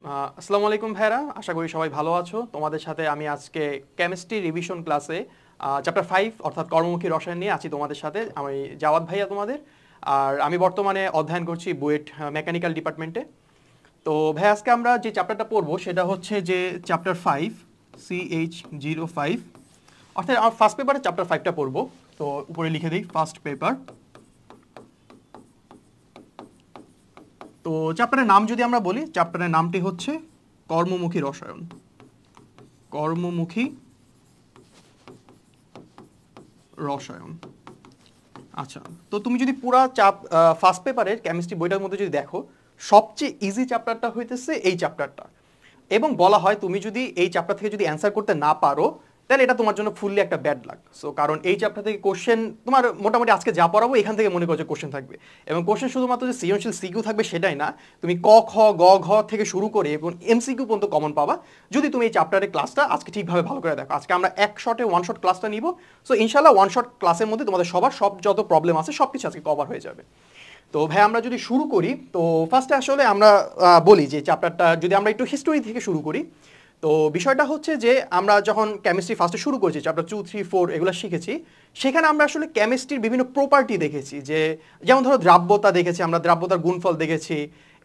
আসসালামু আলাইকুম ভাইরা, আশা করি সবাই ভালো আছো। তোমাদের সাথে আমি আজকে কেমিস্ট্রি রিভিশন ক্লাসে চ্যাপ্টার 5 অর্থাৎ কর্মমুখী রসায়ন নিয়ে আছি তোমাদের সাথে। আমি জাওয়াদ ভাইয়া তোমাদের। আর আমি বর্তমানে অধ্যয়ন করছি বুয়েট মেকানিক্যাল ডিপার্টমেন্টে। তো ভাই আজকে আমরা যে চ্যাপ্টারটা পড়বো সেটা হচ্ছে যে চ্যাপ্টার 5 CH05, অর্থাৎ আমার ফার্স্ট পেপারে চ্যাপ্টার 5টা পড়বো। তো উপরে লিখে দিই ফার্স্ট পেপার। তো চ্যাপ্টারের নাম যদি আমরা বলি, চ্যাপ্টারের নামটি হচ্ছে কর্মমুখী রসায়ন। কর্মমুখী রসায়ন। আচ্ছা, তো তুমি যদি পুরা ফার্স্ট পেপারের কেমিস্ট্রি বইটার মধ্যে যদি দেখো, সবচেয়ে ইজি চ্যাপ্টারটা হইতেছে এই চ্যাপ্টারটা। এবং বলা হয় তুমি যদি এই চ্যাপ্টার থেকে যদি অ্যান্সার করতে না পারো, তাহলে এটা তোমার জন্য ফুললি একটা ব্যাড লাক। সো কারণ এই চ্যাপ্টার থেকে কোশ্চেন তোমার মোটামুটি আজকে যা পড়াবো এখান থেকে মনে করো যে কোশ্চেন থাকবে। এবং কোশ্চেন শুধুমাত্র যে সৃজনশীল সিকিউ থাকবে সেটাই না, তুমি ক খ গ ঘ থেকে শুরু করে এবং এমসিকিউ পর্যন্ত কমন পাবা যদি তুমি এই চ্যাপ্টারের ক্লাসটা আজকে ঠিকভাবে ভালো করে দেখো। আজকে আমরা ওয়ান শট ক্লাসটা নিব। সো ইনশাল্লাহ ওয়ান শট ক্লাসের মধ্যে তোমাদের সবার সব যত প্রবলেম আছে সব কিছু আজকে কভার হয়ে যাবে। তো ভাই আমরা যদি শুরু করি, তো ফার্স্টে আসলে আমরা বলি যে চ্যাপ্টারটা যদি আমরা একটু হিস্টোরি থেকে শুরু করি। তো বিষয়টা হচ্ছে যে আমরা যখন কেমিস্ট্রি ফার্স্টে শুরু করেছি, চ্যাপ্টার 2, 3, 4 এগুলো শিখেছি, সেখানে আমরা আসলে কেমিস্ট্রির বিভিন্ন প্রপার্টি দেখেছি। যে যেমন ধরো দ্রাব্যতা দেখেছি, আমরা দ্রাব্যতার গুণফল দেখেছি।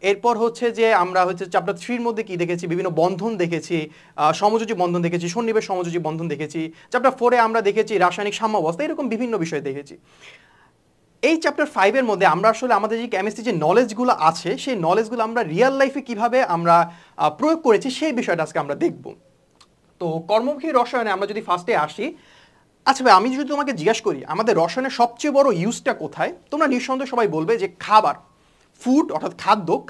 এরপর হচ্ছে যে আমরা হচ্ছে চ্যাপ্টার 3 মধ্যে কি দেখেছি, বিভিন্ন বন্ধন দেখেছি, সমযোজী বন্ধন দেখেছি, সন্নিবেশ সমযোজী বন্ধন দেখেছি। চ্যাপ্টার 4-এ আমরা দেখেছি রাসায়নিক সাম্যাবস্থা, এরকম বিভিন্ন বিষয় দেখেছি। এই চ্যাপ্টার 5-এর মধ্যে আমরা আসলে আমাদের যে কেমিস্ট্রি যে নলেজগুলো আছে সেই নলেজগুলো আমরা রিয়েল লাইফে কিভাবে আমরা প্রয়োগ করেছি সেই বিষয়টা আজকে আমরা দেখব। তো কর্মমুখী রসায়নে আমরা যদি ফার্স্টে আসি, আচ্ছা ভাই আমি যদি তোমাকে জিজ্ঞাসা করি আমাদের রসায়নের সবচেয়ে বড় ইউজটা কোথায়, তোমরা নিঃসন্দেহে সবাই বলবে যে খাবার, ফুড অর্থাৎ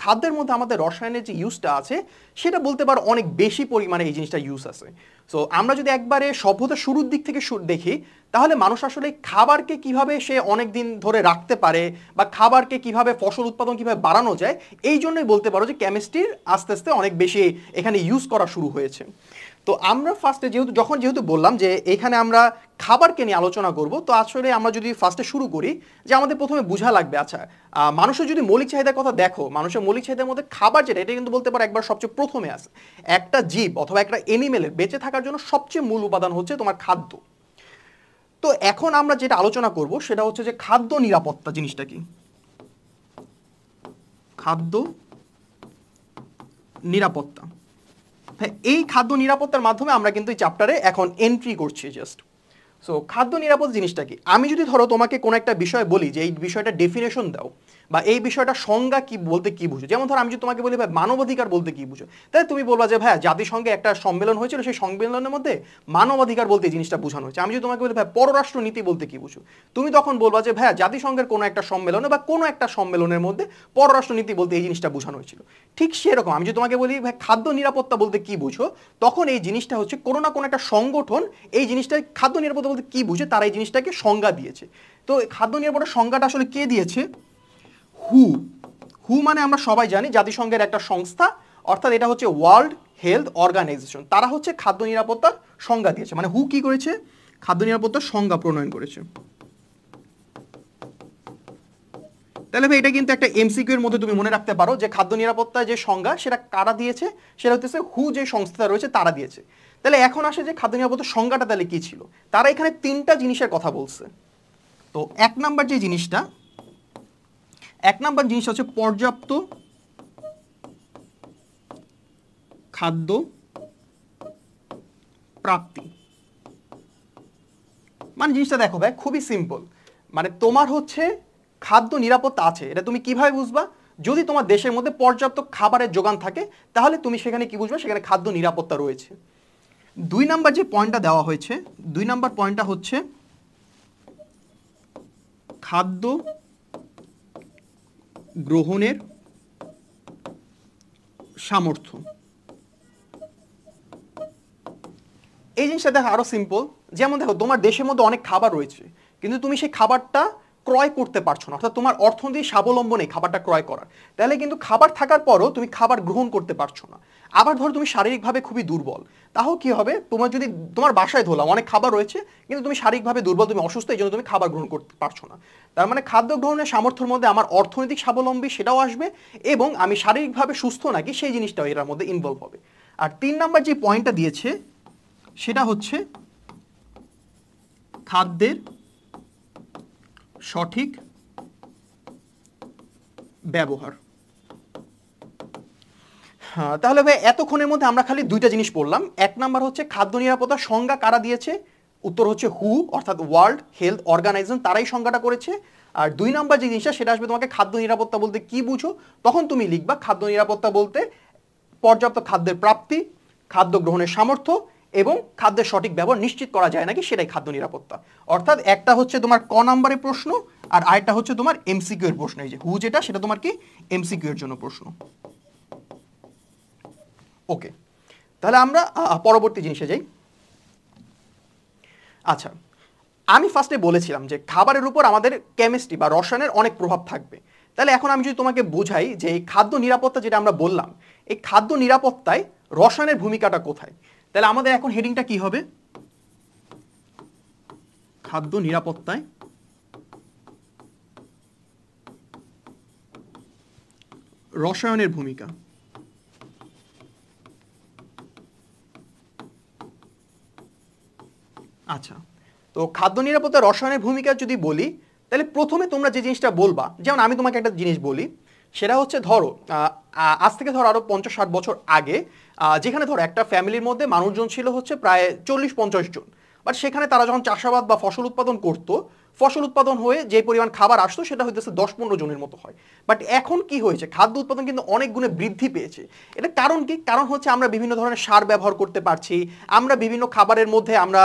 খাদ্যের মধ্যে আমাদের রসায়নের যে ইউজটা আছে সেটা বলতে পারো অনেক বেশি পরিমাণে এই জিনিসটা ইউজ আছে। সো আমরা যদি একবারে সভ্যতার শুরুর দিক থেকে দেখি, তাহলে মানুষ আসলে খাবারকে কিভাবে সে অনেক দিন ধরে রাখতে পারে বা খাবারকে কিভাবে ফসল উৎপাদন কিভাবে বাড়ানো যায়, এই জন্যই বলতে পারো যে কেমিস্ট্রির আস্তে আস্তে অনেক বেশি এখানে ইউজ করা শুরু হয়েছে। তো আমরা ফার্স্টে যেহেতু বললাম যে এখানে আমরা খাবারকে নিয়ে আলোচনা করব, তো আসলে আমরা যদি ফার্স্টে শুরু করি যে আমাদের প্রথমে বোঝা লাগবে, আচ্ছা মানুষের যদি মৌলিক চাহিদার কথা দেখো, মানুষের মৌলিক চাহিদার মধ্যে খাবার যেটা, এটা কিন্তু বলতে পারো একবার সবচেয়ে প্রথমে আসে। একটা জীব অথবা একটা এনিমেলের বেঁচে থাকার জন্য সবচেয়ে মূল উপাদান হচ্ছে তোমার খাদ্য। তো এখন আমরা যেটা আলোচনা করব সেটা হচ্ছে যে খাদ্য নিরাপত্তা জিনিসটা কি। খাদ্য নিরাপত্তা, হ্যাঁ, এই খাদ্য নিরাপত্তার মাধ্যমে আমরা কিন্তু এই চ্যাপ্টারে এখন এন্ট্রি করছি জাস্ট। সো খাদ্য নিরাপত্তা জিনিসটা কি, আমি যদি ধরো তোমাকে কোনো একটা বিষয় বলি যে এই বিষয়টা ডেফিনেশন দাও বা এই বিষয়টা সংজ্ঞা কি বলতে কি বুঝো, যেমন ধরো আমি যদি তোমাকে বলি ভাই মানবাধিকার বলতে কি বুঝো, তাহলে তুমি বলবা যে ভাই জাতিসংঘে একটা সম্মেলন হয়েছিল, সেই সম্মেলনের মধ্যে মানবাধিকার বলতে এই জিনিসটা বোঝানো হয়েছে। আমি যদি তোমাকে বলি ভাই পররাষ্ট্র নীতি বলতে কি বুঝো, তুমি তখন বলবা যে ভাই জাতিসংঘের কোনো একটা সম্মেলনে বা কোনো একটা সম্মেলনের মধ্যে পররাষ্ট্র নীতি বলতে এই জিনিসটা বোঝানো হয়েছিল। ঠিক সেরকম আমি যদি তোমাকে বলি ভাই খাদ্য নিরাপত্তা বলতে কি বুঝো, তখন এই জিনিসটা হচ্ছে কোনো না কোনো একটা সংগঠন এই জিনিসটা খাদ্য নিরাপত্তা বলতে কি বুঝে তারা এই জিনিসটাকে সংজ্ঞা দিয়েছে। তো খাদ্য নিরাপত্তার সংজ্ঞাটা আসলে কে দিয়েছে? হু। হু মানে আমরা সবাই জানি জাতিসংঘের একটা সংস্থা, অর্থাৎ এটা হচ্ছে ওয়ার্ল্ড হেলথ অর্গানাইজেশন। তারা হচ্ছে খাদ্য নিরাপত্তার সংজ্ঞা দিয়েছে। মানে হু কি করেছে? খাদ্য নিরাপত্তার সংজ্ঞা প্রণয়ন করেছে। তাহলে ভাই এটা কিন্তু একটা এমসিকিউ এর মধ্যে তুমি মনে রাখতে পারো যে খাদ্য নিরাপত্তার যে সংজ্ঞা সেটা কারা দিয়েছে, সেটা হচ্ছে হু যে সংস্থা রয়েছে তারা দিয়েছে। তাহলে এখন আসে যে খাদ্য নিরাপত্তার সংজ্ঞাটা তাহলে কি ছিল। তারা এখানে 3টা জিনিসের কথা বলছে। তো এক নাম্বার জিনিসটা হচ্ছে পর্যাপ্ত খাদ্য প্রাপ্তি। মানে জিনিসটা দেখো ভাই খুবই সিম্পল, মানে তোমার হচ্ছে খাদ্য নিরাপত্তা আছে, এটা তুমি কিভাবে বুঝবা? যদি তোমার দেশের মধ্যে পর্যাপ্ত খাবারের যোগান থাকে তাহলে তুমি সেখানে কি বুঝবা, সেখানে খাদ্য নিরাপত্তা রয়েছে। 2 নাম্বার যে পয়েন্টটা দেওয়া হয়েছে, 2 নাম্বার পয়েন্টটা হচ্ছে খাদ্য গ্রহণের সামর্থ্য। এই জিনিসটা দেখো আরো সিম্পল, যেমন দেখো তোমার দেশের মধ্যে অনেক খাবার রয়েছে, কিন্তু তুমি সেই খাবারটা ক্রয় করতে পারছো না, অর্থাৎ তোমার অর্থনৈতিক স্বাবলম্বন নেই খাবারটা ক্রয় করার, তাহলে কিন্তু খাবার থাকার পরও তুমি খাবার গ্রহণ করতে পারছো না। আবার ধরো তুমি শারীরিকভাবে খুবই দুর্বল, তাহলে কি হবে, তোমার যদি তোমার বাসায় ধরলাম অনেক খাবার রয়েছে কিন্তু তুমি শারীরিকভাবে দুর্বল, তুমি অসুস্থ, এই জন্য তুমি খাবার গ্রহণ করতে পারছো না। তার মানে খাদ্য গ্রহণের সামর্থ্যের মধ্যে আমার অর্থনৈতিক স্বাবলম্বী সেটাও আসবে এবং আমি শারীরিকভাবে সুস্থ নাকি সেই জিনিসটাও এটার মধ্যে ইনভলভ হবে। আর 3 নাম্বার যে পয়েন্টটা দিয়েছে সেটা হচ্ছে খাদ্যের সঠিক ব্যবহার। হ্যাঁ, তাহলে ভাই এতক্ষণের মধ্যে আমরা খালি দুইটা জিনিস পড়লাম। 1 নাম্বার হচ্ছে খাদ্য নিরাপত্তার সংজ্ঞা কারা দিয়েছে, উত্তর হচ্ছে হু অর্থাৎ ওয়ার্ল্ড হেলথ অর্গানাইজেশন, তারাই সংজ্ঞাটা করেছে। আর 2 নাম্বার যে জিনিসটা সেটা আসবে তোমাকে খাদ্য নিরাপত্তা বলতে কি বুঝো, তখন তুমি লিখবা খাদ্য নিরাপত্তা বলতে পর্যাপ্ত খাদ্যের প্রাপ্তি, খাদ্য গ্রহণের সামর্থ্য এবং খাদ্যের সঠিক ব্যবহার নিশ্চিত করা যায় নাকি সেটাই খাদ্য নিরাপত্তা। অর্থাৎ একটা হচ্ছে তোমার ক নাম্বারের প্রশ্ন আর আরেকটা হচ্ছে তোমার এমসিকিউ এর প্রশ্ন। এই যে হু যেটা সেটা তোমার কি এমসিকিউ এর জন্য প্রশ্ন। ওকে, তাহলে আমরা পরবর্তী জিনিসে যাই। আচ্ছা, আমি ফার্স্টে বলেছিলাম যে খাবারের উপর আমাদের কেমিস্ট্রি বা রসায়নের অনেক প্রভাব থাকবে। তাহলে এখন আমি যদি তোমাকে বোঝাই যে এই খাদ্য নিরাপত্তা যেটা আমরা বললাম, এই খাদ্য নিরাপত্তায় রসায়নের ভূমিকাটা কোথায়, তাহলে আমাদের এখন হেডিংটা কি হবে, খাদ্য নিরাপত্তায় রসায়নের ভূমিকা। আচ্ছা, তো খাদ্য নিরাপত্তা রসায়নের ভূমিকা যদি বলি, তাহলে প্রথমে তোমরা যে জিনিসটা বলবা, যেমন আমি তোমাকে একটা জিনিস বলি, সেটা হচ্ছে ধরো আজ থেকে ধরো আরো 50-60 বছর আগে যেখানে ধরো একটা ফ্যামিলির মধ্যে মানুষজন ছিল হচ্ছে প্রায় 40-50 জন, বাট সেখানে তারা যখন চাষাবাদ বা ফসল উৎপাদন করতো, ফসল উৎপাদন হয়ে যে পরিমাণ খাবার আসতো সেটা হইতেছে 10-15 জনের মতো হয়। বাট এখন কি হয়েছে, খাদ্য উৎপাদন কিন্তু অনেক গুণে বৃদ্ধি পেয়েছে। এটা কারণ কি, কারণ হচ্ছে আমরা বিভিন্ন ধরনের সার ব্যবহার করতে পারছি, আমরা বিভিন্ন খাবারের মধ্যে আমরা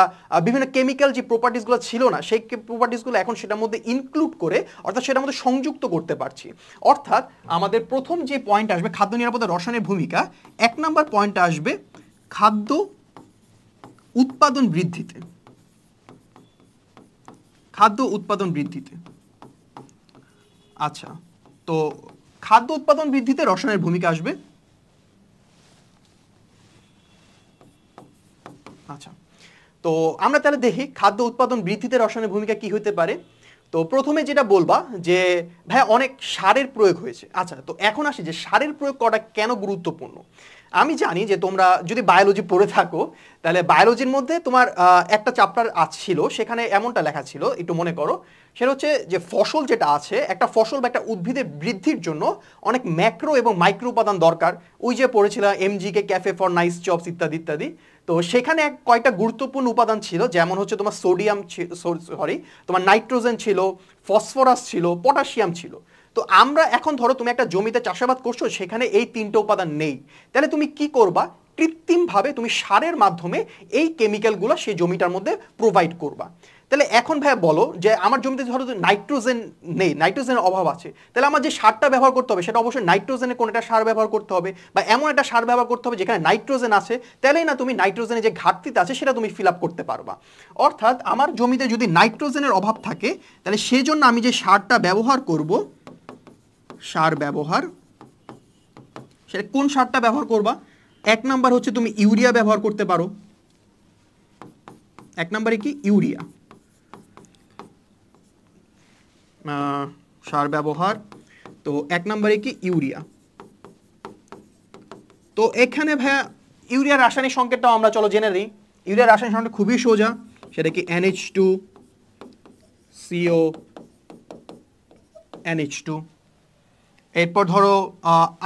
বিভিন্ন কেমিক্যাল যে প্রপার্টিসগুলো ছিল না সেই প্রপার্টিসগুলো এখন সেটার মধ্যে ইনক্লুড করে, অর্থাৎ সেটার মধ্যে সংযুক্ত করতে পারছি। অর্থাৎ আমাদের প্রথম যে পয়েন্ট আসবে খাদ্য নিরাপত্তা রসায়নের ভূমিকা, 1 নাম্বার পয়েন্টটা আসবে খাদ্য উৎপাদন বৃদ্ধিতে। খাদ্য উৎপাদন বৃদ্ধিতে। আচ্ছা, তো খাদ্য উৎপাদন বৃদ্ধিতে রসায়নের ভূমিকা আসবে। আচ্ছা, তো আমরা তাহলে দেখি খাদ্য উৎপাদন বৃদ্ধিতে রসায়নের ভূমিকা কি হতে পারে। তো প্রথমে যেটা বলবা যে ভাই অনেক সারের প্রয়োগ হয়েছে। আচ্ছা, তো এখন আসি যে সারের প্রয়োগ করাটা কেন গুরুত্বপূর্ণ। আমি জানি যে তোমরা যদি বায়োলজি পড়ে থাকো, তাহলে বায়োলজির মধ্যে তোমার একটা চ্যাপ্টার ছিল, সেখানে এমনটা লেখা ছিল, একটু মনে করো, সেটা হচ্ছে যে ফসল যেটা আছে, একটা ফসল বা একটা উদ্ভিদের বৃদ্ধির জন্য অনেক ম্যাক্রো এবং মাইক্রো উপাদান দরকার। ওই যে পড়েছিলাম এমজিকে, ক্যাফে ফর নাইস জবস ইত্যাদি ইত্যাদি। তো সেখানে কয়েকটা গুরুত্বপূর্ণ উপাদান ছিল, যেমন হচ্ছে তোমার সোডিয়াম, তোমার নাইট্রোজেন ছিল, ফসফরাস ছিল, পটাশিয়াম ছিল। তো আমরা এখন ধরো তুমি একটা জমিতে চাষাবাদ করছো, সেখানে এই 3টে উপাদান নেই, তাহলে তুমি কি করবা, কৃত্রিমভাবে তুমি সারের মাধ্যমে এই কেমিক্যালগুলো সেই জমিটার মধ্যে প্রোভাইড করবা। তাহলে এখন ভাই বলো যে আমার জমিতে ধরো নাইট্রোজেন নেই, নাইট্রোজেনের অভাব আছে, তাহলে আমার যে সারটা ব্যবহার করতে হবে সেটা অবশ্যই নাইট্রোজেনের কোন একটা সার ব্যবহার করতে হবে, বা এমন একটা সার ব্যবহার করতে হবে যেখানে নাইট্রোজেন আছে, তাহলেই না তুমি নাইট্রোজেনের যে ঘাটতিটা আছে সেটা তুমি ফিল আপ করতে পারবা। অর্থাৎ আমার জমিতে যদি নাইট্রোজেনের অভাব থাকে, তাহলে সেই জন্য আমি যে সারটা ব্যবহার করব, সার ব্যবহার, সেটা কোন সারটা ব্যবহার করবা, 1 নাম্বার হচ্ছে তুমি ইউরিয়া ব্যবহার করতে পারো। 1 নাম্বারে কি ইউরিয়া সার ব্যবহার, তো 1 নাম্বারে কি ইউরিয়া। তো এখানে ভাইয়া ইউরিয়ার রাসায়নিক সংকেতটাও আমরা চলো জেনে নিই। ইউরিয়ার রাসায়নিক সংকেত খুবই সোজা, সেটা কি NH2 CO NH2। এরপর ধরো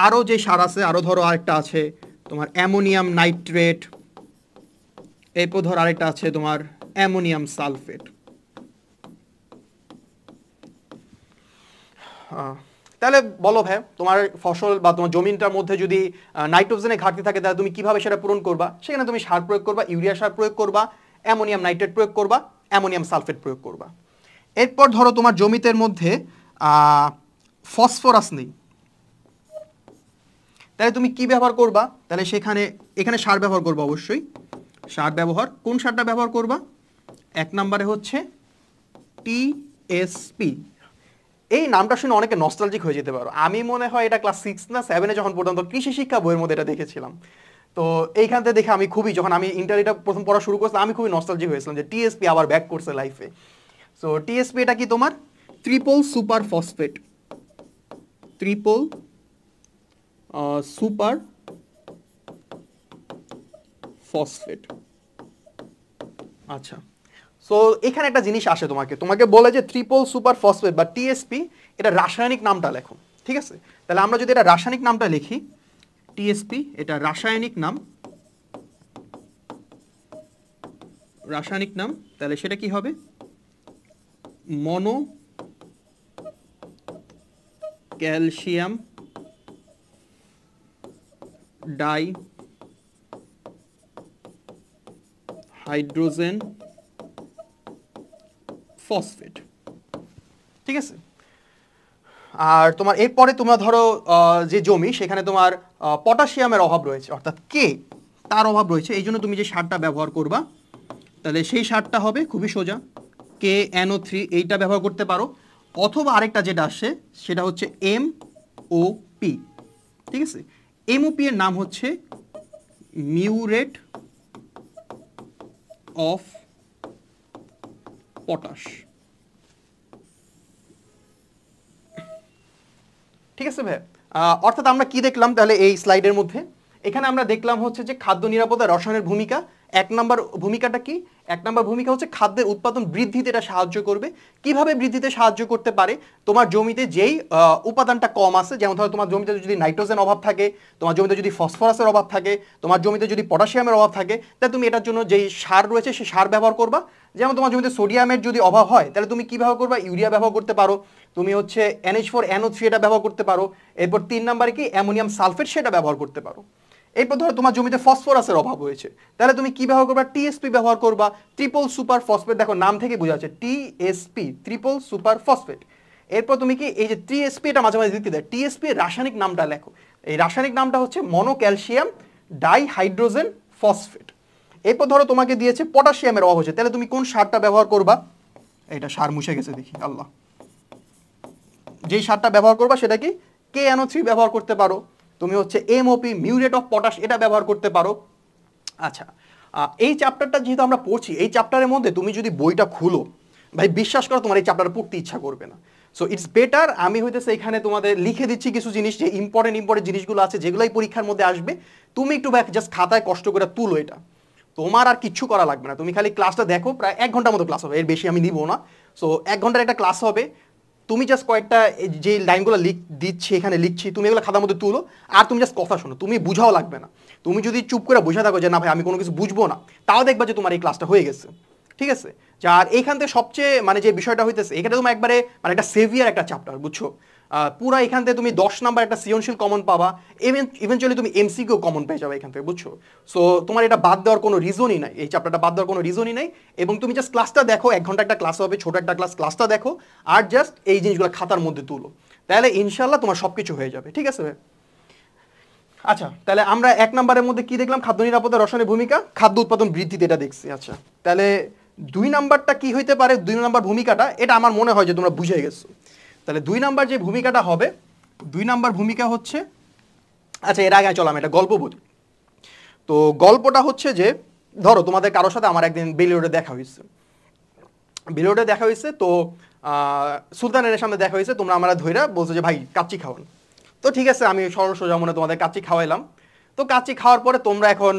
আরও যে সার আছে, আরও ধরো আরেকটা আছে তোমার অ্যামোনিয়াম নাইট্রেট, এরপর ধরো আরেকটা আছে তোমার অ্যামোনিয়াম সালফেট। তাহলে বলো ভাই, তোমার ফসল বা তোমার জমিটার মধ্যে যদি নাইট্রোজেনের ঘাটতি থাকে, তাহলে তুমি কিভাবে সেটা পূরণ করবা, সেখানে তুমি সার প্রয়োগ করবা, ইউরিয়া সার প্রয়োগ করবা, অ্যামোনিয়াম নাইট্রেট প্রয়োগ করবা, অ্যামোনিয়াম সালফেট প্রয়োগ করবা। এরপর ধরো তোমার জমিতের মধ্যে ফসফরাস নেই, তাহলে তুমি কি ব্যবহার করবা, তাহলে এখানে সার ব্যবহার করবা, অবশ্যই সার ব্যবহার। কোন সারটা ব্যবহার করবা, 1 নম্বরে হচ্ছে TSP এই নামটা শুনে অনেকে নস্টালজিক হয়ে যেতে পারো। আমি মনে হয় এটা ক্লাস 6 না 7-এ যখন পর্যন্ত কৃষি শিক্ষা বইয়ের মধ্যে এটা দেখেছিলাম। তো এইখান থেকে দেখে আমি খুবই, যখন আমি ইন্টার এটা প্রথম পড়া শুরু করছিলাম, আমি খুবই নস্টালজিক হয়েছিলাম যে টিএসপি আবার ব্যাক করছে লাইফে। সো টিএসপি এটা কি তোমার triple super phosphate, triple super phosphate. আচ্ছা, সো এখানে একটা জিনিস আসে, তোমাকে বলে যে ট্রিপল সুপার ফসফেট বা টিএসপি, এটা রাসায়নিক নামটা লেখো, ঠিক আছে? তাহলে আমরা যদি এটা রাসায়নিক নামটা লিখি, টিএসপি এটা রাসায়নিক নাম, তাহলে সেটা কি হবে? মনো ক্যালসিয়াম ডাই হাইড্রোজেন ফসফেট, ঠিক আছে? আর তোমার এরপরে তোমার ধরো যে জমি, সেখানে তোমার পটাশিয়ামের অভাব রয়েছে, অর্থাৎ কে তার অভাব রয়েছে, এই জন্য তুমি যে সারটা ব্যবহার করবা, তাহলে সেই সারটা হবে খুবই সোজা KNO3, এইটা ব্যবহার করতে পারো। অথবা আরেকটা যেটা আসে সেটা হচ্ছে MOP, ঠিক আছে? MOP এর নাম হচ্ছে মিউরেট অফ পটাশ, ঠিক আছে ভাই? অর্থাৎ আমরা কি দেখলাম তাহলে এই স্লাইডের মধ্যে? এখানে আমরা দেখলাম হচ্ছে যে খাদ্য নিরাপত্তা রসায়নের ভূমিকা। এক নম্বর ভূমিকাটা কি? এক নম্বর ভূমিকা হচ্ছে খাদ্যের উৎপাদন বৃদ্ধিতে এটা সাহায্য করবে। কিভাবে বৃদ্ধিতে সাহায্য করতে পারে? তোমার জমিতে যেই উপাদানটা কম আছে, যেমন ধরো তোমার জমিতে যদি নাইট্রোজেন অভাব থাকে, তোমার জমিতে যদি ফসফরাসের অভাব থাকে, তোমার জমিতে যদি পটাশিয়ামের অভাব থাকে, তাহলে তুমি এটার জন্য যেই সার রয়েছে সেই সার ব্যবহার করবা। যেমন তোমার জমিতে সোডিয়ামের যদি অভাব হয়, তাহলে তুমি কি ব্যবহার করবা? ইউরিয়া ব্যবহার করতে পারো। তুমি হচ্ছে NH4NO3 এটা ব্যবহার করতে পারো। এরপর 3 নম্বরে কি অ্যামোনিয়াম সালফেট, সেটা ব্যবহার করতে পারো। এরপর ধরো তোমার জমিতে ফসফরাসের অভাব হয়েছে, তাহলে তুমি কি ব্যবহার করবা? টিএসপি ব্যবহার করবা, ট্রিপল সুপার ফসফেট। দেখো নাম থেকে বোঝা যাচ্ছে টিএসপি, ট্রিপল সুপার ফসফেট। এরপর তুমি কি এই যে টিএসপি, এটা মাঝে মাঝে দিতে দেয়, টিএসপি এর রাসায়নিক নামটা লেখো। এই রাসায়নিক নামটা হচ্ছে মনোক্যালসিয়াম ডাইহাইড্রোজেন ফসফেট। এরপর ধরো তোমাকে দিয়েছে পটাশিয়ামের অভাব হয়েছে, তাহলে তুমি কোন সারটা ব্যবহার করবা? এটা সার মুছে গেছে দেখি, আল্লাহ। যেই সারটা ব্যবহার করবা সেটা কি? KNO3 ব্যবহার করতে পারো। তুমি হচ্ছে MOP মিউরেট অফ পটাশ, এটা ব্যবহার করতে পারো। আচ্ছা, এই চ্যাপ্টারটা যেহেতু আমরা পড়ছি, এই চ্যাপ্টারের মধ্যে তুমি যদি বইটা খুলো, ভাই বিশ্বাস করো তোমার এই চ্যাপ্টার পড়তে ইচ্ছা করবে না। সো ইটস বেটার আমি হইতেছে এখানে তোমাদের লিখে দিচ্ছি কিছু জিনিস, যে ইম্পর্টেন্ট জিনিসগুলো আছে, যেগুলোই পরীক্ষার মধ্যে আসবে। তুমি একটু জাস্ট খাতায় কষ্ট করে তুলো, এটা তোমার আর কিচ্ছু করা লাগবে না। তুমি খালি ক্লাসটা দেখো, প্রায় 1 ঘন্টার মতো ক্লাস হবে, এর বেশি আমি দিব না। সো 1 ঘন্টার একটা ক্লাস হবে। তুমি জাস্ট কয়েকটা যে লাইনগুলো দিচ্ছি এখানে লিখছি, তুমি এগুলো খাতার মধ্যে তুলো, আর তুমি জাস্ট কথা শোনো, তুমি বুঝাও লাগবে না। তুমি যদি চুপ করে বসে থাকো যে না ভাই আমি কোনো কিছু বুঝবো না, তাও দেখবা যে তোমার এই ক্লাসটা হয়ে গেছে, ঠিক আছে? আর এইখান থেকে সবচেয়ে মানে যে বিষয়টা হইতেছে, এখানে তোমার একবারে মানে একটা সেভিয়ার একটা চ্যাপ্টার, বুঝছো? পুরা এখান থেকে তুমি 10 নাম্বার একটা সৃজনশীল কমন পাবা, ইভেনচুয়ালি তুমি MCকিউ কমন পেয়ে যাবে এখান থেকে, বুঝছো? সো তোমার এটা বাদ দেওয়ার কোনো রিজনই নাই, এই চ্যাপ্টারটা বাদ দেওয়ার কোনো রিজনই নাই। এবং তুমি জাস্ট ক্লাসটা দেখো, 1 ঘন্টা একটা ক্লাস হবে, ছোট একটা ক্লাসটা দেখো, আর জাস্ট এই জিনিসগুলো খাতার মধ্যে তুলো, তাহলে ইনশাল্লাহ তোমার সব কিছু হয়ে যাবে, ঠিক আছে ভাই? আচ্ছা, তাহলে আমরা 1 নম্বরের মধ্যে কি দেখলাম? খাদ্য নিরাপত্তা রসায়নের ভূমিকা, খাদ্য উৎপাদন বৃদ্ধিতে এটা দেখছি। আচ্ছা, তাহলে 2 নাম্বারটা কি হইতে পারে? 2 নাম্বার ভূমিকাটা, এটা আমার মনে হয় যে তোমরা বুঝে গেছো। তাহলে 2 নাম্বার যে ভূমিকাটা হবে, 2 নাম্বার ভূমিকা হচ্ছে, আচ্ছা এর আগে চলো আমি একটা গল্প বলি। তো গল্পটা হচ্ছে যে, ধরো তোমাদের কারোর সাথে আমার একদিন বেলি রোডে দেখা হয়েছে, তো সুলতানের সামনে দেখা হয়েছে, তোমরা আমরা ধইরা বলছো যে ভাই কাচ্চি খাওয়ান। তো ঠিক আছে, আমি সরল সোজা মনে তোমাদের কাচ্চি খাওয়াইলাম। তো কাচ্চি খাওয়ার পরে তোমরা এখন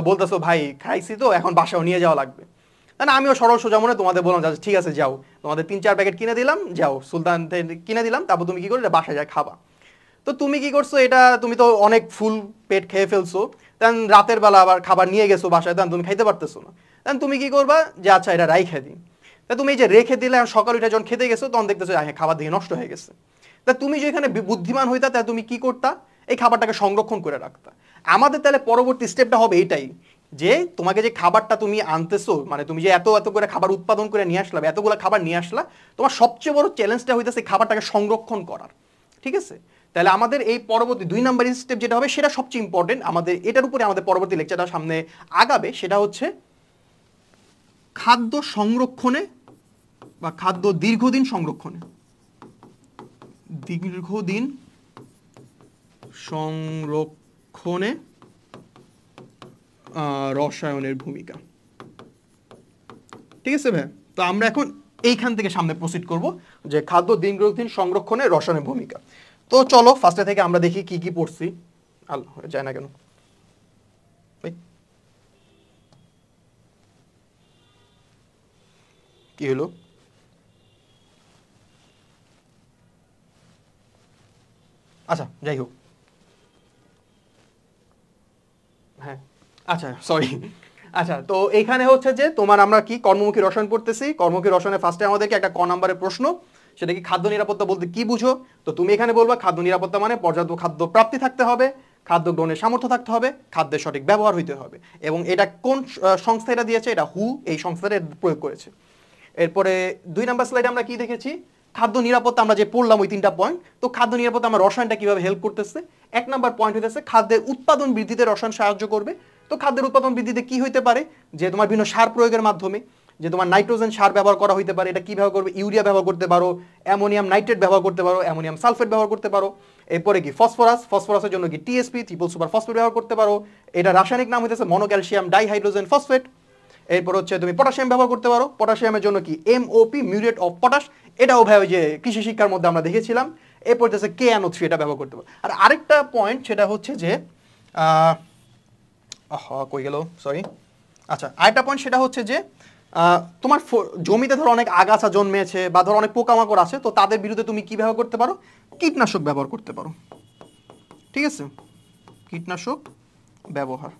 বলতেছো ভাই খাইছি তো এখন বাসাও নিয়ে যাওয়া লাগবে। না, আমিও সরল সোজা মনে তোমাদের বললাম যে ঠিক আছে যাও, তোমাদের 3-4 প্যাকেট কিনে দিলাম, যাও সুলতান কিনে দিলাম, তারপর তুমি কি করলে বাসায় যায় খাবা। তো তুমি কি করছো? এটা তুমি তো অনেক ফুল পেট খেয়ে ফেলছো, দেন রাতের বেলা আবার খাবার নিয়ে গেছো বাসায়, দেন তুমি খাইতে পারতেছো না, দেন তুমি কি করবা? যে আচ্ছা এটা রাইখে দিই। তা তুমি এই যে রেখে দিলে, সকাল উঠে যখন খেতে গেছো তখন দেখতেছো খাবার দিয়ে নষ্ট হয়ে গেছে। তা তুমি যে এখানে বুদ্ধিমান হইতা, তাহলে তুমি কি করতা? এই খাবারটাকে সংরক্ষণ করে রাখতা। আমাদের তাহলে পরবর্তী স্টেপটা হবে এটাই, যে তোমাকে যে খাবারটা তুমি আনতেছো, মানে তুমি যে এত এত করে খাবার উৎপাদন করে নিয়ে আসলা, এতগুলো খাবার নিয়ে আসলা, তোমার সবচেয়ে বড় চ্যালেঞ্জটা হইতেছে খাবারটাকে সংরক্ষণ করার, ঠিক আছে? তাহলে আমাদের এই পরবর্তী 2 নম্বরের স্টেপ যেটা হবে, সেটা সবচেয়ে ইম্পর্টেন্ট। আমাদের এটার উপরে আমাদের পরবর্তী লেকচারটা সামনে আগাবে, সেটা হচ্ছে খাদ্য সংরক্ষণে বা খাদ্য দীর্ঘদিন সংরক্ষণে। দীর্ঘদিন সংরক্ষণে রসায়নের ভূমিকা। ঠিক আছে ভাই, তো আমরা এখন এইখান থেকে সামনে প্রসিড করব যে খাদ্য দীর্ঘদিন সংরক্ষণে রসায়নের ভূমিকা। তো চলো ফার্স্টে থেকে আমরা দেখি কি কি পড়ছি। আল্লাহ যায় না কেন, কি হলো? আচ্ছা যাই হোক, হ্যাঁ আচ্ছা সরি। আচ্ছা, তো এখানে হচ্ছে যে তোমার আমরা কি কর্মমুখী রসায়ন পড়তেছি। কর্মমুখী রসায়নে ফার্স্টে আমাদেরকে একটা ক নাম্বারের প্রশ্ন, সেটা কি খাদ্য নিরাপত্তা বলতে কি বুঝো। তো তুমি এখানে বলবা খাদ্য নিরাপত্তা মানে পর্যাপ্ত খাদ্য প্রাপ্তি থাকতে হবে, খাদ্য গ্রহণের সামর্থ্য থাকতে হবে, খাদ্যের সঠিক ব্যবহার হইতে হবে। এবং এটা কোন সংস্থা এটা দিয়েছে? এটা হু এই সংস্থাটা প্রয়োগ করেছে। এরপরে 2 নাম্বার স্লাইডে আমরা কি দেখেছি? খাদ্য নিরাপত্তা আমরা যে পড়লাম ওই 3টা পয়েন্ট। তো খাদ্য নিরাপত্তা আমার রসায়নটা কিভাবে হেল্প করতেছে? 1 নাম্বার পয়েন্ট হইতেছে খাদ্যের উৎপাদন বৃদ্ধিতে রসায়ন সাহায্য করবে। তো খাদ্যের উৎপাদন বৃদ্ধিতে কি হইতে পারে? যে তোমার বিভিন্ন সার প্রয়োগের মাধ্যমে, যে তোমার নাইট্রোজেন সার ব্যবহার করা হইতে পারে। এটা কি ব্যবহার করবে? ইউরিয়া ব্যবহার করতে পারো, অ্যামোনিয়াম নাইট্রেট ব্যবহার করতে পারো, অ্যামোনিয়াম সালফেট ব্যবহার করতে পারো। এরপরে কি ফসফরাস, ফসফরাসের জন্য কি টিএসপি ট্রিপল সুপার ফসফেট ব্যবহার করতে পারো। এটা রাসায়নিক নাম হইতেছে মনোক্যালসিয়াম ডাইহাইড্রোজেন ফসফেট। এরপর হচ্ছে তুমি পটাশিয়াম ব্যবহার করতে পারো, পটাশিয়ামের জন্য কি এমওপি মিউরেট অফ পটাশ, এটাও ভাই ওই যে কৃষি শিক্ষার মধ্যে আমরা দেখেছিলাম। এরপর হচ্ছে KNO3 এটা ব্যবহার করতে পারো। আর আরেকটা পয়েন্ট সেটা হচ্ছে যে কই গেল, সরি। আচ্ছা, আরেকটা পয়েন্ট সেটা হচ্ছে যে তোমার জমিতে ধরো অনেক আগাছা জন্মেছে বা ধরো অনেক পোকামাকড় আছে, তো তাদের বিরুদ্ধে তুমি কি ব্যবহার করতে পারো? কীটনাশক ব্যবহার করতে পারো। ঠিক আছে, কীটনাশক ব্যবহার।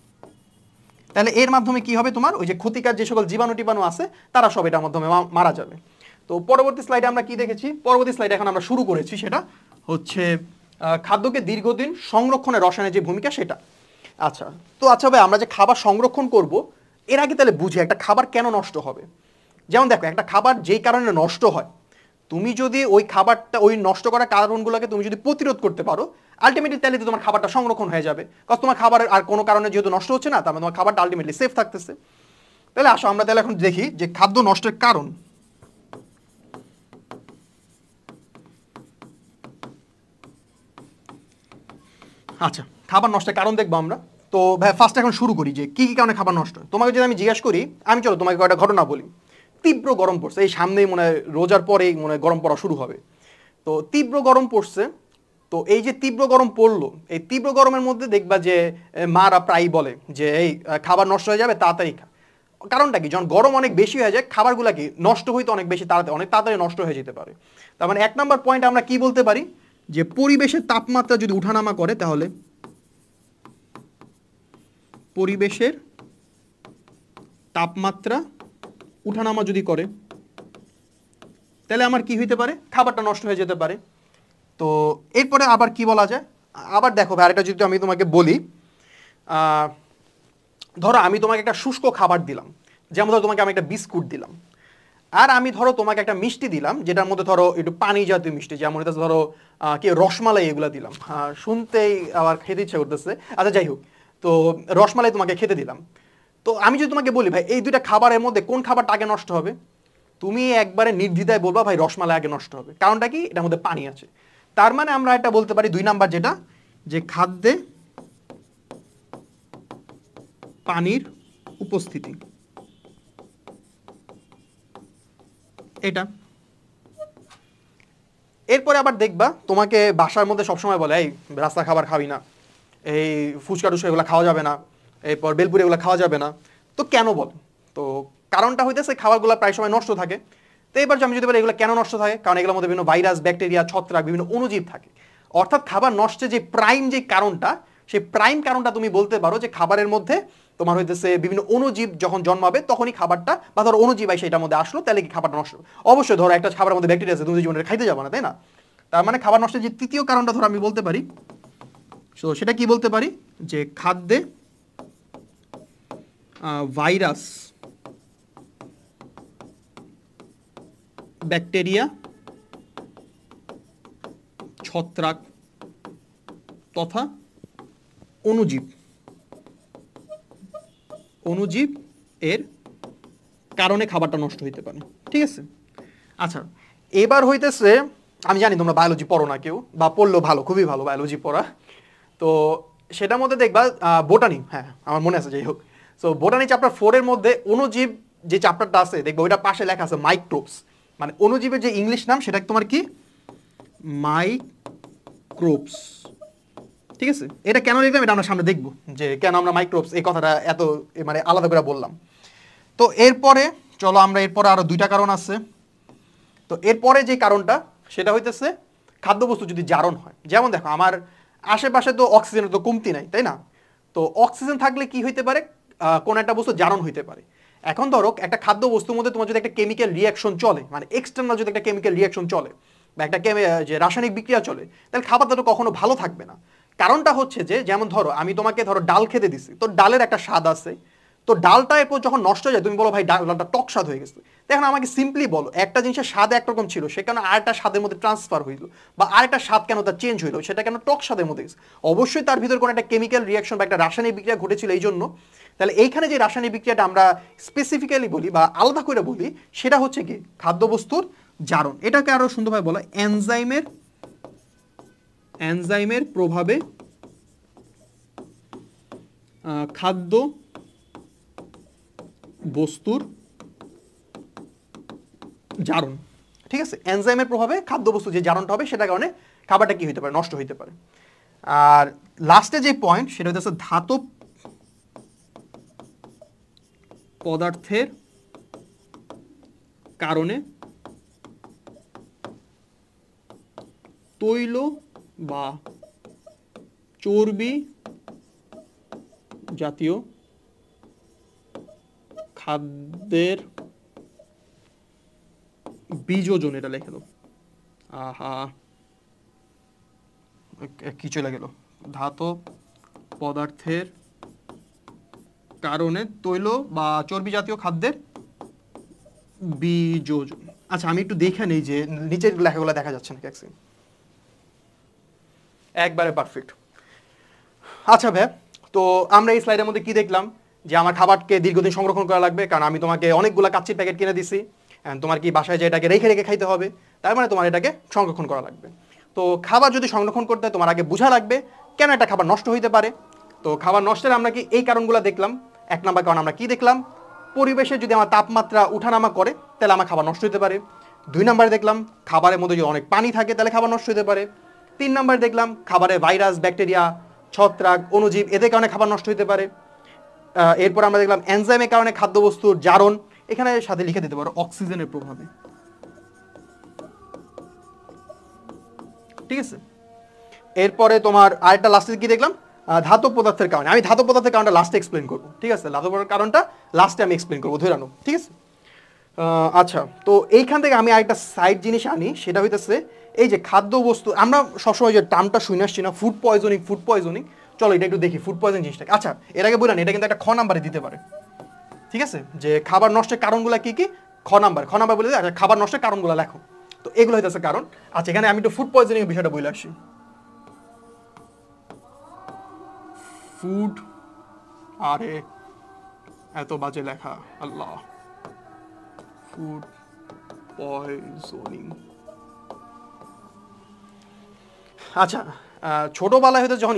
তাহলে এর মাধ্যমে কি হবে? তোমার ওই যে ক্ষতিকার যে সকল জীবাণু টিবাণু আছে তারা সব এটার মাধ্যমে মারা যাবে। তো পরবর্তী স্লাইডে আমরা কি দেখেছি? পরবর্তী স্লাইডে এখন আমরা শুরু করেছি, সেটা হচ্ছে খাদ্যকে দীর্ঘদিন সংরক্ষণে রসায়নের যে ভূমিকা সেটা। আচ্ছা, তো আচ্ছা ভাই, আমরা যে খাবার সংরক্ষণ করব এর আগে তাহলে বুঝি একটা খাবার কেন নষ্ট হবে। যেমন দেখো, একটা খাবার যেই কারণে নষ্ট হয়, তুমি যদি ওই খাবারটা, ওই নষ্ট করা কারণগুলোকে তুমি যদি প্রতিরোধ করতে পারো, আলটিমেটলি তাহলে তো তোমার খাবারটা সংরক্ষণ হয়ে যাবে। কারণ তোমার খাবার আর কোনো কারণে যেহেতু নষ্ট হচ্ছে না, তার মানে তোমার খাবারটা আলটিমেটলি সেফ থাকতেছে। তাহলে আসো আমরা তাহলে এখন দেখি যে খাদ্য নষ্টের কারণ। আচ্ছা, খাবার নষ্টের কারণ দেখবো আমরা। তো ভাই ফার্স্ট এখন শুরু করি যে কি কি কারণে খাবার নষ্ট হয়। তোমাকে যদি আমি জিজ্ঞাসা করি, আমি চলো তোমাকে কয়েকটা ঘটনা বলি। তীব্র গরম পড়ছে, এই সামনেই মনে হয় রোজার পরেই মনে হয় গরম পড়া শুরু হবে। তো তীব্র গরম পড়ছে, তো এই যে তীব্র গরম পড়লো, এই তীব্র গরমের মধ্যে দেখবা যে মারা প্রায়ই বলে যে এই খাবার নষ্ট হয়ে যাবে, তাড়াতাড়ি খা। কারণটা কি? যখন গরম অনেক বেশি হয়ে যায়, খাবারগুলো কি নষ্ট হইতে অনেক বেশি তাড়াতাড়ি, অনেক তাড়াতাড়ি নষ্ট হয়ে যেতে পারে। তার মানে 1 নাম্বার পয়েন্ট আমরা কি বলতে পারি? যে পরিবেশের তাপমাত্রা যদি উঠানামা করে, তাহলে পরিবেশের তাপমাত্রা উঠানামা যদি করে, তাহলে আমার কি হইতে পারে? খাবারটা নষ্ট হয়ে যেতে পারে। তো এরপরে আবার কি বলা যায়? আবার দেখো ভাই, আরেকটা যদি আমি তোমাকে বলি, ধরো আমি তোমাকে একটা শুষ্ক খাবার দিলাম, যেমন ধরো তোমাকে আমি একটা বিস্কুট দিলাম, আর আমি ধরো তোমাকে একটা মিষ্টি দিলাম যেটার মধ্যে ধরো একটু পানি জাতীয় মিষ্টি, যেমন এটা ধরো কি রসমালাই, এগুলো দিলাম। শুনতেই আবার খেতে ইচ্ছা করতেছে। আচ্ছা যাই হোক, তো রসমালাই তোমাকে খেতে দিলাম। তো আমি যদি তোমাকে বলি ভাই এই দুইটা খাবারের মধ্যে কোন খাবারটা আগে নষ্ট হবে, তুমি একবারে নির্দ্বিধায় বলবা ভাই রসমালাই আগে নষ্ট হবে। কারণটা কি? এটার মধ্যে পানি আছে। তার মানে আমরা এটা বলতে পারি 2 নাম্বার যেটা, যে খাদ্যে পানির উপস্থিতি, এটা। এরপরে আবার দেখবা তোমাকে বাসার মধ্যে সবসময় বলে এই রাস্তা খাবার খাবি না, এই ফুচকা টুচকা এগুলো খাওয়া যাবে না, এরপর বেলপুরি এগুলো খাওয়া যাবে না। তো কেন বল? তো কারণটা হইতেছে খাবারগুলো প্রায় সময় নষ্ট থাকে। তো এবার আমি যদি বলি এগুলো কেন নষ্ট থাকে, কারণ এগুলোর মধ্যে বিভিন্ন ভাইরাস, ব্যাকটেরিয়া, ছত্রাক, বিভিন্ন অণুজীব থাকে। অর্থাৎ খাবার নষ্টের যে প্রাইম যে কারণটা, সেই প্রাইম কারণটা তুমি বলতে পারো যে খাবারের মধ্যে তোমার হইতেছে বিভিন্ন অণুজীব যখন জন্মাবে তখনই খাবারটা, বা ধরো অণুজীব সেটার মধ্যে আসলো, তাহলে কি খাবারটা নষ্ট হবে। অবশ্যই ধরো একটা খাবারের মধ্যে ব্যাকটেরিয়া আছে, তুমি জীবনে খাইতে যাবো না, তাই না? তার মানে খাবার নষ্টের যে তৃতীয় কারণটা ধরো আমি বলতে পারি, তো সেটা কি বলতে পারি? যে খাদ্যে ভাইরাস, ব্যাকটেরিয়া, ছত্রাক তথা অণুজীব এর কারণে খাবারটা নষ্ট হইতে পারে। ঠিক আছে। আচ্ছা, এবার হইতেছে আমি জানি তোমরা বায়োলজি পড়ো না কেউ, বা পড়লেও ভালো, খুবই ভালো বায়োলজি পড়া। তো সেটার মধ্যে দেখবা বোটানি, হ্যাঁ আমার মনে আছে, যাই হোক। সো বোটানি চ্যাপ্টার 4 এর মধ্যে অণুজীব যে চ্যাপ্টারটা আছে দেখবা ওইটা পাশে লেখা আছে মাইক্রোবস, মানে অণুজীবের যে ইংলিশ নাম সেটা তোমার কি মাইক্রোবস, ঠিক আছে। এটা কেন লিখলাম এটা আমরা সামনে দেখবো, যে কেন আমরা মাইক্রোবস এই কথাটা এত মানে আলাদা করে বললাম। তো এরপরে চলো আমরা এরপরে আরো 2টা কারণ আছে। তো এরপরে যে কারণটা সেটা হইতেছে খাদ্যবস্তু যদি জারণ হয়, যেমন দেখো আমার আশেপাশে তো অক্সিজেনের তো কমতি নাই, তাই না? তো অক্সিজেন থাকলে কি হইতে পারে, কোন একটা বস্তু জারণ হইতে পারে। এখন ধরো একটা খাদ্য বস্তুর মধ্যে তোমার যদি একটা কেমিক্যাল রিয়াকশন চলে, মানে এক্সটার্নাল যদি একটা কেমিক্যাল রিয়াকশন চলে বা একটা যে রাসায়নিক বিক্রিয়া চলে, তাহলে খাবারটা তো কখনো ভালো থাকবে না। কারণটা হচ্ছে যে যেমন ধরো আমি তোমাকে ধরো ডাল খেতে দিছি, তো ডালের একটা স্বাদ আছে, তো ডালটা এরপর যখন নষ্ট হয়ে যায় তুমি বলো ভাই ডালটা টক স্বাদ হয়ে গেছে। দেখুন আমাকে সিম্পলি বলো, একটা জিনিসের স্বাদ একরকম ছিল সে কেন আরেকটা স্বাদের মধ্যে ট্রান্সফার হইলো, বা আরেকটা স্বাদ কেন তার চেঞ্জ হইলো, সেটা কেন টক স্বাদের মধ্যে গেছে? অবশ্যই তার ভিতরে কোনো একটা কেমিক্যাল রিয়াকশন বা একটা রাসায়নিক বিক্রিয়া ঘটেছিল এই জন্য। তাহলে এইখানে যে রাসায়নিক বিক্রিয়াটা আমরা স্পেসিফিক্যালি বলি বা আলাদা করে বলি সেটা হচ্ছে কি খাদ্যবস্তুর জারণ। এটাকে আরো সুন্দরভাবে বলা এনজাইমের প্রভাবে খাদ্য বস্তুর জারণ, ঠিক আছে। এনজাইমের প্রভাবে খাদ্যবস্তু যে জারণটা হবে সেটার কারণে খাবারটা কি হতে পারে, নষ্ট হতে পারে। আর লাস্টে যে পয়েন্ট সেটা হচ্ছে ধাতব পদার্থের কারণে তৈল বা চর্বি জাতীয় খাদ্যের বীজোজন, এটা লিখে দাও। আহা কি চলে গেল, ধাতব পদার্থের কারণে তৈল বা চর্বি জাতীয় খাদ্যের বীজোজন। আচ্ছা আমি একটু দেখে নেই যে নিচের লেখাগুলো দেখা যাচ্ছে নাকি, একবারে পারফেক্ট। আচ্ছা ভাই, তো আমরা এই স্লাইডের মধ্যে কি দেখলাম, যে আমার খাবারকে দীর্ঘদিন সংরক্ষণ করা লাগবে, কারণ আমি তোমাকে অনেকগুলো কাচ্চির প্যাকেট কিনে দিছি, তোমার কি বাসায় যে এটাকে রেখে রেখে খাইতে হবে, তার মানে তোমার এটাকে সংরক্ষণ করা লাগবে। তো খাবার যদি সংরক্ষণ করতে হয় তোমার আগে বোঝা লাগবে কেন একটা খাবার নষ্ট হইতে পারে। তো খাবার নষ্টের আমরা কি এই কারণগুলো দেখলাম। 1 নম্বর কারণ আমরা কি দেখলাম, পরিবেশে যদি আমার তাপমাত্রা উঠানামা করে তাহলে আমার খাবার নষ্ট হতে পারে। 2 নম্বরে দেখলাম খাবারের মধ্যে যদি অনেক পানি থাকে তাহলে খাবার নষ্ট হতে পারে। 3 নম্বরে দেখলাম খাবারে ভাইরাস, ব্যাকটেরিয়া, ছত্রাক, অণুজীব এদের কারণে খাবার নষ্ট হতে পারে। এরপর আমরা দেখলাম এনজাইমের কারণে খাদ্যবস্তুর জারণ, এখানে সাথে লিখে দিতে পারো অক্সিজেনের প্রভাবে, ঠিক আছে। এরপরে তোমার আরেকটা লাস্টে কি দেখলাম, ধাতব পদার্থের কারণে। আমি ধাতব পদার্থের কারণটা লাস্টে এক্সপ্লেন করবো, ঠিক আছে। ধাতব পদার্থের কারণটা লাস্টে আমি এক্সপ্লেন করবো, ধরে আনো, ঠিক আছে। আচ্ছা, তো এইখান থেকে আমি আরেকটা সাইড জিনিস আনি, সেটা হইতেছে এই যে খাদ্যবস্তু আমরা সবসময় যে টার্মটা শুনে আসছি না, ফুড পয়জনিং। চলো এটা একটু দেখি ফুড পয়জন জিনিসটাকে। আচ্ছা এর আগে বললেন এটা কিন্তু একটা খ নাম্বারে দিতে পারে, ঠিক আছে, যে খাবার নষ্টের কারণগুলো কি কি, খ নাম্বার বলে দেয়। আচ্ছা খাবার নষ্টের কারণগুলো লেখো, তো এগুলো হইতেছে কারণ। আচ্ছা এখানে আমি একটু ফুড পয়জনিং এর বিষয়টা বলে আসি। ফুড, আরে এত বাজে লেখা, আল্লাহ। ফুড পয়জনিং, আচ্ছা ছোটোবেলায় হয়তো যখন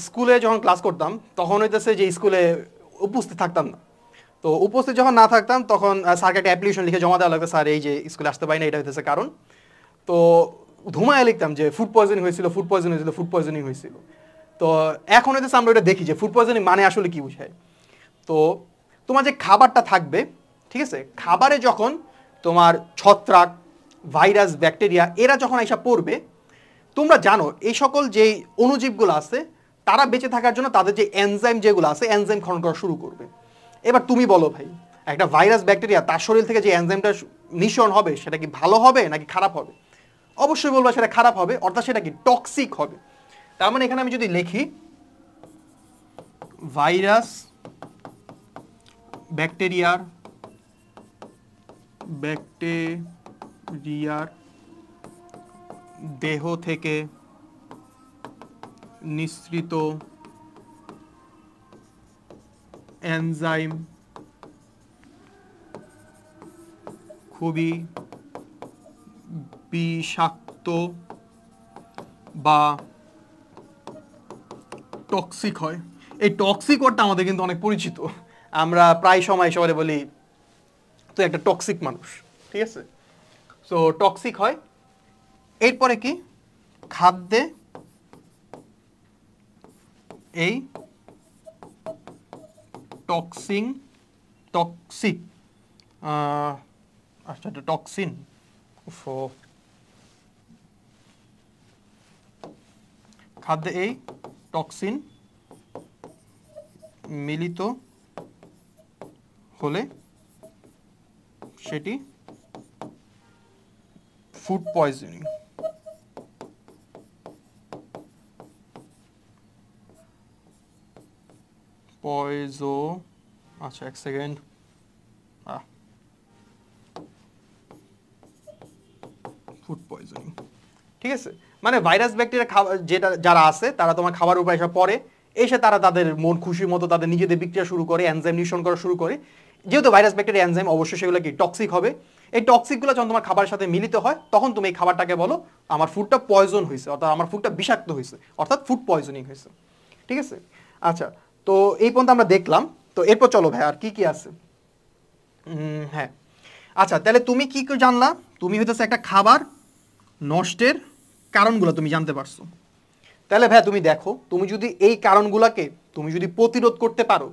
স্কুলে যখন ক্লাস করতাম তখন হইতেছে যে স্কুলে উপস্থিত থাকতাম না। তো উপস্থিত যখন না থাকতাম তখন স্যারকে একটা অ্যাপ্লিকেশন লিখে জমা দেওয়া লাগতো, স্যার এই যে স্কুলে আসতে পারি না, এটা হইতেছে কারণ। তো ধুমায় লিখতাম যে ফুড পয়জনিং হয়েছিল। তো এখন হইতেছে আমরা ওটা দেখি যে ফুড পয়জনিং মানে আসলে কি বোঝায়। তো তোমার যে খাবারটা থাকবে, ঠিক আছে, খাবারে যখন তোমার ছত্রাক, ভাইরাস, ব্যাকটেরিয়া এরা যখন এসে পড়বে, তোমরা জানো এই সকল যেই অণুজীবগুলো আছে তারা বেঁচে থাকার জন্য তাদের যে এনজাইম যেগুলো আছে এনজাইম খনন করা শুরু করবে। এবার তুমি বলো ভাই, একটা ভাইরাস, ব্যাকটেরিয়া তার শরীর থেকে যে এনজাইমটা নিঃসরণ হবে সেটা কি ভালো হবে নাকি খারাপ হবে? অবশ্যই বলবো সেটা খারাপ হবে, অর্থাৎ সেটা কি টক্সিক হবে। তার মানে এখানে আমি যদি লিখি ভাইরাস, ব্যাকটেরিয়ার দেহ থেকে নিঃসৃত এনজাইম খুবই বিষাক্ত বিষাক্ত বা টক্সিক হয়। এই টক্সিক ওয়ার্ডটা আমাদের কিন্তু অনেক পরিচিত, আমরা প্রায় সময় সবাই বলি তো একটা টক্সিক মানুষ, ঠিক আছে। সো টক্সিক হয়। এরপরে কি, খাদ্যে এই টক্সিক আচ্ছা এটা টক্সিন, খাদ্যে এই টক্সিন মিলিত হলে সেটি ফুড পয়জনিং। আচ্ছা এক সেকেন্ড, ফুড পয়জনিং, ঠিক আছে। মানে ভাইরাস ব্যাকটেরিয়া যেটা যারা আছে তারা তোমার খাবার উপর এসে পড়ে, এসে তারা তাদের মন খুশির মতো তাদের নিজেদের বিক্রিয়া শুরু করে, এনজাইম নিঃসরণ করা শুরু করে। যেহেতু ভাইরাস ব্যাকটেরিয়া এনজাইম, অবশ্যই সেগুলো কি টক্সিক হবে। এই টক্সিকগুলো যখন তোমার খাবারের সাথে মিলিত হয় তখন তুমি এই খাবারটাকে বলো আমার ফুডটা পয়জন হয়েছে, অর্থাৎ আমার ফুডটা বিষাক্ত হয়েছে, অর্থাৎ ফুড পয়জনিং হয়েছে, ঠিক আছে। আচ্ছা, তো এই পর্যন্ত আমরা দেখলাম। তো এরপর চলো ভাই আর কি কি আছে। হ্যাঁ, আচ্ছা তাহলে তুমি কি জানলা, তুমি হইতেছে একটা খাবার নষ্টের কারণগুলো তুমি জানতে পারছো। তাহলে ভাই তুমি দেখো, তুমি যদি এই কারণগুলোকে তুমি যদি প্রতিরোধ করতে পারো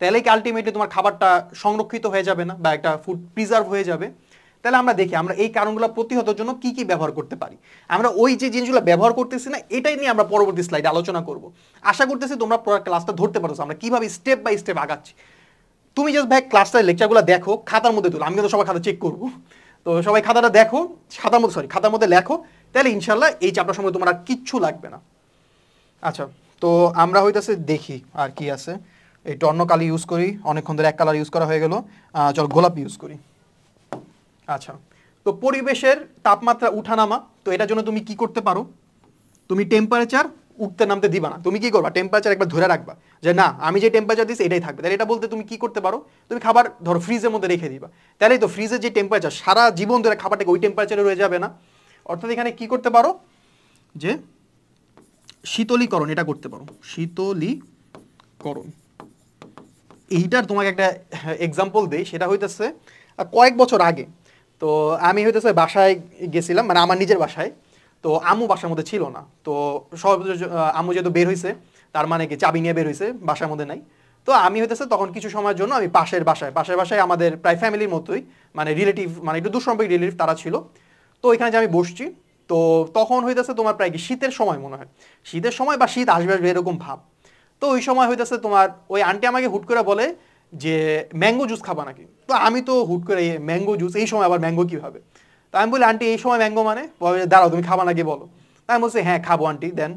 তাহলে কি আলটিমেটলি তোমার খাবারটা সংরক্ষিত হয়ে যাবে না, বা একটা ফুড প্রিজার্ভ হয়ে যাবে। তাহলে আমরা দেখি আমরা এই কারণগুলো প্রতিহতের জন্য কি কি ব্যবহার করতে পারি। আমরা ওই যে জিনিসগুলো ব্যবহার করতেছি না, এটাই নিয়ে আমরা পরবর্তী স্লাইডে আলোচনা করব। আশা করতেছি তোমরা পুরো ক্লাসটা ধরতে পারছো আমরা কিভাবে স্টেপ বাই স্টেপ আগাচ্ছি। তুমি জাস্ট ভাই ক্লাসটা লেকচারগুলো দেখো, খাতার মধ্যে তুলো, আমি কিন্তু সবাই খাতা চেক করবো। তো সবাই খাতাটা দেখো, খাতার মধ্যে লেখো, তাহলে ইনশাল্লাহ এই চ্যাপ্টার সময় তোমার আর কিচ্ছু লাগবে না। আচ্ছা, তো আমরা হইতেছে দেখি আর কি আছে। এই টর্ন কালি ইউজ করি, অনেকক্ষণ ধরে এক কালার ইউজ করা হয়ে গেল, চলো গোলাপ ইউজ করি। আচ্ছা, তো পরিবেশের তাপমাত্রা উঠানামা, তো এটার জন্য তুমি কি করতে পারো, তুমি টেম্পারেচার উঠতে নামতে দিবা না। তুমি কি করবা, টেম্পারেচার একবার ধরে রাখবা যে না আমি যে টেম্পারেচার দিচ্ছি এটাই থাকবে। তাহলে এটা বলতে তুমি কি করতে পারো, তুমি খাবার ধরো ফ্রিজের মধ্যে রেখে দিবা, তাহলেই তো ফ্রিজের যে টেম্পারেচার সারা জীবন ধরে খাবারটাকে ওই টেম্পারেচারে রয়ে যাবে না। অর্থাৎ এখানে কি করতে পারো যে শীতলীকরণ, এটা করতে পারো, শীতলীকরণ। এইটার তোমাকে একটা এক্সাম্পল দেই, সেটা হইতেছে কয়েক বছর আগে। তো আমি হইতেছে বাসায় গেছিলাম, মানে আমার নিজের বাসায়। তো আম্মু বাসার মধ্যে ছিল না। তো সব আম্মু যেহেতু বের হয়েছে, তার মানে কি চাবি নিয়ে বের হয়েছে, বাসার মধ্যে নাই। তো আমি হইতেছে তখন কিছু সময়ের জন্য আমি পাশের বাসায় আমাদের প্রায় ফ্যামিলির মতোই, মানে রিলেটিভ, মানে একটু দূরসম্পর্ক রিলেটিভ তারা ছিল। তো এখানে যে আমি বসছি, তো তখন হইতেছে তোমার প্রায় কি শীতের সময় মনে হয়, শীতের সময় বা শীত আসবে আসবে এরকম ভাব। তো ওই সময় হইতেছে তোমার ওই আন্টি আমাকে হুট করে বলে যে ম্যাঙ্গো জুস খাবা নাকি। তো আমি তো হুট করে ম্যাঙ্গো জুস, এই সময় আবার ম্যাঙ্গো কীভাবে। তো আমি বলি আন্টি এই সময় ম্যাঙ্গো মানে, দাঁড়াও তুমি খাবা নাকি বলো। তাই আমি বলছি হ্যাঁ খাবো আন্টি দেন।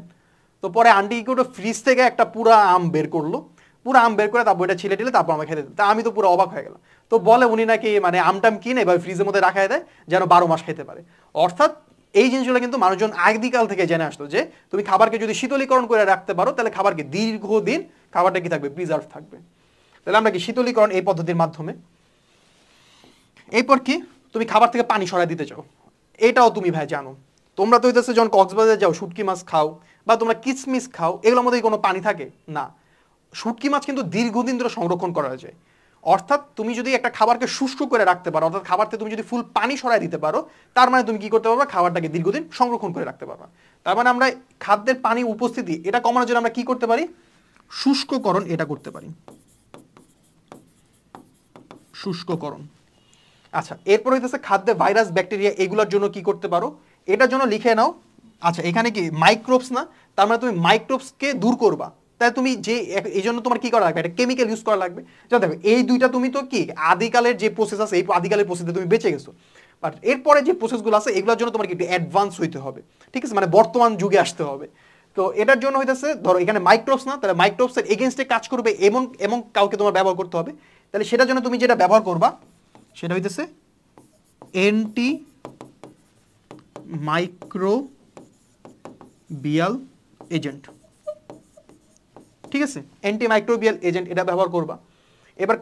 তো পরে আন্টি কি করলো, ফ্রিজ থেকে একটা পুরা আম বের করলো, পুরো আম বের করে তারপর এটা ছিলে টিলে তারপর আমাকে খেতে দিল। তা আমি তো পুরো অবাক হয়ে গেলাম। তো বলে উনি নাকি মানে আমটাম কিনে এবার ফ্রিজের মধ্যে রাখায় দেয় যেন 12 মাস খেতে পারে। অর্থাৎ এই জিনিসগুলো কিন্তু মানুষজন আদিকাল থেকে জেনে আসতো যে তুমি খাবারকে যদি শীতলীকরণ করে রাখতে পারো তাহলে খাবারকে দীর্ঘদিন খাবারটা কি থাকবে, প্রিজার্ভ থাকবে। তাহলে আমরা কি শীতলীকরণ এই পদ্ধতির মাধ্যমে। এরপর কি, তুমি খাবার থেকে পানি সরাই দিতে চাও, এটাও তুমি ভাই জানো। তোমরা তো হইতেছে যখন কক্সবাজার যাও শুটকি মাছ খাও বা তোমরা কিসমিস খাও, এগুলোর মধ্যে কোনো পানি থাকে না। শুটকি মাছ কিন্তু দীর্ঘদিন ধরে সংরক্ষণ করা যায়। অর্থাৎ তুমি যদি একটা খাবারকে শুষ্ক করে রাখতে পারো, অর্থাৎ খাবারতে তুমি যদি ফুল পানি সরাই দিতে পারো, তার মানে তুমি কি করতে পারবে, খাবারটাকে দীর্ঘদিন সংরক্ষণ করে রাখতে পারবে। তার মানে আমরা খাদ্যের পানি উপস্থিতি এটা কমানোর জন্য আমরা কি করতে পারি, শুষ্ককরণ এটা করতে পারি, শুষ্ককরণ। আচ্ছা, এরপর হইতেছে খাদ্যে ভাইরাস ব্যাকটেরিয়া এগুলোর জন্য কি করতে পারো, এটার জন্য লিখে নাও। আচ্ছা, এখানে কি মাইক্রোবস না, তার মানে তুমি মাইক্রোবসকে দূর করবা। তাই তুমি যে এই জন্য তোমার কি করা লাগবে, একটা কেমিক্যাল ইউজ করা লাগবে। যেমন দেখো এই দুইটা তুমি তো কি আদিকালের যে প্রসেস আছে এই আদিকালের প্রসেসে তুমি বেঁচে গেছো, বাট এরপরে যে প্রসেসগুলো আছে এগুলোর জন্য তোমার কি একটু অ্যাডভান্স হইতে হবে, ঠিক আছে, মানে বর্তমান যুগে আসতে হবে। তো এটার জন্য হইতেছে ধরো এখানে মাইক্রোবস না, তাহলে মাইক্রোবসের এগেনস্টে কাজ করবে এমন এমন কাউকে তোমার ব্যবহার করতে হবে। তাহলে সেটার জন্য তুমি যেটা ব্যবহার করবা সেটা হইতেছে অ্যান্টি মাইক্রোবিয়াল এজেন্ট, ঠিক আছে, অ্যান্টি মাইক্রোবিয়াল এজেন্ট এটা ব্যবহার করবা। এবার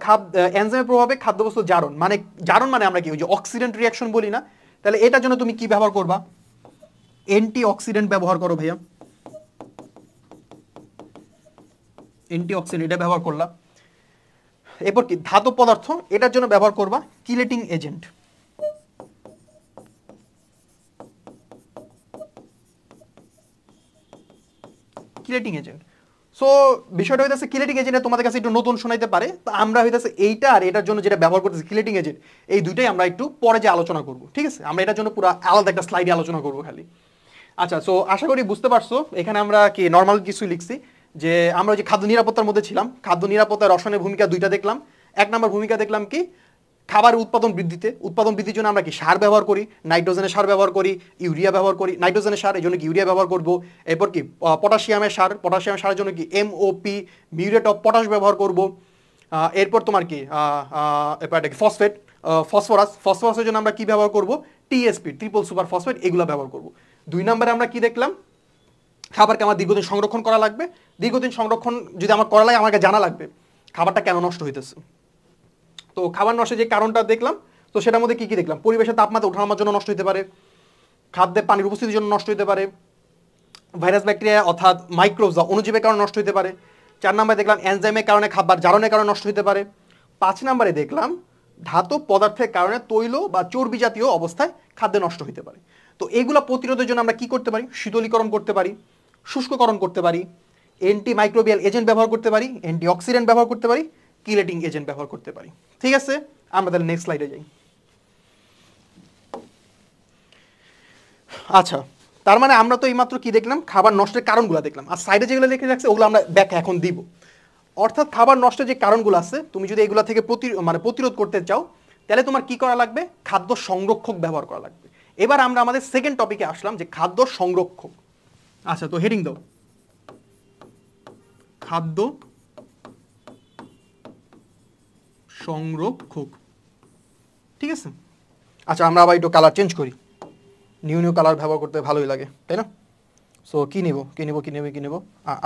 এনজাইমের প্রভাবে খাদ্যবস্তু জারণ, মানে জারণ মানে আমরা কি ওই যে অক্সিডেন্ট রিয়াকশন বলি না, তাহলে এটার জন্য তুমি কি ব্যবহার করবা, অ্যান্টিঅক্সিডেন্ট ব্যবহার করো ভাইয়া, অ্যান্টিঅক্সিডেন্ট এটা ব্যবহার করলা। এরপর কি ধাতব পদার্থ, এটার জন্য ব্যবহার করবা chelating agent. Chelating agent. So বিষয়টা হইতেছে কিলেটিং এজেন্ট তোমাদের কাছে একটু নতুন শোনাইতে পারে, তো আমরা হইতেছে এইটা আর এটার জন্য যেটা ব্যবহার করতেছি কিলেটিং এজেন্ট, এই দুইটাই আমরা একটু পরে যে আলোচনা করব, ঠিক আছে? আমরা এটার জন্য পুরো আলাদা একটা স্লাইডে আলোচনা করব খালি। আচ্ছা, সো আশা করি বুঝতে পারছো। এখানে আমরা কি নর্মাল কিছু লিখছি, যে আমরা যে খাদ্য নিরাপত্তার মধ্যে ছিলাম, খাদ্য নিরাপত্তা রসায়নের ভূমিকা দুইটা দেখলাম। এক নম্বর ভূমিকা দেখলাম কি খাবার উৎপাদন বৃদ্ধিতে, উৎপাদন বৃদ্ধির জন্য আমরা কি সার ব্যবহার করি, নাইট্রোজেনের সার ব্যবহার করি, ইউরিয়া ব্যবহার করি, নাইট্রোজেনের সার এই জন্য কি ইউরিয়া ব্যবহার করব। এরপর কি পটাশিয়ামের সার, পটাশিয়ামের সারের জন্য কি MOP মিউরেট অফ পটাশ ব্যবহার করব। এরপর তোমার কি এরপর কি ফসফেট, ফসফরাসের জন্য আমরা কি ব্যবহার করব, TSP ট্রিপল সুপার ফসফেট, এগুলো ব্যবহার করব। দুই নম্বরে আমরা কি দেখলাম, খাবারকে আমার দীর্ঘদিন সংরক্ষণ করা লাগবে। দীর্ঘদিন সংরক্ষণ যদি আমার করা লাগে, আমাকে জানা লাগবে খাবারটা কেন নষ্ট হইতেছে। তো খাবার নষ্টের যে কারণটা দেখলাম, তো সেটার মধ্যে কি কি দেখলাম, পরিবেশের তাপমাত্রা ওঠানোর জন্য নষ্ট হতে পারে, খাদ্যে পানির উপস্থিতির জন্য নষ্ট হতে পারে, ভাইরাস ব্যাকটেরিয়া অর্থাৎ মাইক্রোবস বা অণুজীবের কারণে নষ্ট হতে পারে। 4 নম্বরে দেখলাম এনজাইমের কারণে, খাবার জারণের কারণে নষ্ট হতে পারে। 5 নম্বরে দেখলাম ধাতব পদার্থের কারণে তৈল বা চর্বি জাতীয় অবস্থায় খাদ্য নষ্ট হতে পারে। তো এগুলো প্রতিরোধের জন্য আমরা কি করতে পারি, শীতলীকরণ করতে পারি, শুষ্ককরণ করতে পারি, অ্যান্টি মাইক্রোবিয়াল এজেন্ট ব্যবহার করতে পারি, অ্যান্টি অক্সিডেন্ট ব্যবহার করতে পারি, কিলেটিং এজেন্ট ব্যবহার করতে পারি। ঠিক আছে, আমরা তাহলে নেক্সট স্লাইডে যাই। আচ্ছা, তার মানে আমরা তো এইমাত্র কি দেখলাম, খাবার নষ্টের কারণগুলো দেখলাম, আর সাইডে যেগুলো লিখে রাখছে ওগুলো আমরা ব্যাখ্যা এখন দিব। অর্থাৎ খাবার নষ্টের যে কারণগুলো আছে, তুমি যদি এগুলো থেকে প্রতিরোধ করতে চাও, তাহলে তোমার কি করা লাগবে, খাদ্য সংরক্ষক ব্যবহার করা লাগবে। এবার আমরা আমাদের সেকেন্ড টপিকে আসলাম, যে খাদ্য সংরক্ষক। আচ্ছা, তো হেডিং দাও, খাদ্য সংরক্ষক। ঠিক আছে, আচ্ছা আমরা আবার একটু কালার চেঞ্জ করি, নিউ কালার ব্যবহার করতে ভালোই লাগে, তাই না? সো কি নিব,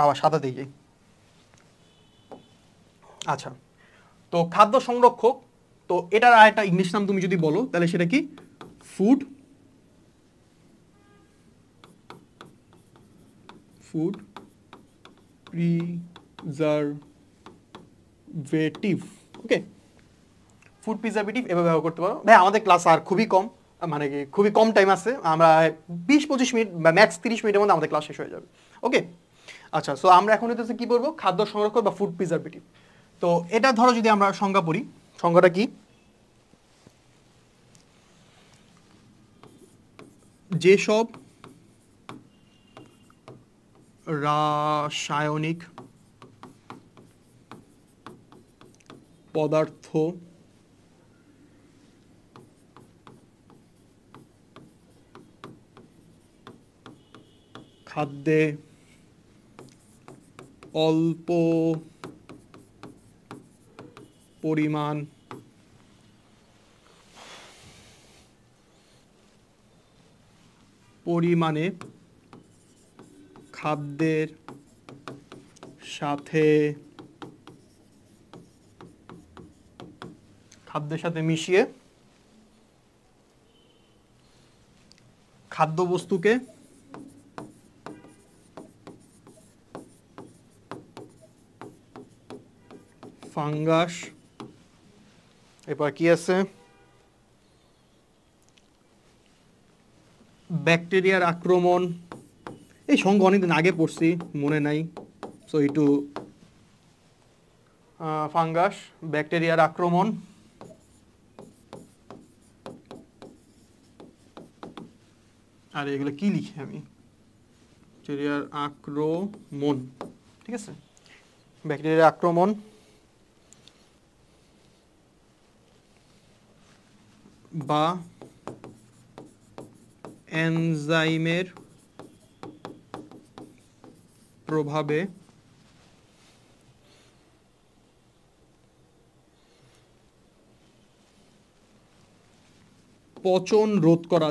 আবার সাদাতেই যাই। আচ্ছা, তো খাদ্য সংরক্ষক, তো এটার আর একটা ইংলিশ নাম তুমি যদি বলো, তাহলে সেটা কি, ফুড প্রিজারভেটিভ। ওকে, ফুড প্রিজারভেটিভ এভাবে ব্যবহার করতে পারো। ভাই আমাদের ক্লাস আর খুবই কম, মানে কি খুবই কম টাইম আছে, আমরা 20-25 মিনিট বা ম্যাক্স 30 মিনিটের মধ্যে আমাদের ক্লাস শেষ হয়ে যাবে। ওকে, আচ্ছা, সো আমরা এখন হইতেছে কি বলবো, খাদ্য সংরক্ষক বা ফুড প্রিজারভেটিভ। তো এটা ধরো যদি আমরা সংজ্ঞা পড়ি, সংজ্ঞাটা কি, যেসব রাসায়নিক পদার্থ খাদ্যে অল্প পরিমাণে খাদ্যের সাথে মিশিয়ে খাদ্যবস্তুকে ফাঙ্গাস, এরপর কি আছে, ব্যাকটেরিয়ার আক্রমণ, এই সংজ্ঞা অনেকদিন আগে পড়ছি, মনে নাই, সো একটু ফাঙ্গাস, ব্যাকটেরিয়ার আক্রমণ, আর এগুলো কি লিখি আমি, ব্যাকটেরিয়ার আক্রমণ। ঠিক আছে, ব্যাকটেরিয়ার আক্রমণ বা এনজাইমের প্রভাবে পচন রোধ করা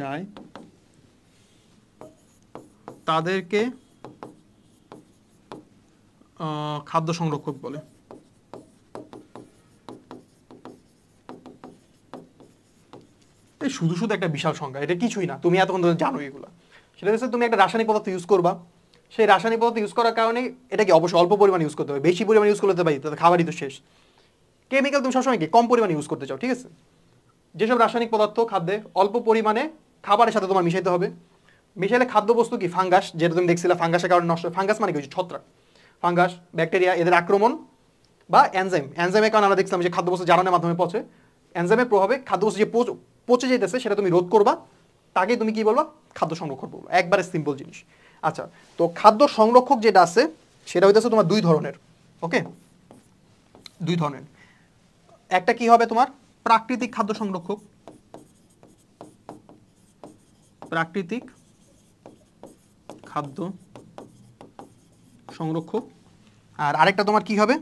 যায়, তাদেরকে খাদ্য সংরক্ষক বলে। শুধু শুধু একটা বিশাল সংখ্যা, এটা কিছুই না, তুমি এতক্ষণ ধরে জানো এগুলো। সেটা হচ্ছে তুমি একটা রাসায়নিক পদার্থ ইউজ করবা, সেই রাসায়নিক পদার্থ ইউজ করার কারণে এটাকে অবশ্যই অল্প পরিমাণে ইউজ করতে হবে, বেশি পরিমাণে ইউজ করলে তো ভাই তাহলে খাবারই তো শেষ। কেমিক্যাল তুমি সবসময় কি কম পরিমাণে ইউজ করতে চাও, ঠিক আছে? যেসব রাসায়নিক পদার্থ খাদ্যে অল্প পরিমাণে খাবারের সাথে তোমার মিশাইতে হবে। মিশাইলে খাদ্যবস্তু কি ফাঙ্গাস, যেটা তুমি দেখছিলে ফাঙ্গাসের কারণে নষ্ট হয়। ফাঙ্গাস মানে কি, ছত্রাক, ফাঙ্গাস, ব্যাকটেরিয়া, এদের আক্রমণ বা এনজাইম, এনজাইমের কারণে আমরা দেখছিলাম যে খাদ্যবস্তু জারণের মাধ্যমে পচে, এনজাইমের প্রভাবে খাদ্যবস্তু যে পচে যেতেছে সেটা তুমি রোধ করবা, তাকে তুমি কি বলবা, খাদ্য সংরক্ষণ বলবো, একবারে সিম্পল জিনিস। আচ্ছা, তো খাদ্য সংরক্ষক যেটা আছে সেটা হইতেছে তোমার দুই ধরনের, ওকে, দুই ধরনের। একটা কি হবে তোমার প্রাকৃতিক খাদ্য সংরক্ষক, প্রাকৃতিক খাদ্য সংরক্ষক, আর আরেকটা তোমার কি হবে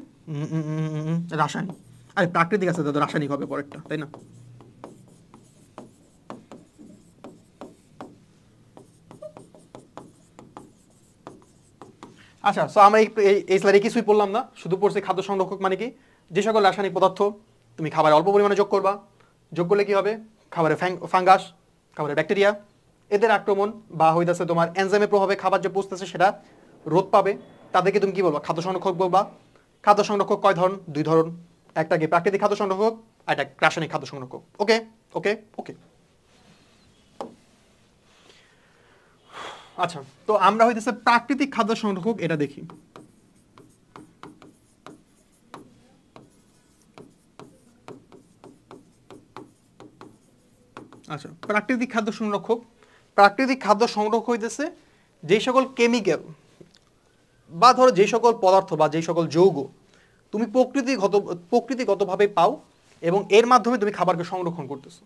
রাসায়নিক। আরে প্রাকৃতিক আছে তো রাসায়নিক হবে পরেরটা, তাই না? আচ্ছা, সো আমরা এই স্লাইডে কিছুই পড়লাম না, শুধু পড়ছি খাদ্য সংরক্ষক মানে কি, যে সকল রাসায়নিক পদার্থ তুমি খাবারে অল্প পরিমাণে যোগ করবা, যোগ করলে কি হবে, খাবারে ফাঙ্গাস, খাবারে ব্যাকটেরিয়া, এদের আক্রমণ বা হইতেছে তোমার এনজাইমের প্রভাবে খাবার যে পচতেছে সেটা রোধ পাবে, তাদেরকে তুমি কি বলবা, খাদ্য সংরক্ষক বলবা। খাদ্য সংরক্ষক কয় ধরন, দুই ধরন, একটা কি প্রাকৃতিক খাদ্য সংরক্ষক আর একটা রাসায়নিক খাদ্য সংরক্ষক। ওকে ওকে ওকে। আচ্ছা, তো আমরা হইতেছে প্রাকৃতিক খাদ্য সংরক্ষক এটা দেখি। আচ্ছা, প্রাকৃতিক খাদ্য সংরক্ষক, প্রাকৃতিক খাদ্য সংরক্ষক হইতেছে যে সকল কেমিক্যাল বা ধরো যে সকল পদার্থ বা যে সকল যৌগ তুমি প্রকৃতিগতভাবে পাও এবং এর মাধ্যমে তুমি খাবারকে সংরক্ষণ করতেছো।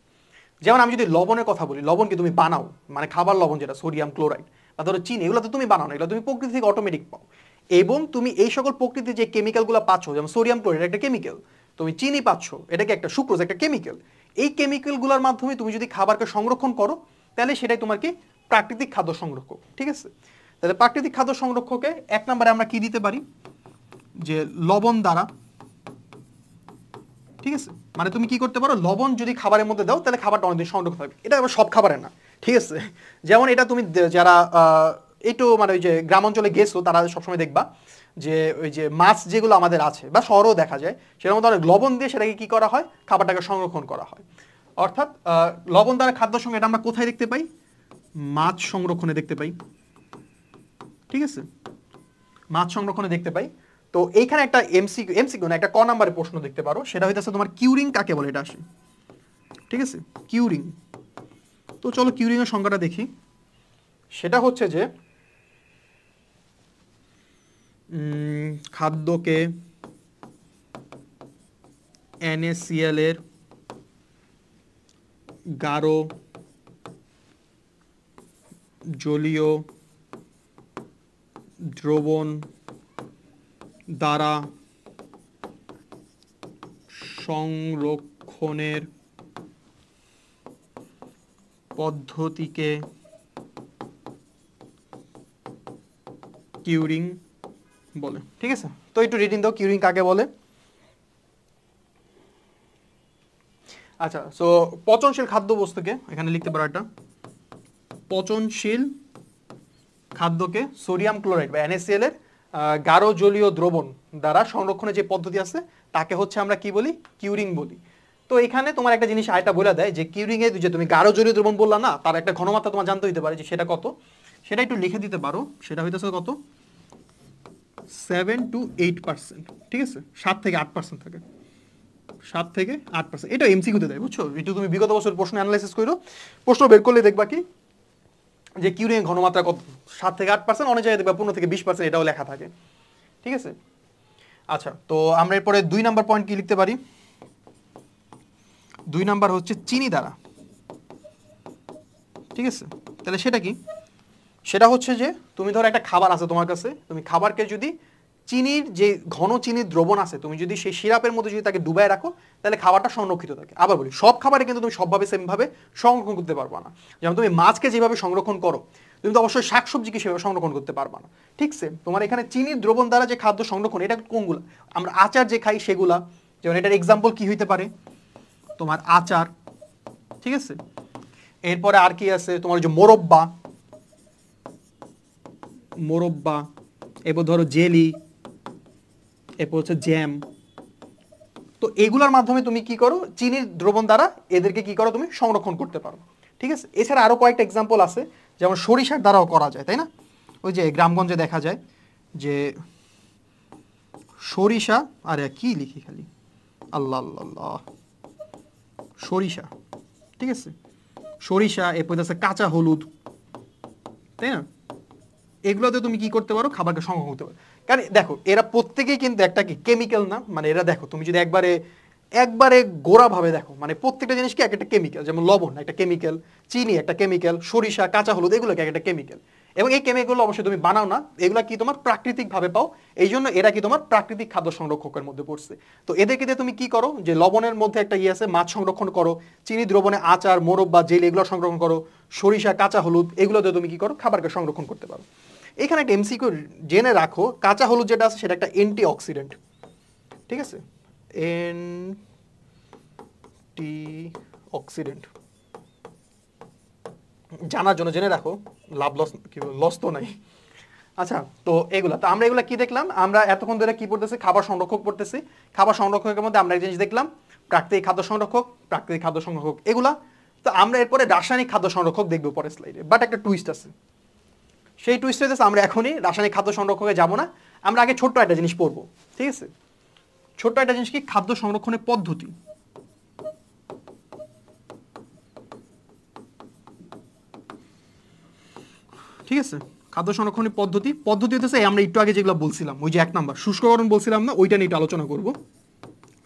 যেমন আমি যদি লবণের কথা বলি, লবণকে তুমি বানাও, মানে খাবার লবণ যেটা সোডিয়াম ক্লোরাইড বা ধরো চিনি, এগুলো তো তুমি বানাও না, এগুলো তুমি প্রকৃতি থেকে অটোমেটিক পাও। এবং তুমি এই সকল প্রকৃতির যে কেমিক্যালগুলো পাচ্ছ, যেমন সোডিয়াম ক্লোরাইড একটা কেমিক্যাল, তুমি চিনি পাচ্ছ, এটাকে একটা সুক্রোজ একটা কেমিক্যাল, এই কেমিক্যালগুলোর মাধ্যমে তুমি যদি খাবারকে সংরক্ষণ করো তাহলে সেটাই তোমার কি প্রাকৃতিক খাদ্য সংরক্ষক, ঠিক আছে? তাহলে প্রাকৃতিক খাদ্য সংরক্ষকে এক নম্বরে আমরা কি দিতে পারি, যে লবণ দ্বারা, ঠিক আছে? মানে তুমি কি করতে পারো, লবণ যদি খাবারের মধ্যে দাও তাহলে খাবারটা অনেকদিন সংরক্ষণ হবে। এটা আবার সব খাবারের না, ঠিক আছে? যেমন এটা তুমি যারা একটু মানে ওই যে গ্রাম অঞ্চলে গেছো তারা সবসময় দেখবা যে ওই যে মাছ যেগুলো আমাদের আছে বা শহরেও দেখা যায়, সেটার মধ্যে অনেক লবণ দিয়ে সেটাকে কি করা হয়, খাবারটাকে সংরক্ষণ করা হয়। অর্থাৎ লবণ দ্বারা খাদ্যের সঙ্গে এটা আমরা কোথায় দেখতে পাই, মাছ সংরক্ষণে দেখতে পাই, ঠিক আছে? মাছ সংরক্ষণে দেখতে পাই। তো এইখানে একটা এমসিকিউ না, একটা ক নাম্বারের প্রশ্ন দেখতে পারো, সেটা হইতেছে তোমার কিউরিং কাকে বলে, এটা আসে, ঠিক আছে? কিউরিং। তো চলো কিউরিং এর সংজ্ঞাটা দেখি। সেটা হচ্ছে যে খাদ্যকে NaCl এর গাঢ় জলীয় দ্রবণ দ্বারা সংরক্ষণের পদ্ধতিকে কিউরিং বলে, ঠিক আছে? তো একটু রিডিং দাও, কিউরিং কাকে বলে। আচ্ছা, সো পচনশীল খাদ্যবস্তুকে এখানে লিখতে পারো, একটা পচনশীল খাদ্যকে সোডিয়াম ক্লোরাইড বা NaCl এর গাঢ় জলীয় দ্রবণ দ্বারা সংরক্ষণের যে পদ্ধতি আছে তাকে হচ্ছে আমরা কি বলি, কিউরিং বলি। তো এখানে তোমার একটা জিনিস আরেকটা বলে দেয় যে কিউরিং এ যে তুমি গাঢ় জলীয় দ্রবণ বললা না, তার একটা ঘনমাত্রা তোমার জানতে হইতে পারে যে সেটা কত, সেটা একটু লিখে দিতে পারো। সেটা হইতেছে কত, 7 to 8%, ঠিক আছে? 7 থেকে 8% থাকে, 7 থেকে 8%। এটা এমসিকিউতে দেয়, বুঝছো? একটু তুমি বিগত বছর প্রশ্ন অ্যানালাইসিস করো, প্রশ্ন বের করলে দেখবা কি যে কিউরিং এর ঘনমাত্রা কত, 7 থেকে 8%, অনেক জায়গায় দেখবা 15 থেকে 20%, এটাও লেখা থাকে, ঠিক আছে? আচ্ছা, তো আমরা এরপরে 2 নাম্বার পয়েন্ট কি লিখতে পারি, 2 নাম্বার হচ্ছে চিনি দ্বারা, ঠিক আছে? তাহলে সেটা কি, সেটা হচ্ছে যে তুমি ধরো একটা খাবার আছে তোমার কাছে, তুমি খাবারকে যদি চিনির যে ঘন চিনির দ্রবণ আছে তুমি যদি সেই সিরাপের মধ্যে যদি তাকে ডুবায় রাখো তাহলে খাবারটা সংরক্ষিত থাকে। আবার বলি, সব খাবারে কিন্তু তুমি সবভাবে সেমভাবে সংরক্ষণ করতে পারবা না। যেমন তুমি মাছকে যেভাবে সংরক্ষণ করো, তুমি তো অবশ্যই শাকসবজিকে সেভাবে সংরক্ষণ করতে পারবা না, ঠিক সেম তোমার এখানে চিনির দ্রবণ দ্বারা যে খাদ্য সংরক্ষণ, এটা কোনগুলো, আমরা আচার যে খাই সেগুলা, যেমন এটার এক্সাম্পল কি হইতে পারে, তোমার আচার, ঠিক আছে? এরপরে আর কি আছে তোমার যে মোরব্বা, মোরব্বা, এরপর ধরো জেলি, এরপর হচ্ছে জ্যাম। তো এগুলোর মাধ্যমে তুমি কি করো, চিনির দ্রবণ দ্বারা এদেরকে কি করো তুমি সংরক্ষণ করতে পারো। ঠিক আছে, এছাড়া আরো কয়েকটা এক্সাম্পল আছে, যেমন সরিষার দ্বারাও করা যায়, তাই না? ওই যে গ্রামগঞ্জে দেখা যায় যে সরিষা, আরে কি লিখি খালি, আল্লাহ আল্লাহ আল্লাহ, সরিষা, ঠিক আছে, সরিষা, এরপর আছে কাঁচা হলুদ, তাই না? এগুলোতে তুমি কি করতে পারো, খাবারকে সংগ্রহ করতে পারো। কারণ দেখো এরা প্রত্যেকেই কিন্তু একটা কি কেমিক্যাল না, মানে এরা দেখো তুমি যদি একবারে একবারে গোড়াভাবে দেখো, মানে প্রত্যেকটা জিনিস কি একটা কেমিক্যাল, যেমন লবণ একটা কেমিক্যাল, চিনি একটা কেমিক্যাল, সরিষা, কাঁচা হলুদ, এগুলো কি একটা কেমিক্যাল। এবং এই কেমিক্যালগুলো অবশ্যই তুমি বানাও না, এগুলা কি তোমার প্রাকৃতিকভাবে পাও, এই জন্য এরা কি তোমার প্রাকৃতিক খাদ্য সংরক্ষকের মধ্যে পড়ছে। তো এদেরকে দিয়ে তুমি কি করো, যে লবণের মধ্যে একটা ইয়ে আছে, মাছ সংরক্ষণ করো, চিনি দ্রবণে আচার, মোরব্বা, জেল, এগুলো সংরক্ষণ করো, সরিষা, কাঁচা হলুদ, এগুলো দিয়ে তুমি কি করো, খাবারকে সংরক্ষণ করতে পারো। এখানে একটা এমসিকিউ জেনে রাখো, কাঁচা হলুদ যেটা আছে সেটা একটা অ্যান্টি অক্সিডেন্ট, ঠিক আছে, অ্যান্টি অক্সিডেন্ট, জানার জন্য জেনে রাখো, লাভ লস কি লস তো নাই। আচ্ছা, তো এগুলা তো আমরা এগুলা কি দেখলাম, আমরা এতক্ষণ ধরে কি পড়তেছি, খাবার সংরক্ষক পড়তেছি। খাবার সংরক্ষকের মধ্যে আমরা এক জিনিস দেখলাম, প্রাকৃতিক খাদ্য সংরক্ষক, প্রাকৃতিক খাদ্য সংরক্ষক এগুলা। তো আমরা এরপরে রাসায়নিক খাদ্য সংরক্ষক দেখবো পরের স্লাইডে, বাট একটা টুইস্ট আছে। সেই টুইস্ট হচ্ছে আমরা এখনই রাসায়নিক খাদ্য সংরক্ষকে যাব না, আমরা আগে ছোট্ট একটা জিনিস পড়বো, ঠিক আছে? ছোট্ট একটা জিনিস কি, খাদ্য সংরক্ষণের পদ্ধতি। ঠিক আছে, খাদ্য সংরক্ষণের পদ্ধতি, পদ্ধতি হচ্ছে আমরা একটু আগে যেগুলো বলছিলাম, ওই যে 1 নাম্বার শুষ্ককরণ বলছিলাম না, ওইটা নিয়ে একটু আলোচনা করব।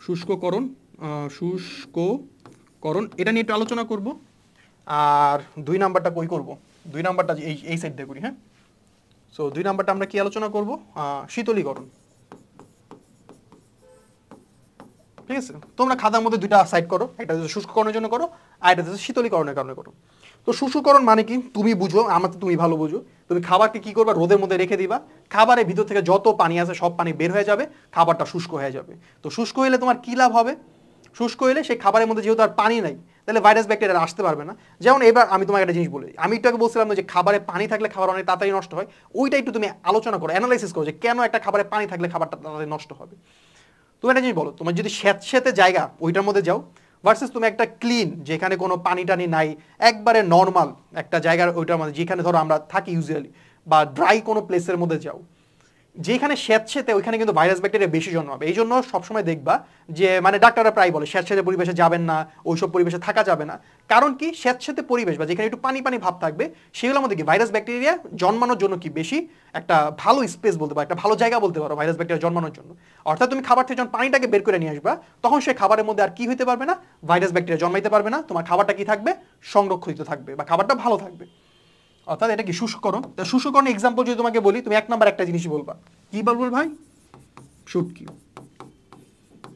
শুষ্ককরণ, শুষ্ককরণ এটা নিয়ে একটু আলোচনা করব। আর 2 নাম্বারটা কই করব, 2 নাম্বারটা এই সাইড দিয়ে করি, হ্যাঁ। সো 2 নাম্বারটা আমরা কি আলোচনা করব, শীতলীকরণ। ঠিক আছে, তোমরা খাতার মধ্যে 2টা সাইড করো, একটা হচ্ছে শুষ্ককরণের জন্য করো, আর একটা হচ্ছে শীতলীকরণের কারণে করো। তো শুষ্ককরণ মানে কি তুমি বুঝো, আমার তো তুমি ভালো বুঝো। তুমি খাবারকে কি করবা, রোদের মধ্যে রেখে দিবা, খাবারের ভিতর থেকে যত পানি আছে সব পানি বের হয়ে যাবে, খাবারটা শুষ্ক হয়ে যাবে। তো শুষ্ক হলে তোমার কি লাভ হবে, শুষ্ক হলে সেই খাবারের মধ্যে যেহেতু আর পানি নাই, তাহলে ভাইরাস ব্যাকটেরিয়া আসতে পারবে না। যেমন এবার আমি তোমাকে একটা জিনিস বলি, আমি একটু আগে বলছিলাম যে খাবারে পানি থাকলে খাবার অনেক তাড়াতাড়ি নষ্ট হয়, ওইটা একটু তুমি আলোচনা করো, অ্যানালাইসিস করো যে কেন একটা খাবারে পানি থাকলে খাবারটা তাড়াতাড়ি নষ্ট হবে। তুমি একটা জিনিস বলো, তোমার যদি স্যাঁতস্যাঁতে জায়গা ওইটার মধ্যে যাও ভার্সেস তুমি একটা ক্লিন যেখানে কোনো পানি টানি নাই, একবারে নর্মাল একটা জায়গার ওইটার মধ্যে যেখানে ধরো আমরা থাকি ইউজুয়ালি, বা ড্রাই কোনো প্লেসের মধ্যে যাও, যেখানে স্যাঁতস্যাঁতে ওইখানে কিন্তু ভাইরাস ব্যাকটেরিয়া বেশি জন্মাবে। এই জন্য সবসময় দেখবা যে মানে ডাক্তাররা প্রায় বলে স্যাঁতস্যাঁতে পরিবেশে যাবেন না, ওইসব পরিবেশে থাকা যাবে না। কারণ কি, স্যাঁতস্যাঁতে পরিবেশ বা যেখানে একটু পানি পানি ভাব থাকবে সেগুলোর মধ্যে কি ভাইরাস ব্যাকটেরিয়া জন্মানোর জন্য কি বেশি একটা ভালো স্পেস বলতে পারো, একটা ভালো জায়গা বলতে পারো ভাইরাস ব্যাকটেরিয়া জন্মানোর জন্য। অর্থাৎ তুমি খাবার থেকে যখন পানিটাকে বের করে নিয়ে আসবা, তখন সেই খাবারের মধ্যে আর কি হইতে পারবে না, ভাইরাস ব্যাকটেরিয়া জন্মাইতে পারবে না, তোমার খাবারটা কি থাকবে, সংরক্ষিত থাকবে বা খাবারটা ভালো থাকবে। অর্থাৎ এটা কি শুষ্ককরণ। তা শুষ্ককরণ এক্সাম্পল যদি তোমাকে বলি, তুমি 1 নাম্বার একটা জিনিসই বলবা, কি বলবো ভাই, শুটকি,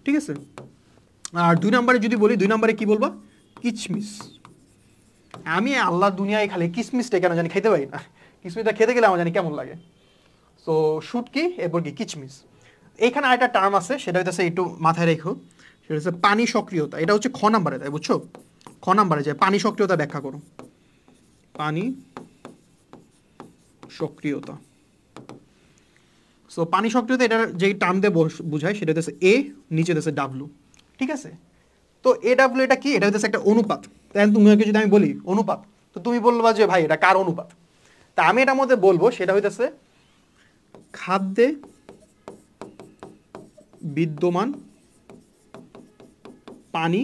ঠিক আছে। আর 2 নাম্বারে যদি বলি, 2 নাম্বারে কি বলবা, কিচমিচ। আমি আল্লাহর দুনিয়ায় খালি কিচমিচটা কেন জানি খেতে পারি না, কিচমিচটা খেতে গেলে আমার জানি কেমন লাগে। সো শুটকি, এরপর কি কিচমিচ। এইখানে আরেকটা টার্ম আছে, সেটা হচ্ছে একটু মাথায় রেখো, সেটা হচ্ছে পানি সক্রিয়তা। এটা হচ্ছে খ নাম্বারে, তাই বুঝছো, খ নাম্বারে যে পানি সক্রিয়তা ব্যাখ্যা করো, পানি সক্রিয়তা। সো পানি সক্রিয়তা এটার যেই টার্ম দিয়ে বোঝায় সেটা হচ্ছে এ, নিচে হচ্ছে ডাব্লু, ঠিক আছে। তো এ ডাব্লু এটা কি, এটা হচ্ছে একটা অনুপাত। তাই তোমাকে যদি আমি বলি অনুপাত, তো তুমি বলবা যে ভাই এটা কার অনুপাত। তা আমি এটার মধ্যে বলবো সেটা হইতেছে খাদ্যে বিদ্যমান পানি,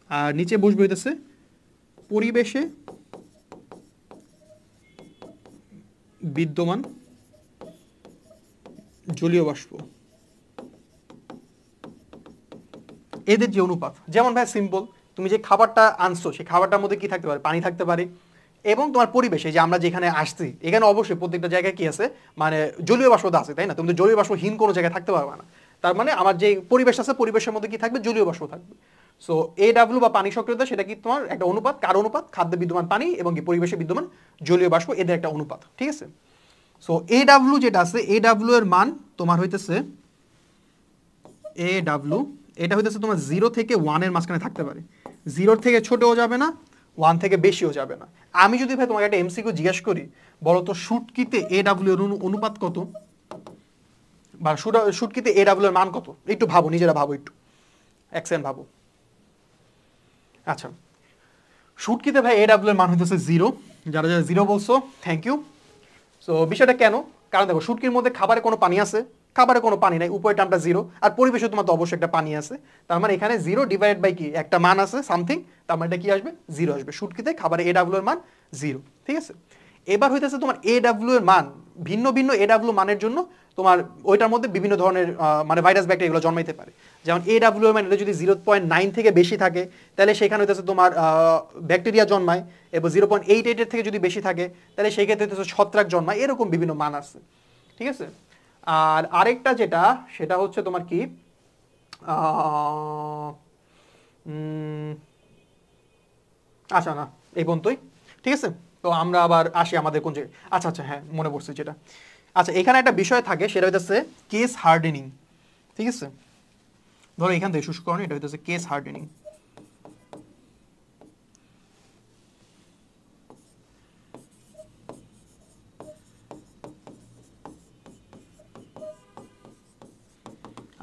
আর নিচে বসবে হইতেছে পরিবেশে বিদ্যমান জলীয় বাষ্প, এদের যে অনুপাত। যেমন ভাই সিম্পল, তুমি যে খাবারটা আনছো সেই খাবারটার মধ্যে কি থাকতে পারে, পানি থাকতে পারে, এবং তোমার পরিবেশে যে আমরা যেখানে আসছি এখানে অবশ্যই প্রত্যেকটা জায়গায় কি আছে, মানে জলীয় বাষ্প আছে, তাই না? তুমি তো জলীয় বাষ্পহীন কোনো জায়গায় থাকতে পারবে না। তার মানে আমার যে পরিবেশ আছে পরিবেশের মধ্যে কি থাকবে, জলীয় বাষ্প থাকবে। সো এ ডাব্লু বা পানি সক্রিয়তা সেটা কি তোমার একটা অনুপাত, কার অনুপাত, খাদ্যে বিদ্যমান পানি এবং কি পরিবেশে বিদ্যমান জলীয় বাষ্প, এদের একটা অনুপাত, ঠিক আছে। সো এ ডাব্লু যেটা আছে, এ ডাব্লু এর মান তোমার হইতেছে এ ডাব্লু, এটা হইতেছে তোমার 0 থেকে 1 এর মাঝখানে থাকতে পারে, 0 থেকে ছোটও যাবে না, 1 থেকে বেশিও যাবে না। আমি যদি ভাই তোমাকে একটা এমসিকিউ জিজ্ঞেস করি, বলো তো শুটকিতে AW এর অনুপাত কত, বা শুটকিতে AW এর মান কত? একটু ভাবো, নিজেরা ভাবো, একটু এক সেকেন্ড ভাবো। আচ্ছা, শুটকিতে ভাই AW এর মান হইতেছে 0। যারা যারা 0 বলছো থ্যাংক ইউ। সো বিষয়টা কেন? কারণ দেখো শুটকির মধ্যে খাবারে কোনো পানি আছে, খাবারে কোনো পানি নাই, উপরের টার্মটা 0, আর পরিবেশে তোমার তো অবশ্যই একটা পানি আছে। তার মানে এখানে 0 ডিভাইড বাই কি একটা মান আছে সামথিং, তার মানে এটা কি আসবে? 0 আসবে। শুটকিতে খাবারে AW এর মান 0, ঠিক আছে? এবার হইতেছে তোমার AW এর মান ভিন্ন ভিন্ন AW মানের জন্য তোমার ওইটার মধ্যে বিভিন্ন ধরনের মানে ভাইরাস ব্যাকটেরিয়া এগুলো জন্মাইতে পারে। যেমন AW এর মান এটা যদি 0.9 থেকে বেশি থাকে তাহলে সেখানে হইতেছে তোমার ব্যাকটেরিয়া জন্মায়, এবং 0.88 এর থেকে যদি বেশি থাকে তাহলে সেই ক্ষেত্রে হইতেছে ছত্রাক জন্মায়। এরকম বিভিন্ন মান আছে, ঠিক আছে? আর আরেকটা যেটা, সেটা হচ্ছে তোমার কি আচ্ছা না এই পর্যন্তই, ঠিক আছে? তো আমরা আবার আসি আমাদের কোন জায়গায়। আচ্ছা আচ্ছা হ্যাঁ মনে পড়ছে যেটা, আচ্ছা এখানে একটা বিষয় থাকে, সেটা হইতেছে কেস হার্ডেনিং, ঠিক আছে? ধরো এখান থেকে শুষ্ককরণ, এটা হইতেছে কেস হার্ডেনিং।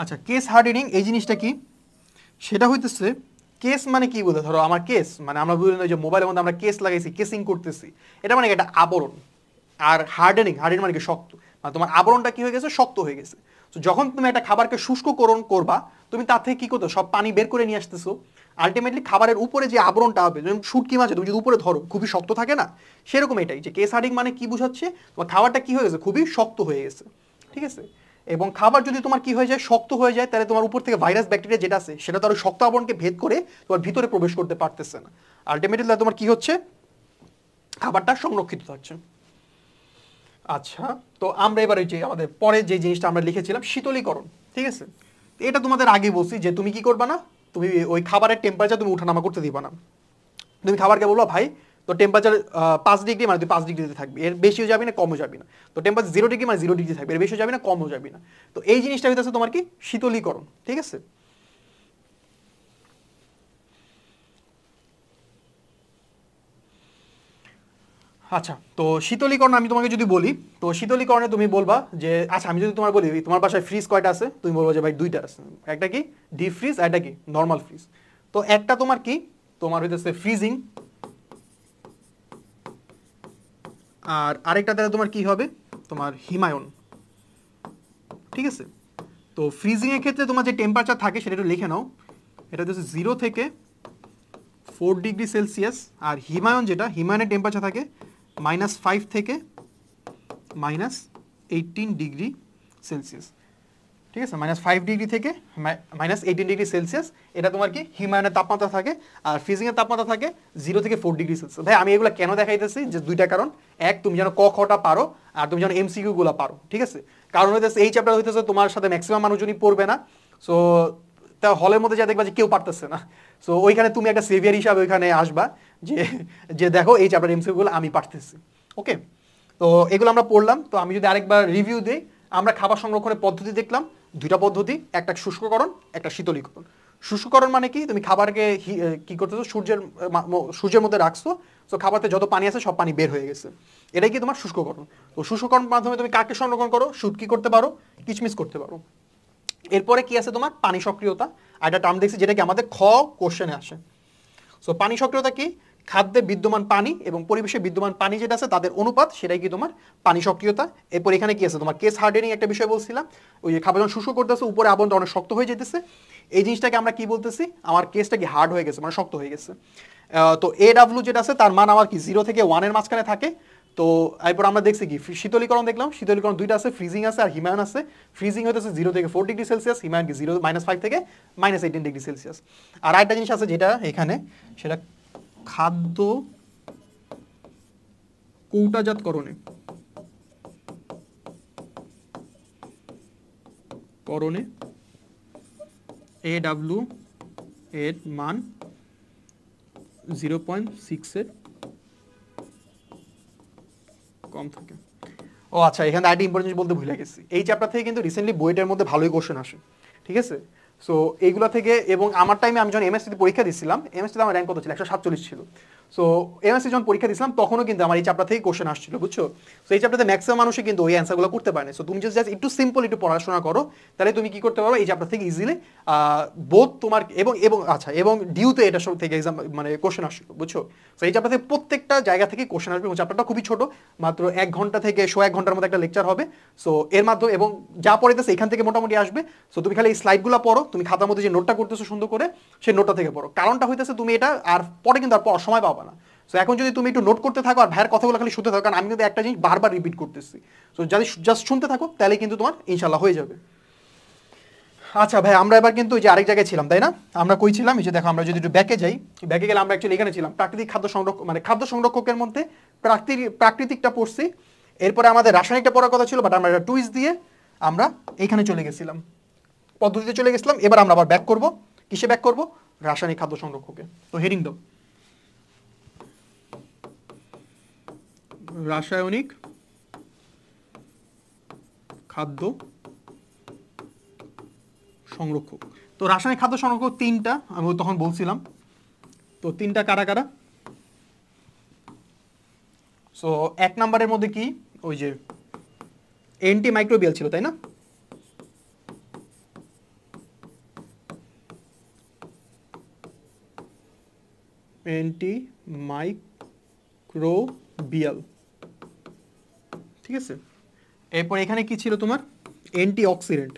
আচ্ছা কেস হার্ডেনিং এই জিনিসটা কি? সেটা হইতেছে, কেস মানে কি বলতে, ধরো আমার কেস মানে আমরা বুঝলেন যে মোবাইলের মধ্যে আমরা কেস লাগাইছি, কেসিং করতেছি, এটা মানে একটা আবরণ। আর হার্ডেনিং, হার্ডেনিং মানে কি শক্ত, মানে তোমার আবরণটা কি হয়ে গেছে? শক্ত হয়ে গেছে। তো যখন তুমি একটা খাবারকে শুষ্ককরণ করবা, তুমি তার থেকে কি করতো? সব পানি বের করে নিয়ে আসতেছো। আলটিমেটলি খাবারের উপরে যে আবরণটা হবে, যেমন শুটকি মাছে তুমি যদি উপরে ধরো খুবই শক্ত থাকে না, সেরকম এটাই যে কেস হার্ডেনিং মানে কি বোঝাচ্ছে? তোমার খাবারটা কি হয়ে গেছে? খুবই শক্ত হয়ে গেছে, ঠিক আছে? এবং খাবার যদি তোমার কি হয়ে যায়? শক্ত হয়ে যায়, তাহলে তোমার উপর থেকে ভাইরাস ব্যাকটেরিয়া যেটা আছে সেটা তো আরো শক্ত আবরণকে ভেদ করে তোমার ভিতরে প্রবেশ করতে পারতেছে না। আলটিমেটলি তোমার কি হচ্ছে? খাবারটা সংরক্ষিত থাকছে। আচ্ছা, তো আমরা এবার ওই যে আমাদের পরে যে জিনিসটা আমরা লিখেছিলাম শীতলীকরণ, ঠিক আছে? এটা তোমাদের আগে বলছি যে তুমি কি করবা না, তুমি ওই খাবারের টেম্পারেচার তুমি উঠানামা করতে দিবা না। তুমি খাবারকে বলবা ভাই তো টেম্পারেচার 5 ডিগ্রি, মানে তুই 5 ডিগ্রিতে থাকবি, এর বেশিও যাবি না কমও যাবি না। তো টেম্পারেচার 0 ডিগ্রি মানে 0 ডিগ্রি থাকবে, এর বেশিও যাবি না কমও যাবি না। তো এই জিনিসটা হইতেছে তোমার কি? শীতলীকরণ, ঠিক আছে? আচ্ছা, তো শীতলীকরণ আমি তোমাকে যদি বলি, তো শীতলীকরণে তুমি বলবা যে আচ্ছা আমি যদি তোমার বলি তোমার বাসায় ফ্রিজ কয়টা আছে, তুমি বলবো যে ভাই 2টা আছে। একটা কি ডিপ ফ্রিজ, আর একটা কি নর্মাল ফ্রিজ। তো একটা তোমার কি, তোমার হইতেছে ফ্রিজিং, আর আরেকটা দ্বারা তোমার কি হবে? তোমার হিমায়ন, ঠিক আছে? তো ফ্রিজিং এর ক্ষেত্রে তোমার যে টেম্পারেচার থাকে সেটা একটু লিখে নাও, এটা হচ্ছে 0 থেকে 4 ডিগ্রি সেলসিয়াস। আর হিমায়ন যেটা, হিমায়নের টেম্পারেচার থাকে -5 থেকে -18 ডিগ্রি সেলসিয়াস, ঠিক আছে? -5 ডিগ্রি থেকে -18 ডিগ্রি সেলসিয়াস, এটা তোমার কি হিমায়নের তাপমাত্রা থাকে। আর ফ্রিজিং এর তাপমাত্রা থাকে 0 থেকে 4 ডিগ্রি সেলসিয়াস। ভাই আমি এগুলো কেন দেখাইতেছি? যে দুইটা কারণ, এক তুমি যেন ক খটা পারো, আর তুমি যেন এমসিকিউ গুলো পারো, ঠিক আছে? কারণ হইতেছে এই চ্যাপ্টার হইতেছে তোমার সাথে ম্যাক্সিমাম মানুষজনই পড়বে না। সো তা হলের মধ্যে যা দেখবা যে কেউ পারতেছে না, সো ওইখানে তুমি একটা সেভিয়ার হিসাবে ওইখানে আসবা, যে যে দেখো এই চ্যাপ্টার এমসিকিউ গুলো আমি পারতেছি। ওকে, তো এগুলো আমরা পড়লাম। তো আমি যদি আরেকবার রিভিউ দিই, আমরা খাবার সংরক্ষণের পদ্ধতি দেখলাম, দুইটা পদ্ধতি, একটা শুষ্ককরণ, একটা শীতলীকরণ। শুষ্ককরণ মানে কি? তুমি খাবারকে কি করতেছো? সূর্যের মধ্যে রাখছো, তো খাবারতে যত পানি আছে সব পানি বের হয়ে গেছে, এটাই কি তোমার শুষ্ককরণ। তো শুষ্ককরণ মাধ্যমে তুমি কাকে সংরক্ষণ করো? শুটকি করতে পারো, কিচমিচ করতে পারো। এরপরে কি আছে তোমার? পানি সক্রিয়তা। আর একটা টার্ম দেখছি যেটা কি আমাদের খ কোশ্চেনে আসে। সো পানি সক্রিয়তা কি? খাদ্যে বিদ্যমান পানি এবং পরিবেশে বিদ্যমান পানি যেটা আছে তাদের অনুপাত, সেটাই কি তোমার পানি সক্রিয়তা। এরপর এখানে কি আছে তোমার? কেস হার্ডেনিং একটা বিষয় বলছিলাম, ওই যে খাবার যখন শুষ্ক করতেছে উপরে আবরণটা অনেক শক্ত হয়ে যেতেছে, এই জিনিসটাকে আমরা কি বলতেছি? আমার কেসটা কি হার্ড হয়ে গেছে, মানে শক্ত হয়ে গেছে। তো AW যেটা আছে তার মান আমার কি 0 থেকে 1 এর মাঝখানে থাকে। তো এরপর আমরা দেখছি কি শীতলীকরণ দেখলাম, শীতলীকরণ দুইটা আছে, ফ্রিজিং আছে আর হিমায়ন আছে। ফ্রিজিং হইতেছে 0 থেকে 4 ডিগ্রি সেলসিয়াস, হিমায়ন কি -5 থেকে -18 ডিগ্রি সেলসিয়াস। আর আরেকটা জিনিস আছে যেটা এখানে, সেটা খাদ্য কৌটাজাতকরণে AW এর মান 0.6 এর কম থাকে। ও আচ্ছা, এখানে আইডি ইম্পর্টেন্ট বলতে ভুলে গেছি, এই চ্যাপ্টার থেকে কিন্তু রিসেন্টলি বইটার মধ্যে ভালোই কোশ্চেন আসে, ঠিক আছে? সো এইগুলা থেকে, এবং আমার টাইমে আমি যখন এমএসসিতে পরীক্ষা দিচ্ছিলাম, এমএসসিতে আমার র্যাঙ্ক কত ছিল? 147 ছিল। সো এমএসসি যখন পরীক্ষা দিয়েছিলাম তখনও কিন্তু আমার এই চ্যাপ্টার থেকে কোশ্চেন আসছিল, বুঝছো? সো এই চ্যাপ্টারে ম্যাক্সিমাম মানুষই কিন্তু ওই অ্যান্সারগুলো করতে পারে না। সো তুমি জাস্ট একটু সিম্পল একটু পড়াশোনা করো, তাহলে তুমি কি করতে পারো এই চ্যাপ্টার থেকে ইজিলি বোধ তোমার এবং এবং আচ্ছা এবং ডিউতে এটা সব থেকে এক্সাম মানে কোশ্চেন আসছিল, বুঝছো? সো এই চ্যাপ্টার থেকে প্রত্যেকটা জায়গা থেকে কোশ্চেন আসবে এবং চ্যাপ্টারটা খুবই ছোট, মাত্র 1 ঘন্টা থেকে 1 ঘন্টার মধ্যে একটা লেকচার হবে। সো এর মাধ্যমে এবং যা পড়াইতেছে এখান থেকে মোটামুটি আসবে। সো তুমি খালি এই স্লাইডগুলো পড়ো, তুমি খাতার মধ্যে যে নোটটা করতেছো সুন্দর করে সেই নোটটা থেকে পড়ো। কারণটা হইতেছে তুমি এটা আর পরে কিন্তু আর পড়ার সময় পাবা না। সো এখন যদি তুমি একটু নোট করতে থাকো আর ভাইয়ের কথাগুলো খালি শুনতে থাকো, কারণ আমি কিন্তু একটা জিনিস বারবার রিপিট করতেছি, সো যদি জাস্ট শুনতে থাকো তাহলে কিন্তু তোমার ইনশাল্লাহ হয়ে যাবে। আচ্ছা ভাই, আমরা এবার কিন্তু যে আরেক জায়গায় ছিলাম, তাই না? আমরা কই ছিলাম? এই যে দেখো, আমরা যদি একটু ব্যাকে যাই, ব্যাকে গেলে আমরা অ্যাকচুয়ালি এখানে ছিলাম প্রাকৃতিক খাদ্য সংরক্ষক, মানে খাদ্য সংরক্ষকের মধ্যে প্রাকৃতিকটা পড়ছি। এরপরে আমাদের রাসায়নিকটা পড়ার কথা ছিল, বাট আমরা একটা টুইস্ট দিয়ে আমরা এইখানে চলে গেছিলাম, পদ্ধতিতে চলে গেছিলাম। এবার আমরা আবার ব্যাক করব, কিসে ব্যাক করব? রাসায়নিক খাদ্য সংরক্ষকে। তো হেডিং দাও, রাসায়নিক খাদ্য সংরক্ষক। তো রাসায়নিক খাদ্য সংরক্ষক 3টা আমি তখন বলছিলাম। তো 3টা কারা কারা? সো 1 নম্বরের মধ্যে কি ওই যে অ্যান্টি মাইক্রোবিয়াল ছিল, তাই না? অ্যান্টি মাইক্রোবিয়াল, ঠিক আছে। এরপর এখানে কি ছিল তোমার? Anti oxidant,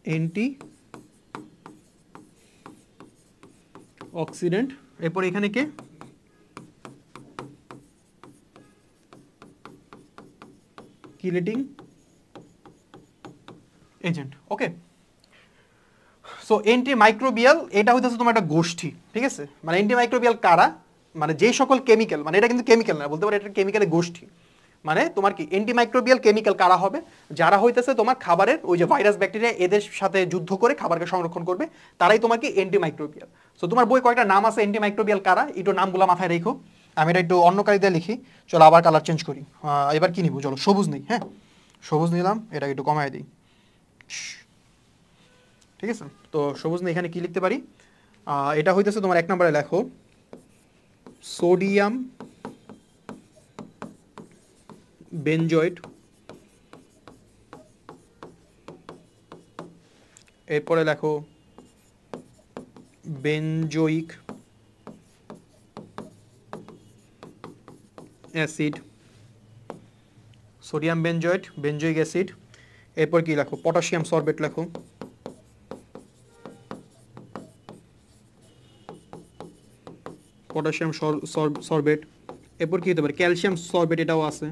anti oxidant. এরপর এখানে কে? কিলেটিং এজেন্ট, ওকে। সো অ্যান্টি মাইক্রোবিয়াল এটা হইতেছে তোমার একটা গোষ্ঠী, ঠিক আছে। মানে অ্যান্টি মাইক্রোবিয়াল কারা? মানে যে সকল কেমিক্যাল, মানে এটা কিন্তু কেমিক্যাল না, বলতে পারো এটা কেমিক্যালের গোষ্ঠী। মানে তোমার কি অ্যান্টি মাইক্রোবিয়াল কেমিক্যাল কারা হবে? যারা হইতেছে তোমার খাবারের ওই যে ভাইরাস ব্যাকটেরিয়া এদের সাথে যুদ্ধ করে খাবারকে সংরক্ষণ করবে, তারাই তোমার কি অ্যান্টি মাইক্রোবিয়াল। সো তোমার বই কয়েকটা নাম আছে অ্যান্টি মাইক্রোবিয়াল কারা, একটু নামগুলো মাথায় রেখো। আমি এটা একটু অন্য কালিতে লিখি। চলো আবার কালার চেঞ্জ করি। এবার কি নিব? চলো সবুজ নেই, হ্যাঁ সবুজ নিলাম, এটাকে একটু কমায় দিই, ঠিক আছে। তো সবুজ নেই, এখানে কি লিখতে পারি? এটা হইতেছে তোমার 1 নম্বরে লেখো সোডিয়াম বেনজয়েট। এরপরে লেখো benzoic acid, sodium benzoate, benzoic acid. এরপর কি লেখো? পটাশিয়াম সরবেট লেখো, পটাশিয়াম সরবেট। এরপর কি হতে পারে? ক্যালসিয়াম সরবেট, এটাও আছে,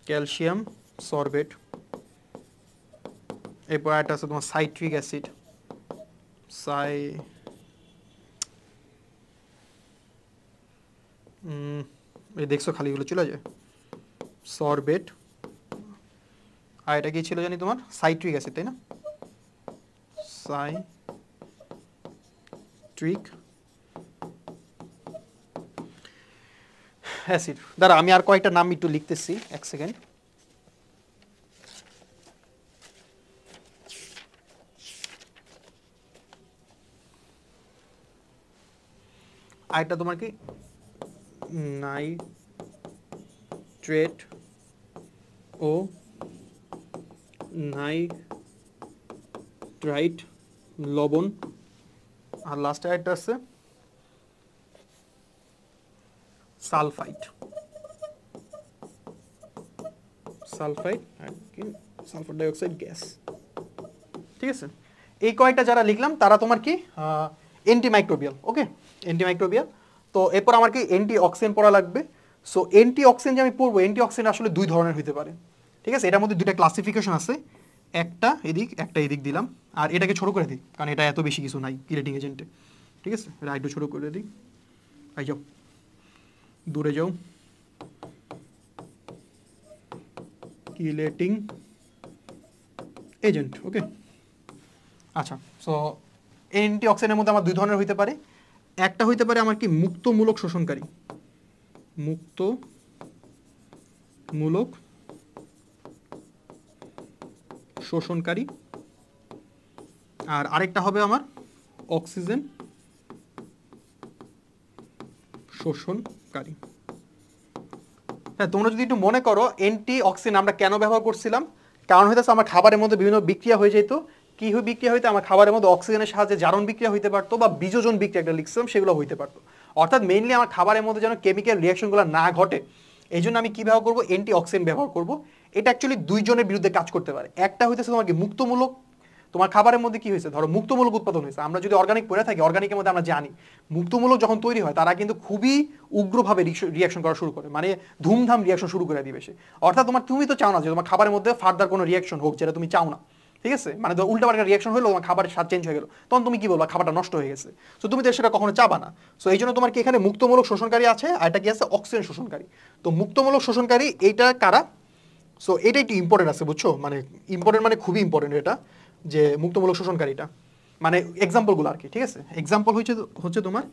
ক্যালসিয়াম সরবেট। এরপর একটা আছে তোমার সাইট্রিক অ্যাসিড, এই দেখছো খালি এগুলো চলে যায়, সরবেট। আর এটা কি ছিল জানি তোমার? সাইট্রিক অ্যাসিড, তাই না? Citric acid. দাঁড়া আমি আর কয়েকটা নাম একটু লিখতেছি, 1 সেকেন্ড। আরেকটা তোমার কি নাইট্রেট ও নাইট্রাইট লবণ। আর লাস্টে একটা আছে সালফাইড, সালফাইড আর কি সালফার ডাইঅক্সাইড গ্যাস, ঠিক আছে। এই কয়েকটা যারা লিখলাম তারা তোমার কি অ্যান্টিমাইক্রোবিয়াল, ওকে অ্যান্টিমাইক্রোবিয়াল। তো এরপর আমার কি অ্যান্টি অক্সিডেন্ট পড়া লাগবে। সো অ্যান্টি অক্সিডেন্ট যে আমি পড়বো, অ্যান্টি অক্সিডেন্ট আসলে 2 ধরনের হতে পারে, ঠিক আছে। এটার মধ্যে 2টা ক্লাসিফিকেশন আছে, একটা এদিক একটা এদিক দিলাম। আর এটাকে ছোট করে দিই কারণ এটা এত বেশি কিছু নাই কিলেটিং এজেন্টে, ঠিক আছে। এটা একটু ছোট করে দিই, আই যাও দূরে যাও, কিলেটিং এজেন্ট, ওকে। আচ্ছা, সো অ্যান্টি অক্সিডেন্টের মধ্যে আমার 2 ধরনের হইতে পারে। একটা হইতে পারে আমার কি মুক্তমূলক শোষণকারী, মুক্তমূলক শোষণকারী। আর আরেকটা হবে আমার অক্সিজেন শোষণকারী। হ্যাঁ, তোমরা যদি একটু মনে করো অ্যান্টি অক্সিডেন্ট আমরা কেন ব্যবহার করছিলাম, কারণ হইতেছে আমার খাবারের মধ্যে বিভিন্ন বিক্রিয়া হয়ে যেত। কি বিক্রিয়া হইতে আমার খাবারের মধ্যে অক্সিজেনের সাহায্যে জারণ বিক্রিয়া হইতে পারতো বা বীজোজন বিক্রিয়া একটা লিখছিলাম সেগুলো হইতে পারতো। অর্থাৎ মেইনলি আমার খাবারের মধ্যে যেন কেমিক্যাল রিয়াকশনগুলো না ঘটে, এই জন্য আমি কি ব্যবহার করবো, অ্যান্টি অক্সিডেন্ট ব্যবহার করবো। এটা অ্যাকচুয়ালি দুইজনের বিরুদ্ধে কাজ করতে পারে। একটা হইতেছে তোমার কি মুক্তমূলক, তোমার খাবারের মধ্যে কি হয়েছে, ধরো মুক্তমূলক উৎপাদন হয়েছে, আমরা যদি অর্গানিক পড়ে থাকি অর্গানিকের মধ্যে আমরা জানি মুক্তমূলক যখন তৈরি হয় তারা কিন্তু খুবই উগ্রভাবে রিয়াকশন করা শুরু করে, মানে ধুমধাম রিয়াকশন শুরু করে দিবে সে। অর্থাৎ তুমি তো চাও না যে তোমার খাবারের মধ্যে ফার্দার কোনো রিয়াকশন হোক, যেটা তুমি চাও না, ঠিক আছে, মানে উল্টা পাল্টা রিয়াকশন হলো, তোমার খাবারের স্বাদ চেঞ্জ হয়ে গেল, তখন তুমি কি বলবো, খাবারটা নষ্ট হয়ে গেছে। সো তুমি তো সেটা কখনো চাবা না। সো এই জন্য তোমার কি এখানে মুক্তমূলক শোষণকারী আছে, আর এটা কি আছে, অক্সিজেন শোষণকারী। তো মুক্তমূলক শোষণকারী এইটা কারা, সো এটা একটু ইম্পর্টেন্ট আছে, বুঝছো, মানে ইম্পর্টেন্ট মানে খুবই ইম্পর্টেন্ট এটা, যে মুক্তমূলক শোষণকারীটা মানে এক্সাম্পলগুলো আর কি, ঠিক আছে। এক্সাম্পল হচ্ছে তোমার,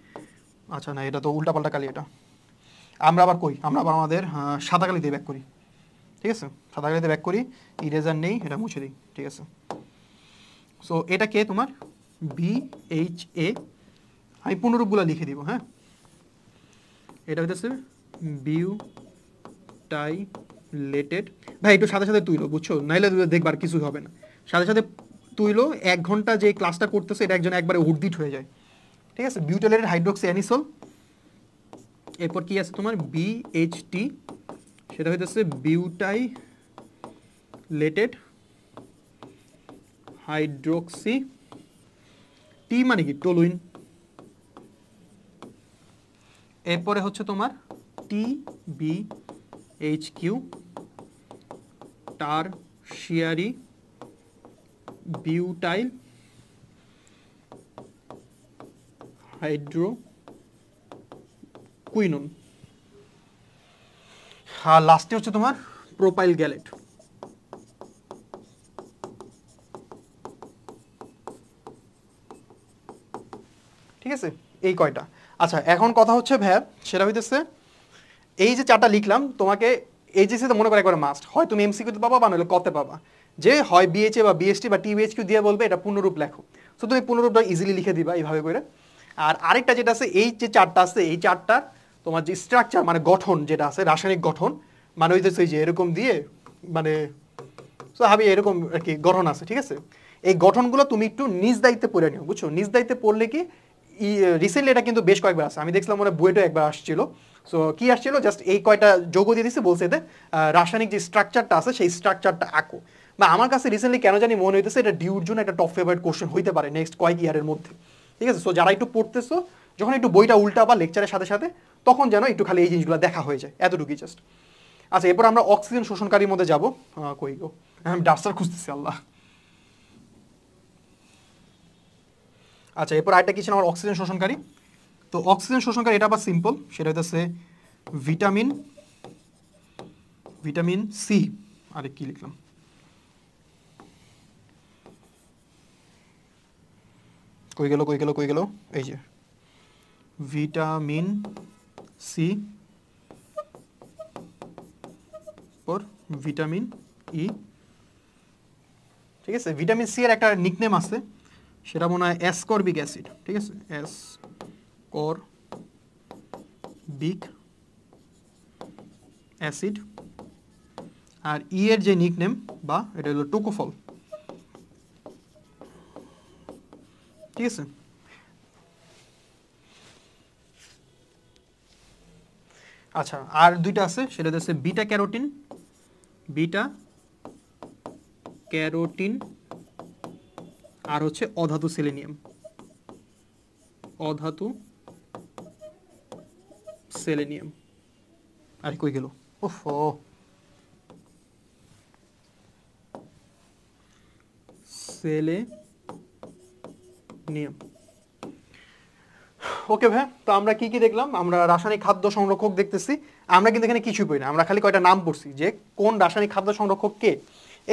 আচ্ছা না এটা তো উল্টাপাল্টা কালি, এটা আমরা আবার কই, আমরা আবার আমাদের সাদা কালিতে ব্যাক করি, ঠিক আছে, সাদা কালিতে ব্যাক করি, ইরেজার নেই, এটা মুছে দিই, ঠিক আছে। সো এটা কে তোমার BHA, আমি পুনরূপগুলো লিখে দিব, হ্যাঁ। এটা হইতেছে বিউটাইলেটেড, ভাই একটু সাথে সাথে তুইলো, বুঝছো, নাইলে দেখবার কিছুই হবে না, সাথে সাথে তুইলো। 1 ঘন্টা যে ক্লাসটা করতেছে এটা একজন একবারে উর্দিট হয়ে যায়, ঠিক আছে। বিউটাইলেটেড হাইড্রোক্সি অ্যানিসল, এরপর কি আছে তোমার BHT, সেটা হইতেছে বিউটাইলেটেড হাইড্রোক্সি, টি মানে কি টলুইন। এরপরে হচ্ছে তোমার TBHQ, টারশিয়ারি বিউটাইল হাইড্রোকুইনোন। আর লাস্টে হচ্ছে তোমার প্রোপাইল গ্যালেট। ঠিক আছে, এই কয়টা। আচ্ছা এখন কথা হচ্ছে ভাইয়া, সেটা হইতেছে এই যে 4টা লিখলাম, তোমাকে এইচএসসিতে মনে করে একবার মাস্ট, হয় তুমি এমসিকিউতে পাবা বা নাহলে কতে পাবা, যে হয় BHA বা BST বা TBHQ দিয়ে বলবে এটা পূর্ণরূপ লেখো। সো তুমি পূর্ণরূপটা ইজিলি লিখে দিবা এইভাবে করে। আর আরেকটা যেটা আছে, এই যে 4টা আছে, এই 4টার তোমার যে স্ট্রাকচার মানে গঠন যেটা আছে, রাসায়নিক গঠন, মানে হইতেছে যে এরকম দিয়ে, মানে সো হাবি এরকম আর কি গঠন আছে, ঠিক আছে। এই গঠনগুলো তুমি একটু নিজ দায়িত্বে পড়ে নিও, বুঝছো। নিজ দায়িত্বে পড়লে কি, রিসেন্টলি এটা কিন্তু বেশ কয়েকবার আছে, আমি দেখছিলাম মনে বুয়েটও একবার আসছিল। সো কি আসছিল, জাস্ট এই কয়টা যোগ দিয়ে দিচ্ছে, বলছে এতে রাসায়নিক যে স্ট্রাকচারটা আছে সেই স্ট্রাকচারটা আঁকো। বা আমার কাছে রিসেন্টলি কেন জানি মনে হইতেছে এটা ডিউর জন্য একটা টপ ফেভারিট কোশ্চেন হইতে পারে নেক্সট কয়েক ইয়ারের মধ্যে, ঠিক আছে। সো যারা একটু পড়তেছো, যখন একটু বইটা উল্টা বা লেকচারের সাথে সাথে, তখন যেন একটু খালি এই জিনিসগুলো দেখা হয়ে যায়, এতটুকুই জাস্ট। আচ্ছা এরপর আমরা অক্সিজেন শোষণকারীর মধ্যে যাবো, কই গো, আমি ডাস্টার খুঁজতেছি, আল্লাহ। আচ্ছা এরপর আরেকটা কি ছিল আমার অক্সিজেন শোষণকারী। তো অক্সিজেন শোষণকারী এটা আবার সিম্পল, সেটা হইতেছে ভিটামিন সি। আরে কি লিখলাম, কই গেল, এই যে ভিটামিন সি, পর ভিটামিন ই, ঠিক আছে। ভিটামিন সি এর একটা নিকনেম আছে, সেটা মনে হয় অ্যাসকর্বিক অ্যাসিড, ঠিক আছে, অ্যাসকর্বিক অ্যাসিড। আর ই এর যে নিকনেম বা এটা হলো টোকোফল, ঠিক আছে। আচ্ছা আর দুইটা আছে, সেটা হচ্ছে বিটা ক্যারোটিন আর হচ্ছে অধাতু সেলেনিয়াম। আর কই গেল, ওহো, সেলেনিয়াম। ওকে ভাই, তো আমরা কি কি দেখলাম, আমরা রাসায়নিক খাদ্য সংরক্ষক দেখতেছি। আমরা কিন্তু এখানে কিছুই পড়ি না, আমরা খালি কয়টা নাম পড়ছি, যে কোন রাসায়নিক খাদ্য সংরক্ষক কে,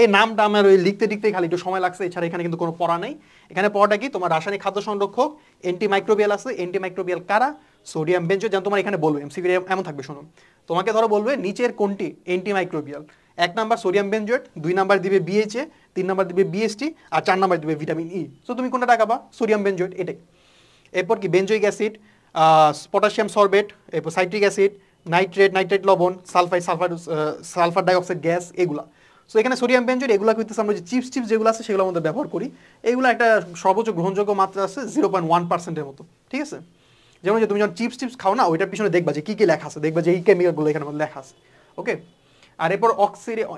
এই নামটা আমার ওই লিখতে খালি একটু সময় লাগছে, এছাড়া এখানে কিন্তু কোনো পড়া নাই। এখানে পড়াটা কি, তোমার রাসায়নিক খাদ্য সংরক্ষক, অ্যান্টিমাইক্রোবিয়াল আছে, অ্যান্টিমাইক্রোবিয়াল কারা, সোডিয়াম বেঞ্জো, যেন তোমার এখানে বলবে এমসিকিউ এমন থাকবে, শোনো, তোমাকে ধরো বলবে নিচের কোনটি antimicrobial, 1 number sodium benzoate, 2 number দিবে BHA, 3 নাম্বার দিবে BST, আর 4 নাম্বার দিবে ভিটামিন ই। সো তুমি কোনটা টাকাবা? সোডিয়াম বেনজোয়েট, এটাই। এরপর কি বেনজোইক অ্যাসিড, পটাশিয়াম সরবেট, এরপর সাইট্রিক অ্যাসিড, নাইট্রেট লবণ, সালফার ডাইঅক্সাইড গ্যাস, এগুলা। সো এখানে সোডিয়াম বেনজোয়েট এগুলো কিন্তু আমরা যে চিপস যেগুলো আছে সেগুলো আমাদের ব্যবহার করি, এগুলো একটা সর্বোচ্চ গ্রহণযোগ্য মাত্রা আছে 0.1%-এর মতো, ঠিক আছে? যেমন যে তুমি যখন চিপস খাও না, ওইটার পিছনে দেখবা যে কি লেখা আছে, দেখবা যে এই কেমিক্যালগুলো এখানে মধ্যে লেখা আছে, ওকে? আর এরপর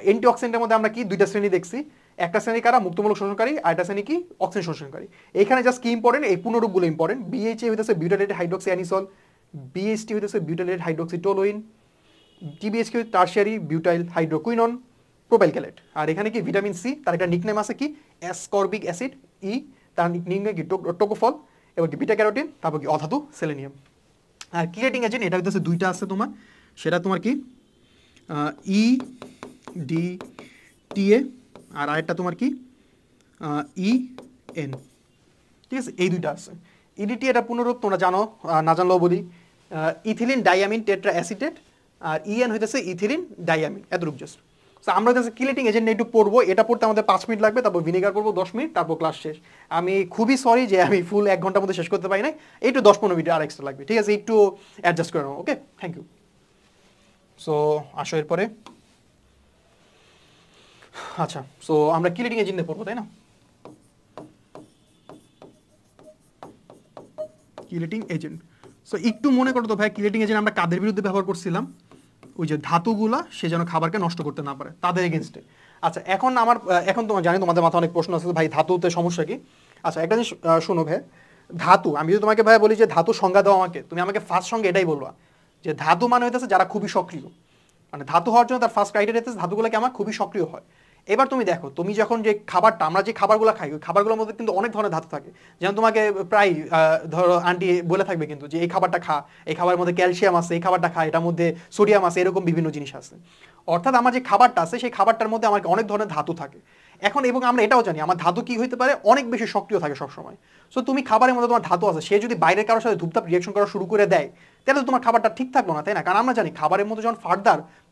অ্যান্টিঅক্সিডেন্টের মধ্যে আমরা কি 2টা শ্রেণী দেখছি, একটা শ্রেণী কারা মুক্তমূলক শোষণকারী, আর একটা শ্রেণী কি অক্সিজেন শোষণকারী। এখানে জাস্ট কি ইম্পর্টেন্ট, এই পুনরূপগুলো ইম্পর্টেন্ট। BHA হইতেছে বিউটাইলেটেড হাইড্রক্সি অ্যানিসল, BST হইতেছে butylated hydroxy toluene, TBHQ tertiary butyl hydroquinone propyl gallate. আর এখানে কি ভিটামিন সি, তার একটা নিকনেম আছে কি অ্যাসকর্বিক অ্যাসিড, ই তার নিকনেম কি টোকোফল, এবং কি বিটা ক্যারোটিন, তারপর কি অধাতু সেলেনিয়াম। আর কিলেটিং এজেন্ট এটা হইতেছে 2টা আছে তোমার, সেটা তোমার কি EDTA, আর আরেকটা তোমার কি EN, ঠিক আছে? এই 2টা আছে। EDTA এটা পুনরূপ তোমরা জানো, না জানলেও বলি, ইথিলিন ডাইয়ামিন টেট্রা অ্যাসিটেট, আর EN হইতেছে ইথিলিন ডাইয়ামিন, এতটুক জাস্ট। সো আমরা হচ্ছে কিলেটিং এজেন্ট একটু পড়বো, এটা পড়তে আমাদের 5 মিনিট লাগবে, তারপর ভিনেগার পড়বো 10 মিনিট, তারপর ক্লাস শেষ। আমি খুবই সরি যে আমি ফুল 1 ঘন্টার মধ্যে শেষ করতে পারি নাই, একটু 10-15 মিনিট আর এক্সট্রা লাগবে, ঠিক আছে? একটু অ্যাডজাস্ট করে নাও, ওকে? Thank you. সো আসো এরপরে, আচ্ছা, সো আমরা কিলেটিং এজেন্ট পড়বো, তাই না? কিলেটিং এজেন্ট, সো একটু মনে করো তো ভাই, কিলেটিং এজেন্ট আমরা কাদের বিরুদ্ধে ব্যবহার করছিলাম? ওই যে ধাতুগুলা সে যেন খাবারকে নষ্ট করতে না পারে, তাদের এগেনস্টে। আচ্ছা, এখন তোমার জানি তোমাদের মাথায় অনেক প্রশ্ন আছে, ভাই ধাতুতে সমস্যা কি? আচ্ছা, একটা জিনিস শোনো ভাই, ধাতু, আমি যদি তোমাকে ভাই বলি যে ধাতু সংজ্ঞা দাও আমাকে, তুমি আমাকে ফার্স্ট সঙ্গে এটাই বলবা যে ধাতু মানে হইতেছে যারা খুবই সক্রিয়, মানে ধাতু হওয়ার জন্য তার ফার্স্ট ক্রাইটেরিয়া হচ্ছে ধাতুগুলোকে আমার খুবই সক্রিয় হয়। এবার তুমি দেখো, তুমি যখন যে খাবারটা, আমরা যে খাবারগুলো খাই, ওই খাবারগুলোর মধ্যে কিন্তু অনেক ধরনের ধাতু থাকে। যেমন তোমাকে প্রায় ধরো আন্টি বলে থাকবে কিন্তু যে এই খাবারটা খা, এই খাবারের মধ্যে ক্যালসিয়াম আছে, এই খাবারটা খা, এটার মধ্যে সোডিয়াম আছে, এরকম বিভিন্ন জিনিস আছে। অর্থাৎ আমার যে খাবারটা আছে সেই খাবারটার মধ্যে আমার অনেক ধরনের ধাতু থাকে। এখন এবং আমরা এটাও জানি আমার ধাতু কি হইতে পারে, অনেক বেশি সক্রিয় থাকে সবসময়। সো তুমি খাবারের মধ্যে তোমার ধাতু আছে, সে যদি বাইরের কারোর সাথে ধূপধাপ রিয়াকশন করা শুরু করে দেয়, তাহলে তোমার খাবারটা ঠিক থাকলো না, তাই না? কারণ আমরা জানি খাবারের মধ্যে যখন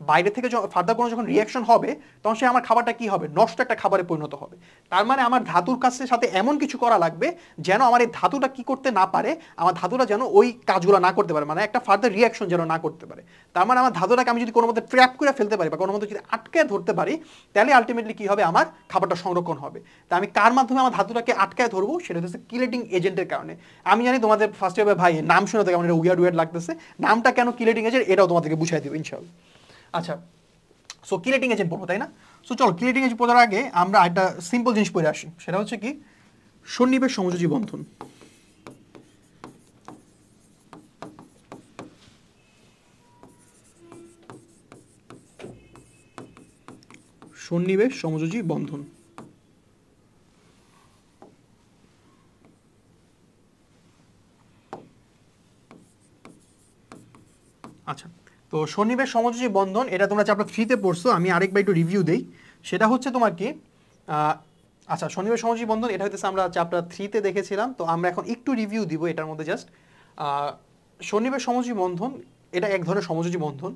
বাইরে থেকে ফার্দার কোনো যখন রিয়াকশন হবে, তখন সে আমার খাবারটা কি হবে, নষ্ট একটা খাবারে পরিণত হবে। তার মানে আমার ধাতুর কাছের সাথে এমন কিছু করা লাগবে যেন আমার এই ধাতুটা কি করতে না পারে, আমার ধাতুটা যেন ওই কাজগুলো না করতে পারে, মানে একটা ফার্দার রিয়াকশন যেন না করতে পারে। তার মানে আমার ধাতুটাকে আমি যদি কোনো মধ্যে ট্র্যাপ করে ফেলতে পারি বা কোনো মধ্যে যদি আটকে ধরতে পারি, তাহলে আলটিমেটলি কি হবে, আমার খাবারটা সংরক্ষণ হবে। তা আমি কার মাধ্যমে আমার ধাতুটাকে আটকায় ধরবো, সেটা হচ্ছে কিলেটিং এজেন্টের কারণে। আমি জানি তোমাদের ফার্স্টে ভাই নাম শুনে তো কেমন উইয়ার্ড লাগতেছে, নামটা কেন কিলেটিং এজেন্ট এটাও তোমাদেরকে বুঝাই দেবো ইনশাআল্লাহ। আচ্ছা, সো কিলেটিং এজেন্ট পড়বো, তাই না? সো চলো, কিলেটিং এজেন্ট পড়ার আগে আমরা একটা সিম্পল জিনিস পড়ে আসি, সেটা হচ্ছে কি সন্নিবেশ সমযোজী বন্ধন। সন্নিবেশ সমযোজী বন্ধন। আচ্ছা, তো সন্নিবেশ সমযোজী বন্ধন এটা তোমরা চ্যাপ্টার 3-তে পড়ছো, আমি আরেকবার একটু রিভিউ দেই। সেটা হচ্ছে তোমার কি আচ্ছা, সন্নিবেশ সমযোজী বন্ধন এটা হইতেছে আমরা চ্যাপ্টার 3-তে দেখেছিলাম, তো আমরা এখন একটু রিভিউ দিব এটার মধ্যে জাস্ট। সন্নিবেশ সমযোজী বন্ধন এটা এক ধরনের সমযোজী বন্ধন।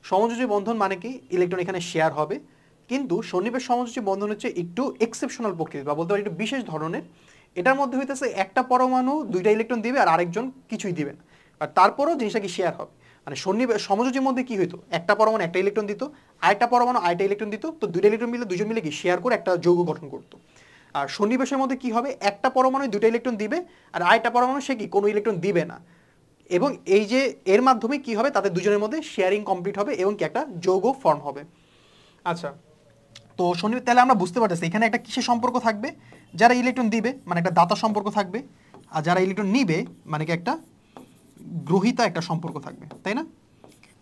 সমযোজী বন্ধন মানে কি ইলেকট্রন এখানে শেয়ার হবে, কিন্তু সন্নিবেশ সমযোজী বন্ধন হচ্ছে একটু এক্সেপশনাল প্রকৃতি বা বলতে পারি একটু বিশেষ ধরনের। এটার মধ্যে হইতেছে একটা পরমাণু 2টা ইলেকট্রন দিবে আর আরেকজন কিছুই দিবে না, আর তারপরেও জিনিসটা কি শেয়ার হবে। মানে সমযোজীর মধ্যে কি হইতো, একটা পরমাণু একটা ইলেকট্রন দিত, আরেকটা পরমাণু আরেকটা ইলেকট্রন দিত, তো 2টা ইলেকট্রন মিলে দুজন মিলে কি শেয়ার করে একটা যৌগ গঠন করতো। আর সন্নিবেশের মধ্যে কি হবে, একটা পরমাণু 2টা ইলেকট্রন দিবে আর আরেকটা পরমাণু সে কি কোনো ইলেকট্রন দিবে না, এবং এই যে এর মাধ্যমে কি হবে, তাদের দুজনের মধ্যে শেয়ারিং কমপ্লিট হবে এবং কি একটা যৌগ ফর্ম হবে। আচ্ছা, তো সন্নিবেশ তাহলে আমরা বুঝতে পারতেছি এখানে একটা কিসের সম্পর্ক থাকবে, যারা ইলেকট্রন দিবে মানে একটা দাতা সম্পর্ক থাকবে, আর যারা ইলেকট্রন নিবে মানে কি একটা গ্রহিতা একটা সম্পর্ক থাকবে, তাই না?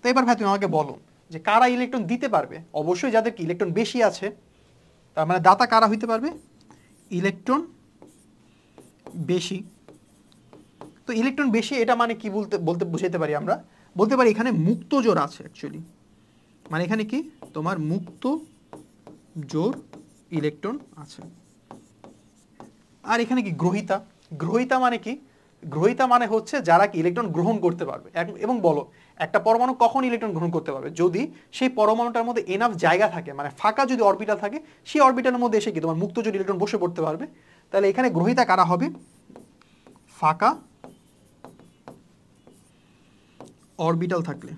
তো এবার ভাই তুমি আমাকে বলো যে কারা ইলেকট্রন দিতে পারবে, অবশ্যই যাদের কি ইলেকট্রন বেশি আছে, তার মানে দাতা কারা হইতে পারবে, ইলেকট্রন বেশি। তো ইলেকট্রন বেশি এটা মানে কি বলতে বুঝাইতে পারি, আমরা বলতে পারি এখানে মুক্ত জোর আছে অ্যাকচুয়ালি, মানে এখানে কি তোমার মুক্ত জোর ইলেকট্রন আছে। আর এখানে কি গ্রহিতা, গ্রহিতা মানে কি গ্রহীতা মানে হচ্ছে যারা কি ইলেকট্রন গ্রহণ করতে পারবে। এবং বলো একটা পরমাণু কখন ইলেকট্রন গ্রহণ করতে পারবে? যদি সেই পরমাণুটার মধ্যে এনাফ জায়গা থাকে, মানে ফাঁকা যদি অরবিটাল থাকে, সেই অরবিটালের মধ্যে এসে কি তোমার মুক্ত যদি ইলেকট্রন বসে পড়তে পারবে। তাহলে এখানে গ্রহীতা কারা হবে? ফাঁকা অরবিটাল থাকলে,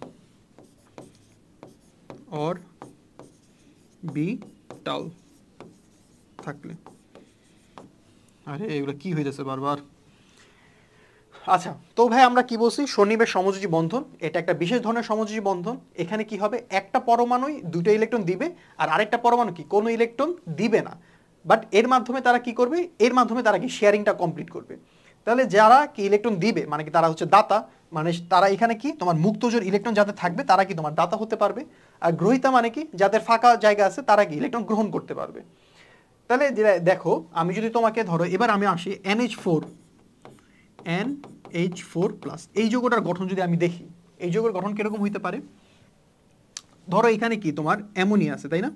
অরবিটাল থাকলে। আরে এগুলো কি হইতেছে বারবার। আচ্ছা, তো ভাই আমরা কি বলছি? সন্নিবেশ সমযোজী বন্ধন, এটা একটা বিশেষ ধরনের সমযোজী বন্ধন। এখানে কি হবে? একটা পরমাণুই দুটো ইলেকট্রন দিবে, আর আরেকটা পরমাণু কি কোনো ইলেকট্রন দিবে না। বাট এর মাধ্যমে তারা কি করবে? এর মাধ্যমে তারা কি শেয়ারিংটা কমপ্লিট করবে। তাহলে যারা কি ইলেকট্রন দিবে মানে কি তারা হচ্ছে দাতা, মানে তারা এখানে কি তোমার মুক্তজোর ইলেকট্রন যাদের থাকবে তারা কি তোমার দাতা হতে পারবে। আর গ্রহীতা মানে কি যাদের ফাঁকা জায়গা আছে তারা কি ইলেকট্রন গ্রহণ করতে পারবে। তাহলে দেখো আমি যদি তোমাকে ধরো, এবার আমি আসি NH4 NH4+, এই যৌগটার গঠন যদি আমি দেখি, এই যৌগের গঠন কিরকম হইতে পারে? ধরো এখানে কি তোমার অ্যামোনিয়া আছে, তাই না?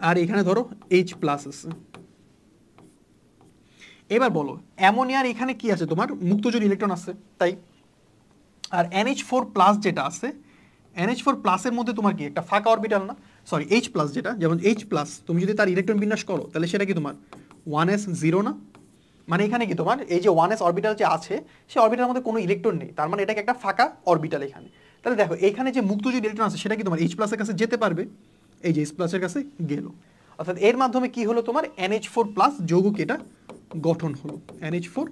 আর এখানে ধরো H+ আছে। এবার বলো অ্যামোনিয়ার এখানে কি আছে? তোমার মুক্তজোড় ইলেকট্রন আছে, তাই? আর NH4+ যেটা আছে, NH4+ এর মধ্যে তোমার কি একটা ফাঁকা অরবিটাল না, সরি H+, যেটা যেমন H+, তুমি যদি তার ইলেকট্রন বিন্যাস করো তাহলে সেটা কি তোমার 1s0 না? মানে এখানে কি তোমার এই যে 1s অরবিটাল যে আছে, সেই অরবিটালের মধ্যে কোনো ইলেকট্রন নেই, তার মানে এটাকে একটা ফাঁকা অরবিটাল এখানে। তাহলে দেখো এখানে যে মুক্তজোড় ইলেকট্রন আছে সেটা কি তোমার H+ এর কাছে যেতে পারবে? এই যে H+ এর কাছে গেল, অর্থাৎ এর মাধ্যমে কি হলো? তোমার NH4+ যৌগ কি এটা গঠন হলো, NH4+।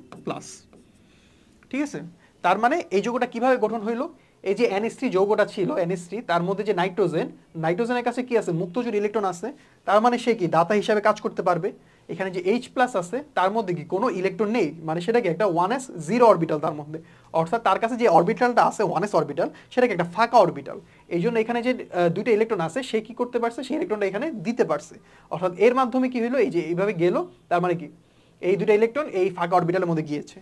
ঠিক আছে, তার মানে এই যৌগটা কিভাবে গঠন হইলো? এই যে NH3 যৌগটা ছিল, NH3 তার মধ্যে যে নাইট্রোজেনের কাছে কি আছে? মুক্তজোড় ইলেকট্রন আছে, তার মানে সে কি দাতা হিসাবে কাজ করতে পারবে। এখানে যে H+ আছে তার মধ্যে কি কোনো ইলেকট্রন নেই, মানে সেটা কি একটা 1s0 অরবিটাল তার মধ্যে, অর্থাৎ তার কাছে যে অরবিটালটা আছে 1s অরবিটাল সেটা কি একটা ফাঁকা অরবিটাল। এই জন্য এখানে যে দুইটা ইলেকট্রন আছে সে কি করতে পারছে? সেই ইলেকট্রনটা এখানে দিতে পারছে, অর্থাৎ এর মাধ্যমে কি হলো? এই যে এইভাবে গেল, তার মানে কি এই দুইটা ইলেকট্রন এই ফাঁকা অরবিটালের মধ্যে গিয়েছে,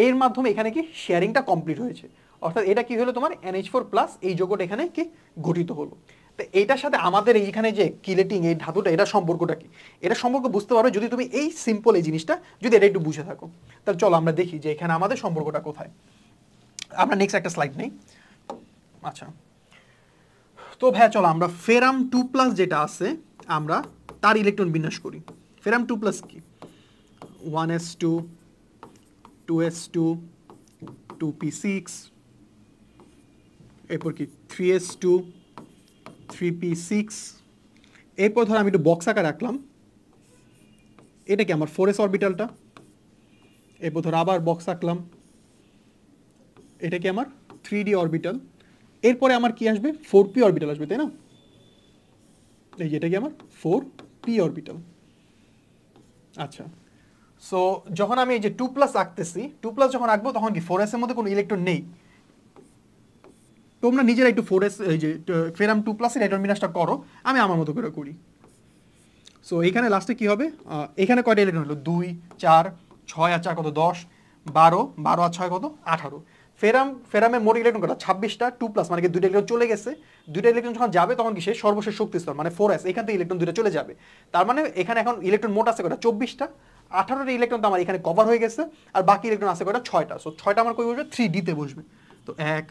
এর মাধ্যমে এখানে কি শেয়ারিংটা কমপ্লিট হয়েছে, অর্থাৎ এটা কি হলো? তোমার NH4+ এই যৌগটা এখানে কি গঠিত হলো। তো এইটার সাথে আমাদের এইখানে যে কিলেটিং এই ধাতুটা, এটা সম্পর্কটা কি? এটা সম্পর্ক বুঝতে পারবে যদি তুমি এই সিম্পল এই জিনিসটা যদি এটা একটু বুঝে থাকো। তাহলে চলো আমরা দেখি যে এখানে আমাদের সম্পর্কটা কোথায়। আমরা নেক্সট একটা স্লাইড নেই। আচ্ছা, তো ভাইয়া চলো আমরা ফেরাম 2+ যেটা আছে আমরা তার ইলেকট্রন বিন্যাস করি। ফেরাম 2+ কি? 1s2 2s2 2p6, এরপর কি 3s2 3p6, এরপর ধর আমি একটু বক্স আকার রাখলাম, এটা কি আমার 4s অরবিটালটা, এরপর ধর আবার বক্স আঁকলাম, এটা কি আমার 3d অরবিটাল, এরপরে আমার কি আসবে? 4p অরবিটাল আসবে, তাই না? এই যে এটা কি আমার 4p অরবিটাল। আচ্ছা, সো যখন আমি এই যে 2+ আঁকতেছি, 2+ যখন আঁকবো তখন কি 4s এর মধ্যে কোনো ইলেকট্রন নেই। তোমরা নিজেরা একটু 4s এই যে ফেরাম 2+ এর ইলেকট্রন বিন্যাসটা করো, আমি আমার মতো করে করি। সো এখানে লাস্টে কি হবে? এখানে কয়টা ইলেকট্রন হলো? 2 4 6 আর 4 কত? 10 12 12 আর 6 কত? 18। ফেরামের মোট ইলেকট্রন কত? 26টা। 2+ মানে কি দুইটা ইলেকট্রন চলে গেছে, দুইটা ইলেকট্রন যখন যাবে তখন কি সে সর্বশেষ শক্তি স্তর মানে 4s, এখান থেকে ইলেকট্রন দুইটা চলে যাবে, তার মানে এখানে এখন ইলেকট্রন মোট আছে কয়টা? 24টা। 18টা ইলেকট্রন তো আমার এখানে কভার হয়ে গেছে, আর বাকি ইলেকট্রন আছে কয়টা? 6টা। সো 6টা আমার কই বসবে? 3d তে বসবে। তো 1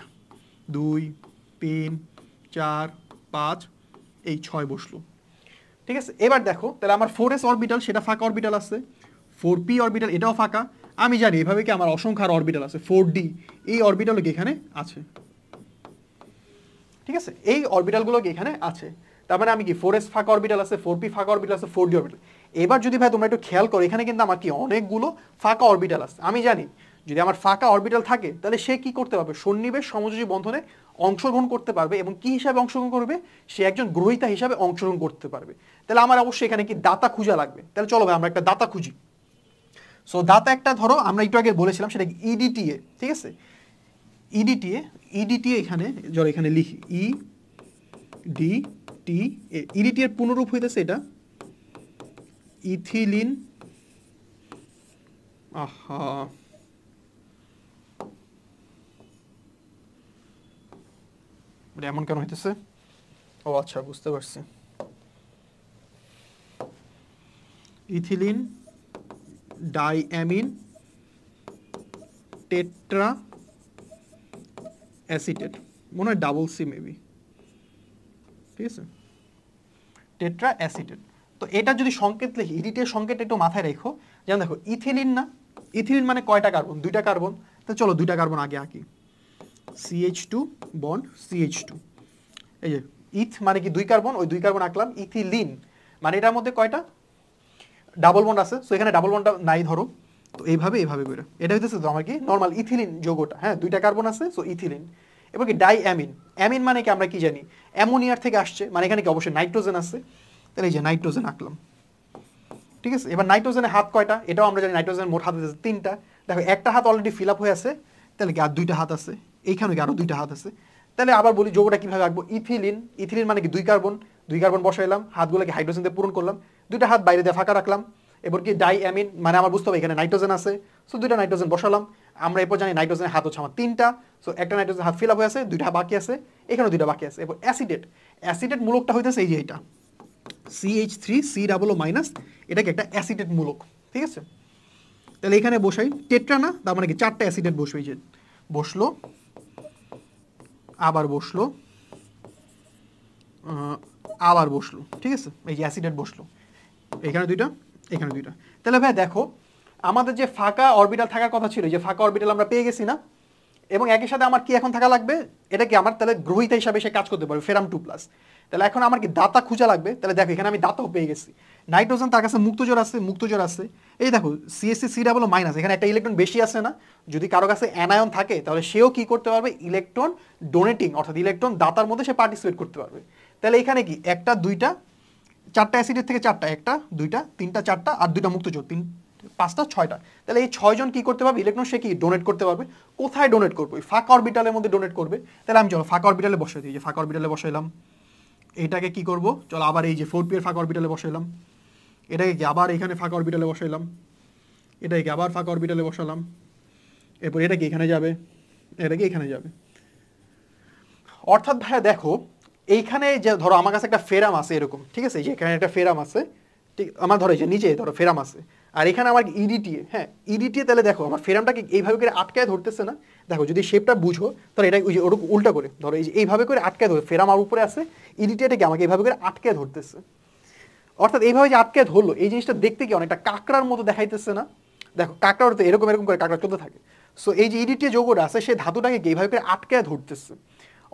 2 3 4 5 এই 6 বসলো। ঠিক আছে, এবার দেখো তাহলে আমার 4s অরবিটাল সেটা ফাঁকা অরবিটাল আছে, 4p অরবিটাল এটাও ফাঁকা। আমি জানি এভাবে কি আমার অসংখ্য অরবিটাল আছে, 4d এই অরবিটালও কি এখানে আছে। ঠিক আছে, এই অরবিটালগুলো কি এখানে আছে, তার মানে আমি কি 4s ফাঁকা অরবিটাল আছে, 4p ফাঁকা অরবিটাল আছে, 4d অরবিটাল। এবার যদি ভাই তোমরা একটু খেয়াল করো, এখানে কিন্তু আমার কি অনেকগুলো ফাঁকা অরবিটাল আছে। আমি জানি যদি আমার ফাঁকা অরবিটাল থাকে তাহলে সে কি করতে পারবে? সন্নিবেশ সমযোজী বন্ধনে অংশগ্রহণ করতে পারবে, এবং কি হিসাবে অংশগ্রহণ করবে? সে একজন গ্রহীতা হিসাবে অংশগ্রহণ করতে পারবে। তাহলে আমার অবশ্যই এখানে কি দাতা খুঁজা লাগবে। তাহলে চলো ভাই আমরা একটা দাতা খুঁজি। সো দাতা একটা ধরো আমরা একটু আগে বলেছিলাম সেটা কি EDTA, ঠিক আছে? EDTA এখানে ধরো এখানে লিখি EDTA, EDTA এর পুনরূপ হইতেছে এটা ইথিলিন, আহা এমন কেন হইতেছে? ও আচ্ছা, বুঝতে পারছি। ইথিলিন ডাইঅ্যামিন টেট্রা অ্যাসিটেট, মনে হয় ডাবল সি মেবি, ঠিক আছে, টেট্রা অ্যাসিটেট। তো এটা যদি সংকেত লিখি, ইডিটের সংকেত একটু মাথায় রেখো। যেমন দেখো ইথিলিন না, ইথিলিন মানে কয়টা কার্বন? 2টা কার্বন। তো চলো 2টা কার্বন আগে আঁকি, CH2 বন্ড CH2, এই যে ইথ মানে কি 2 কার্বন, ওই 2 কার্বন আঁকলাম। ইথিলিন মানে এটার মধ্যে কয়টা ডাবল বন্ড আছে, সো এখানে ডাবল বন্ডটা নাই ধরো। তো এইভাবে করে এটা হইতেছে তো আমার কি নর্মাল ইথিলিন যৌগটা, হ্যাঁ 2টা কার্বন আছে, সো ইথিলিন। এবার কি ডাই অ্যামিন, অ্যামিন মানে কি আমরা কি জানি অ্যামোনিয়ার থেকে আসছে, মানে এখানে কি অবশ্যই নাইট্রোজেন আছে, তাহলে এই যে নাইট্রোজেন আঁকলাম, ঠিক আছে। এবার নাইট্রোজেনের হাত কয়টা, এটাও আমরা জানি নাইট্রোজেনের মোট হাত আছে 3টা। দেখো একটা হাত অলরেডি ফিল আপ হয়ে আছে, তাহলে কি আর 2টা হাত আছে, এইখানে কি আরো 2টা হাত আছে। তাহলে আবার বলি যৌগটা কিভাবে আঁকবো, ইথিলিন, ইথিলিন মানে কি 2 কার্বন, 2 কার্বন বসাইলাম, হাতগুলোকে হাইড্রোজেন দিয়ে পূরণ করলাম, 2টা হাত বাইরে দিয়ে ফাঁকা রাখলাম। এবার কি ডাই অ্যামিন মানে আমার বুঝতে হবে এখানে নাইট্রোজেন আছে, সো 2টা নাইট্রোজেন বসালাম। আমরা এরপর জানি নাইট্রোজেনের হাত হচ্ছে আমার 3টা, সো একটা নাইট্রোজেন হাত ফিল আপ হয়ে আছে, 2টা বাকি আছে, এখানেও 2টা বাকি আছে। এরপর অ্যাসিডেট, অ্যাসিডেট মূলকটা হইতেছে এই যে এটা CH3C+, এটা কি একটা অ্যাসিডেট মূলক, ঠিক আছে। তাহলে এখানে বসাই টেট্রা না, তার মানে কি 4টা অ্যাসিডেট বসবে, এই যে বসলো, আবার বসলো, আবার বসলো, ঠিক আছে, এই যে অ্যাসিডেট বসলো, এখানে 2টা, এখানে 2টা। তাহলে ভাই দেখো আমাদের যে ফাঁকা অরবিটাল থাকার কথা ছিল, যে ফাঁকা অরবিটাল আমরা পেয়ে গেছি না, এবং একই সাথে আমার কি এখন থাকা লাগবে, এটা কি আমার তাহলে গ্রহিতা হিসাবে সে কাজ করতে পারবে ফেরাম 2+। তাহলে এখন আমার কি দাতা খুঁজা লাগবে, তাহলে দেখো এখানে আমি দাতাও পেয়ে গেছি। নাইট্রোজেন তার কাছে মুক্তজোর আছে, মুক্তজোর আছে, এই দেখো CH3C+, এখানে একটা ইলেকট্রন বেশি আছে না, যদি কারো কাছে অ্যানায়ন থাকে তাহলে সেও কি করতে পারবে, ইলেকট্রন ডোনেটিং অর্থাৎ ইলেকট্রন দাতার মধ্যে সে পার্টিসিপেট করতে পারবে। তাহলে এখানে কি 1টা 2টা 4টা অ্যাসিডের থেকে 4টা, 1টা 2টা 3টা 4টা আর 2টা মুক্তজোর 3 5টা 6টা। তাহলে এই 6 জন কি করতে পারবে, ইলেকট্রন সে কি ডোনেট করতে পারবে। কোথায় ডোনেট করবে, ফাঁকা অরবিটালের মধ্যে ডোনেট করবে। তাহলে আমি চলো ফাঁকা অরবিটালে বসাই দিই, যে ফাঁকা অরবিটালে বসাইলাম, এটাকে কি করব, চলো আবার এই যে 4p এর ফাঁকা অরবিটালে বসাইলাম, এটাকে কি আবার এখানে ফাঁকা অরবিটালে বসাইলাম, এটাকে আবার ফাঁকা অরবিটালে বসালাম, এরপর এটা কি এখানে যাবে, এটা কি এখানে যাবে। অর্থাৎ ভাইয়া দেখো এইখানে যে ধরো আমার কাছে একটা ফেরাম আছে এরকম, ঠিক আছে, এই যে এখানে একটা ফেরাম আছে, ঠিক আমার ধরো যে নিচে ধরো ফেরাম আছে, আর এখানে আমার ইডিটিএ, হ্যাঁ ইডিটিএ, তাহলে দেখো আমার ফেরামটাকে এইভাবে করে আটকায় ধরতেছে না। দেখো যদি শেপটা বুঝো তাহলে এটা ওই যে ওরকম উল্টা করে ধরো, এই যে এইভাবে করে আটকায় ধরে, ফেরাম আমার উপরে আছে, ইডিটিএটাকে আমাকে এইভাবে করে আটকায় ধরতেছে। অর্থাৎ এইভাবে যে আটকায় ধরলো, এই জিনিসটা দেখতে কি অনেকটা কাঁকড়ার মতো দেখাইতেছে না। দেখো কাঁকড়ার তো এরকম এরকম করে কাঁকড়া চলতে থাকে, সো এই যে ইডিটিএ যৌগটা আছে সে ধাতুটাকে এইভাবে করে আটকায় ধরতেছে।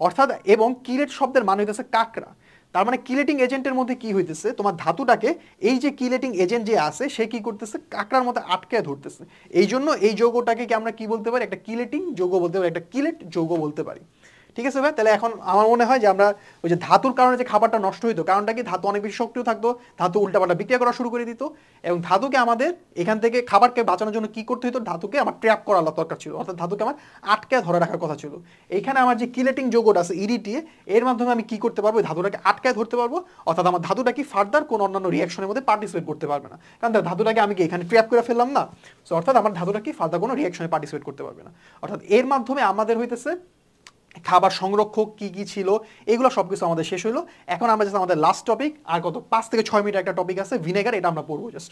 অর্থাৎ এবং কিলেট শব্দের মানে হইতেছে কাঁকড়া, তার মানে কিলেটিং এজেন্টের মধ্যে কি হইতেছে, তোমার ধাতুটাকে এই যে কিলেটিং এজেন্ট যে আছে সে কি করতেছে, কাঁকড়ার মতো আটকে ধরতেছে। এই জন্য এই যৌগটাকে কি আমরা কি বলতে পারি, একটা কিলেটিং যৌগ বলতে পারি, একটা কিলেট যৌগ বলতে পারি, ঠিক আছে ভাই। তাহলে এখন আমার মনে হয় যে আমরা ওই যে ধাতুর কারণে যে খাবারটা নষ্ট হইতো, কারণটা কি ধাতু অনেক বেশি সক্রিয় থাকতো, ধাতু উল্টাপাল্টা বিক্রিয়া করা শুরু করে দিত, এবং ধাতুকে আমাদের এখান থেকে খাবারকে বাঁচানোর জন্য কি করতে হতো, ধাতুকে আমার ট্র্যাপ করার দরকার ছিল, অর্থাৎ ধাতুকে আমার আটকে ধরে রাখার কথা ছিল। এইখানে আমার যে কিলেটিং যৌগটা আছে ইডিটিএ, এর মাধ্যমে আমি কি করতে পারবো, ধাতুটাকে আটকায় ধরতে পারবো, অর্থাৎ আমার ধাতুটা কি ফার্দার কোন অন্যান্য রিয়াকশনের মধ্যে পার্টিসিপেট করতে পারবে না, কারণ ধাতুটাকে আমি কি এখানে ট্র্যাপ করে ফেললাম না, সো অর্থাৎ আমার ধাতুটা কি ফার্দার কোনো রিয়াকশনে পার্টিসিপেট করতে পারবে না। অর্থাৎ এর মাধ্যমে আমাদের হইতেছে খাবার সংরক্ষক কি কি ছিল এগুলো সবকিছু আমাদের শেষ হলো। এখন আমরা জাস্ট আমাদের লাস্ট টপিক, আর কত 5 থেকে 6 মিনিট একটা টপিক আছে ভিনেগার, এটা আমরা পড়বো জাস্ট।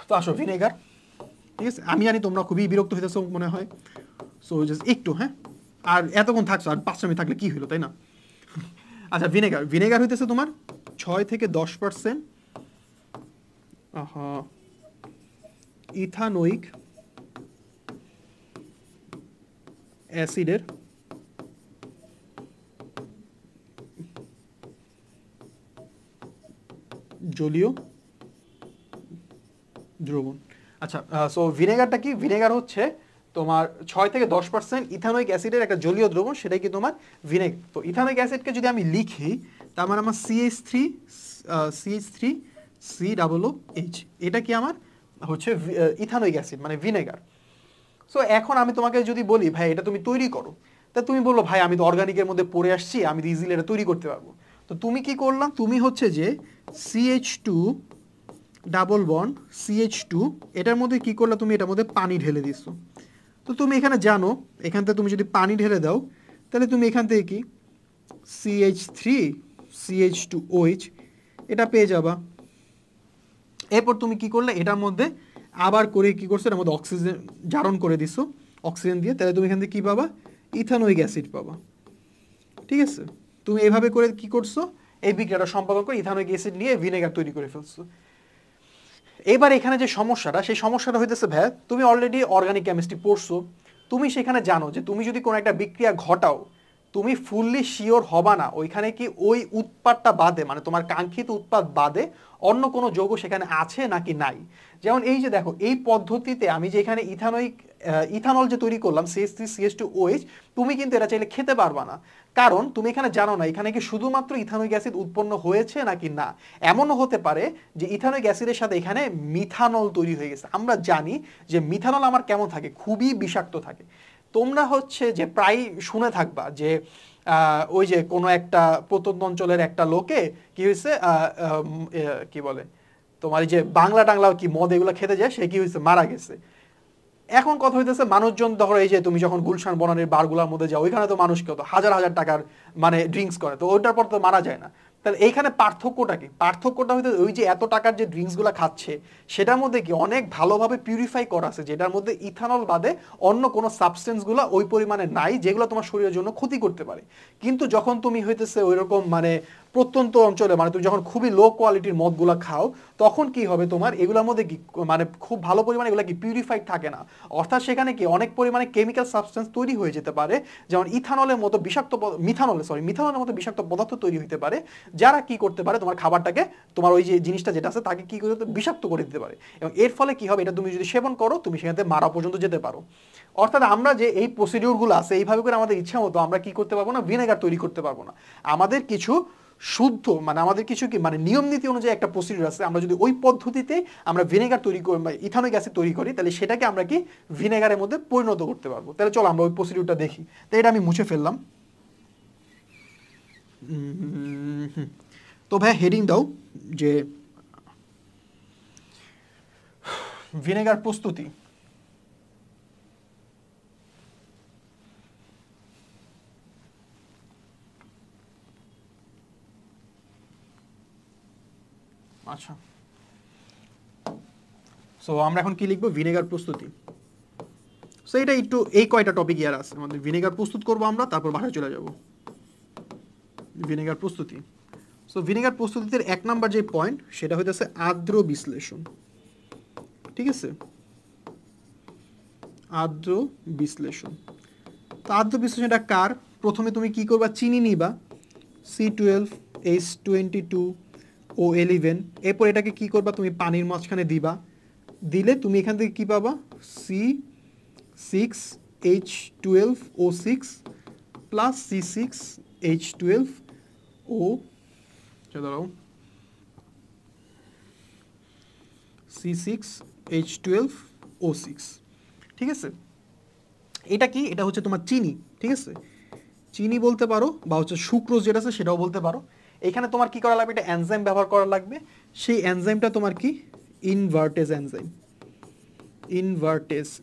তো আসো ভিনেগার, ঠিক আছে, আমি জানি তোমরা খুবই বিরক্ত হইতেছো মনে হয়, সো জাস্ট একটু, হ্যাঁ আর এতক্ষণ থাকছো, আর 5 মিনিট থাকলে কি হলো তাই না। আচ্ছা ভিনেগার, ভিনেগার হইতেছে তোমার 6 থেকে 10% ইথানোয়িক অ্যাসিডের জলীয় দ্রবণ। আচ্ছা সো ভিনেগারটা কি, ভিনেগার হচ্ছে তোমার 6 থেকে 10% ইথানোয়িক অ্যাসিডের একটা জলীয় দ্রবণ, সেটাই কি তোমার ভিনেগার। তো ইথানোয়িক অ্যাসিডকে যদি আমি লিখি, তার মানে আমার CH3COOH, এটা কি আমার হচ্ছে ইথানোয়িক অ্যাসিড মানে ভিনেগার। সো এখন আমি তোমাকে যদি বলি ভাই এটা তুমি তৈরি করো, তা তুমি বললো ভাই আমি তো অর্গানিকের মধ্যে পড়ে আসছি, আমি তো ইজিলি এটা তৈরি করতে পারবো। তো তুমি কি করলাম, তুমি হচ্ছে যে CH2 ডাবল বন্ড CH2, এটার মধ্যে কি করলা, তুমি এটার মধ্যে পানি ঢেলে দিছো। তো তুমি এখানে জানো এখান থেকে তুমি যদি পানি ঢেলে দাও, তাহলে তুমি এখান থেকে কি CH3CH2OH এটা পেয়ে যাবা। এরপর তুমি কি করলে, এটার মধ্যে আবার করে কি করছো, এর মধ্যে অক্সিজেন জারণ করে দিছো অক্সিজেন দিয়ে, তাহলে তুমি এখান থেকে কী পাবা, ইথানোয়িক অ্যাসিড পাবা। ঠিক আছে, তুমি এভাবে করে কি করছো, এই বিক্রিয়াটা সম্পাদন করে ইথানোয়িক অ্যাসিড নিয়ে ভিনেগার তৈরি করে ফেলছো। এবার এখানে যে সমস্যাটা, সেই সমস্যাটা হইতেছে ভাই, তুমি অলরেডি অর্গানিক কেমিস্ট্রি পড়ছো, তুমি সেখানে জানো যে তুমি যদি কোনো একটা বিক্রিয়া ঘটাও, তুমি ফুললি শিওর হবা না ওইখানে কি ওই উৎপাদটা বাদে, মানে তোমার কাঙ্ক্ষিত উৎপাদ বাদে অন্য কোনো যৌগ সেখানে আছে নাকি নাই। যেমন এই যে দেখো, এই পদ্ধতিতে আমি যে এখানে ইথানল যে তৈরি করলাম CH3CH2OH, তুমি কিন্তু এটা চাইলে খেতে পারবা না, কারণ তুমি এখানে জানো না এখানে কি শুধুমাত্র ইথানোয়িক অ্যাসিড উৎপন্ন হয়েছে নাকি না। এমনও হতে পারে যে ইথানোয়িক অ্যাসিডের সাথে এখানে মিথানল তৈরি হয়ে গেছে। আমরা জানি যে মিথানল আমার কেমন থাকে, খুবই বিষাক্ত থাকে। তোমরা হচ্ছে যে প্রায় শুনে থাকবা যে ওই যে কোনো একটা প্রত্যন্ত অঞ্চলের একটা লোকে কি হয়েছে, কি বলে তোমার এই যে বাংলা টাংলা কি মদ এগুলো খেতে যায়, সে কি হয়েছে, মারা গেছে। এখন কথা হইতেছে মানুষজন ধরো এই যে তুমি যখন গুলশান বনানীর বারগুলার মধ্যে যাও, ওইখানে তো মানুষ কত হাজার হাজার টাকার মানে ড্রিঙ্কস করে, তো ওইটার পর তো মারা যায় না। তাহলে এইখানে পার্থক্যটা কি, পার্থক্যটা হইতে ওই যে এত টাকার যে ড্রিঙ্কসগুলো খাচ্ছে সেটার মধ্যে কি অনেক ভালোভাবে পিউরিফাই করা আছে, যেটার মধ্যে ইথানল বাদে অন্য কোনো সাবস্টেন্সগুলো ওই পরিমাণে নাই যেগুলো তোমার শরীরের জন্য ক্ষতি করতে পারে। কিন্তু যখন তুমি হইতেছে ওই রকম মানে প্রত্যন্ত অঞ্চলে, মানে তুমি যখন খুবই লো কোয়ালিটির মদগুলো খাও, তখন কি হবে, তোমার এগুলোর মধ্যে কি মানে খুব ভালো পরিমাণে এগুলো কি পিউরিফাইড থাকে না, অর্থাৎ সেখানে কি অনেক পরিমাণে কেমিক্যাল সাবস্টেন্স তৈরি হয়ে যেতে পারে, যেমন ইথানলের মতো বিষাক্ত মিথানলের মতো বিষাক্ত পদার্থ তৈরি হতে পারে, যারা কি করতে পারে তোমার খাবারটাকে, তোমার ওই যে জিনিসটা যেটা আছে তাকে কি করতে, বিষাক্ত করে দিতে পারে। এবং এর ফলে কি হবে, এটা তুমি যদি সেবন করো তুমি সেখান থেকে মারা পর্যন্ত যেতে পারো। অর্থাৎ আমরা যে এই প্রসিডিউরগুলো আছে এইভাবে করে আমাদের ইচ্ছা মতো আমরা কি করতে পারবো না, ভিনেগার তৈরি করতে পারবো না। আমাদের কিছু শুদ্ধ মানে আমাদের কিছু কি মানে নিয়ম নীতি অনুযায়ী একটা প্রসিডিউর আছে, আমরা যদি ওই পদ্ধতিতে আমরা ভিনেগার তৈরি করি বা ইথানোয়িক অ্যাসিড তৈরি করি, তাহলে সেটাকে আমরা কি ভিনেগারের মধ্যে পরিণত করতে পারবো। তাহলে চলো আমরা ওই প্রসিডিউরটা দেখি। তো এটা আমি মুছে ফেললাম। তো ভাই হেডিং দাও যে ভিনেগার প্রস্তুতি। আচ্ছা, সো আমরা এখন কি লিখবো, ভিনেগার প্রস্তুতি। সো এটা একটু এই কয়টা টপিক ইয়ার আছে আমাদের, ভিনেগার প্রস্তুত করবো আমরা, তারপর বাসায় চলে যাব। ভিনেগার প্রস্তুতি। সো ভিনেগার প্রস্তুতির 1 নাম্বার যে পয়েন্ট সেটা হইতেছে আর্দ্র বিশ্লেষণ। ঠিক আছে, আর্দ্র বিশ্লেষণ। তো আর্দ্র বিশ্লেষণটা কার, প্রথমে তুমি কি করবা, চিনি নিবা C12H22O11, এরপর এটাকে কি করবা, তুমি পানির মাঝখানে দিবা, দিলে তুমি এখান থেকে কি পাবা, C6H12O6 প্লাস C6H12O, দাঁড়াও, C6H12O6। ঠিক আছে, এটা কি, এটা হচ্ছে তোমার চিনি। ঠিক আছে, চিনি বলতে পারো বা হচ্ছে সুক্রোজ যেটা আছে সেটাও বলতে পারো। এখানে তোমার কি করা লাগবে, এটা এনজাইম ব্যবহার করা লাগবে। সেই এনজাইমটা তোমার কি, ইনভার্টেজ